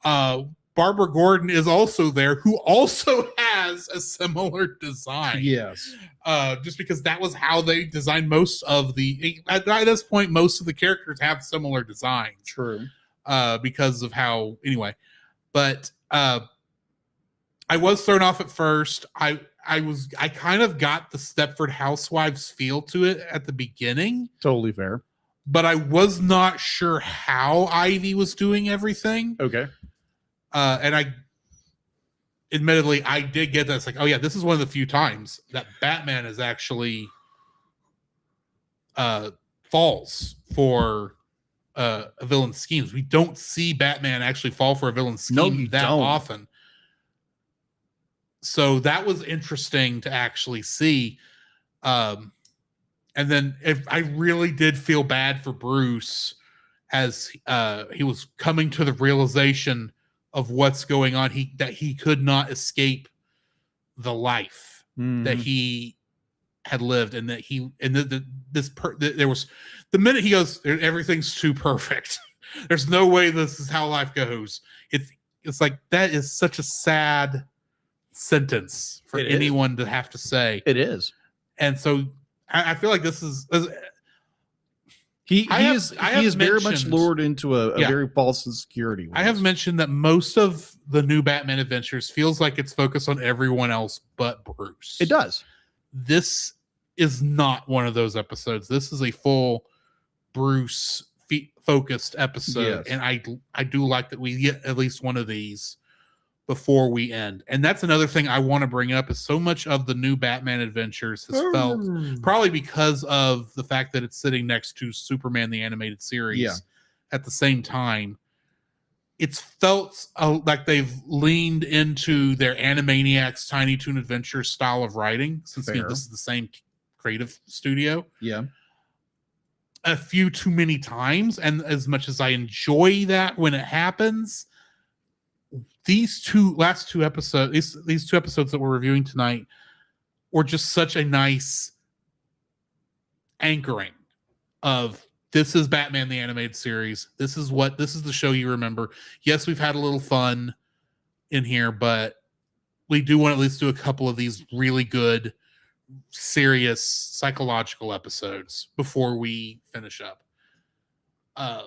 Barbara Gordon is also there, who also has a similar design. Yes. Just because that was how they designed most of at this point, most of the characters have similar designs. True. Because of how, anyway. But I was thrown off at first. I kind of got the Stepford Housewives feel to it at the beginning. Totally fair. But I was not sure how Ivy was doing everything. Okay. And I did get that. It's like, oh yeah, this is one of the few times that Batman is actually falls for a villain's schemes. We don't see Batman actually fall for a villain's scheme often. So that was interesting to actually see. And then I really did feel bad for Bruce as he was coming to the realization of what's going on. That he could not escape the life that he had lived, and that there was the minute he goes, everything's too perfect. There's no way this is how life goes. It's like, that is such a sad sentence for anyone to have to say. It is. And so I feel like this is he is very much lured into a very false insecurity. I have mentioned that most of the new Batman adventures feels like it's focused on everyone else but Bruce. It does. This is not one of those episodes. This is a full Bruce focused episode. Yes. And I do like that we get at least one of these before we end. And that's another thing I want to bring up, is so much of the new Batman adventures has felt, probably because of the fact that it's sitting next to Superman the Animated Series at the same time, it's felt like they've leaned into their Animaniacs Tiny Toon Adventure style of writing, since this is the same creative studio. Yeah. A few too many times. And as much as I enjoy that when it happens, these last two episodes, these 2 episodes that we're reviewing tonight, were just such a nice anchoring of This is Batman the Animated Series. This is the show you remember. Yes, we've had a little fun in here, but we do want to at least do a couple of these really good, serious psychological episodes before we finish up. And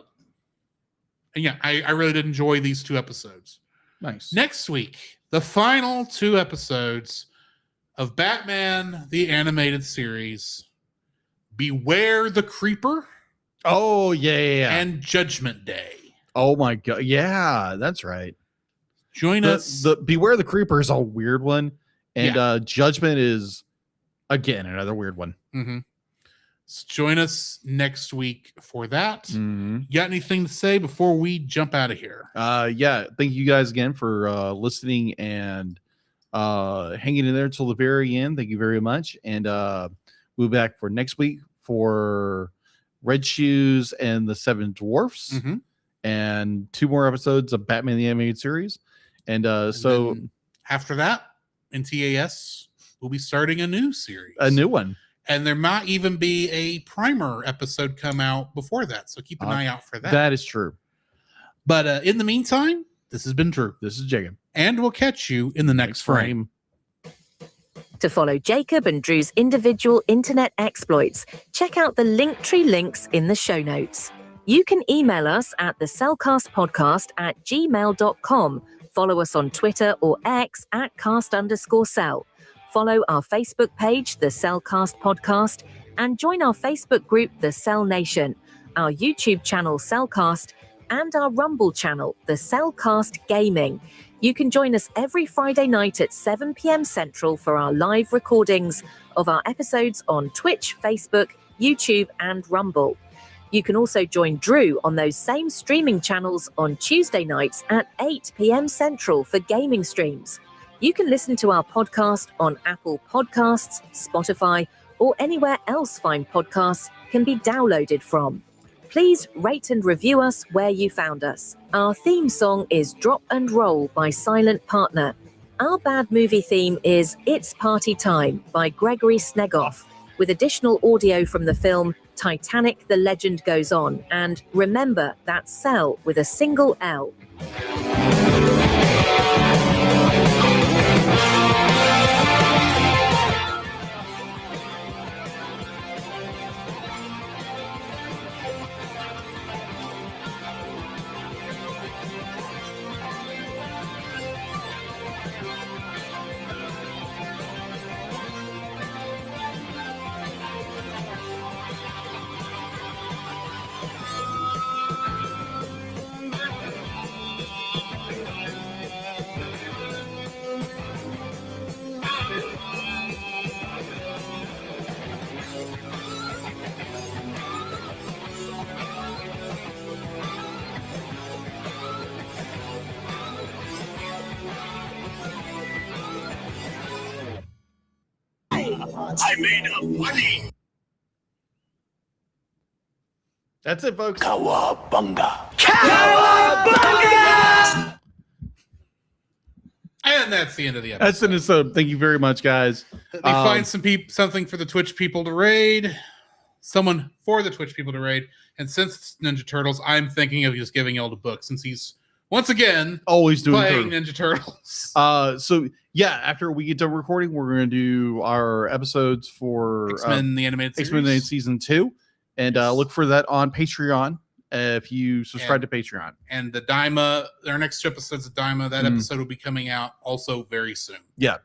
yeah, I really did enjoy these 2 episodes. Nice. Next week, the final 2 episodes of Batman the Animated Series, Beware the Creeper. Oh, yeah. And Judgment Day. Oh, my God. Yeah, that's right. Join us. The Beware the Creeper is a weird one. And Judgment is, again, another weird one. Mm-hmm. So join us next week for that. Mm-hmm. You got anything to say before we jump out of here? Yeah. Thank you guys again for listening and hanging in there till the very end. Thank you very much. And we'll be back for next week for Red Shoes and the 7 Dwarfs, and 2 more episodes of Batman the Animated Series. And so after that, in TAS, we'll be starting a new series, a new one, and there might even be a primer episode come out before that. So keep an eye out for that. That is true. But in the meantime, this has been Drew. This is Jacob, and we'll catch you in the next frame. To follow Jacob and Drew's individual internet exploits, check out the Linktree links in the show notes. You can email us at thecellcastpodcast@gmail.com. Follow us on Twitter or X at @cast_cell. Follow our Facebook page, The Cellcast Podcast, and join our Facebook group, The Cell Nation, our YouTube channel, Cellcast, and our Rumble channel, The Cellcast Gaming. You can join us every Friday night at 7 p.m. Central for our live recordings of our episodes on Twitch, Facebook, YouTube, and Rumble. You can also join Drew on those same streaming channels on Tuesday nights at 8 p.m. Central for gaming streams. You can listen to our podcast on Apple Podcasts, Spotify, or anywhere else fine podcasts can be downloaded from. Please rate and review us where you found us. Our theme song is Drop and Roll by Silent Partner. Our bad movie theme is It's Party Time by Gregory Snegoff, with additional audio from the film Titanic: The Legend Goes On. And remember, that's Cell with a single L. I made a funny. That's it, folks. Cowabunga. And that's the end of the episode. That's an episode. Thank you very much, guys. Let me find something for the Twitch people to raid. Someone for the Twitch people to raid. And since it's Ninja Turtles, I'm thinking of just giving Elle a book since he's once again always doing playing Ninja Turtles. So yeah, after we get done recording, we're going to do our episodes for X-Men the Animated Series. X-Men Season 2, and look for that on Patreon if you subscribe to Patreon. And the Daima, our next 2 episodes of Daima, that episode will be coming out also very soon. Yeah,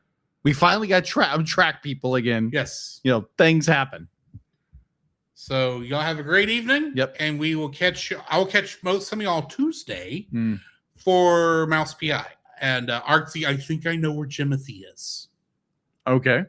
we finally got track people again. Yes, things happen. So y'all have a great evening. Yep, and we will catch you. I will catch some of y'all Tuesday for Mouse PI. And Artsy, I think I know where Jimothy is. Okay.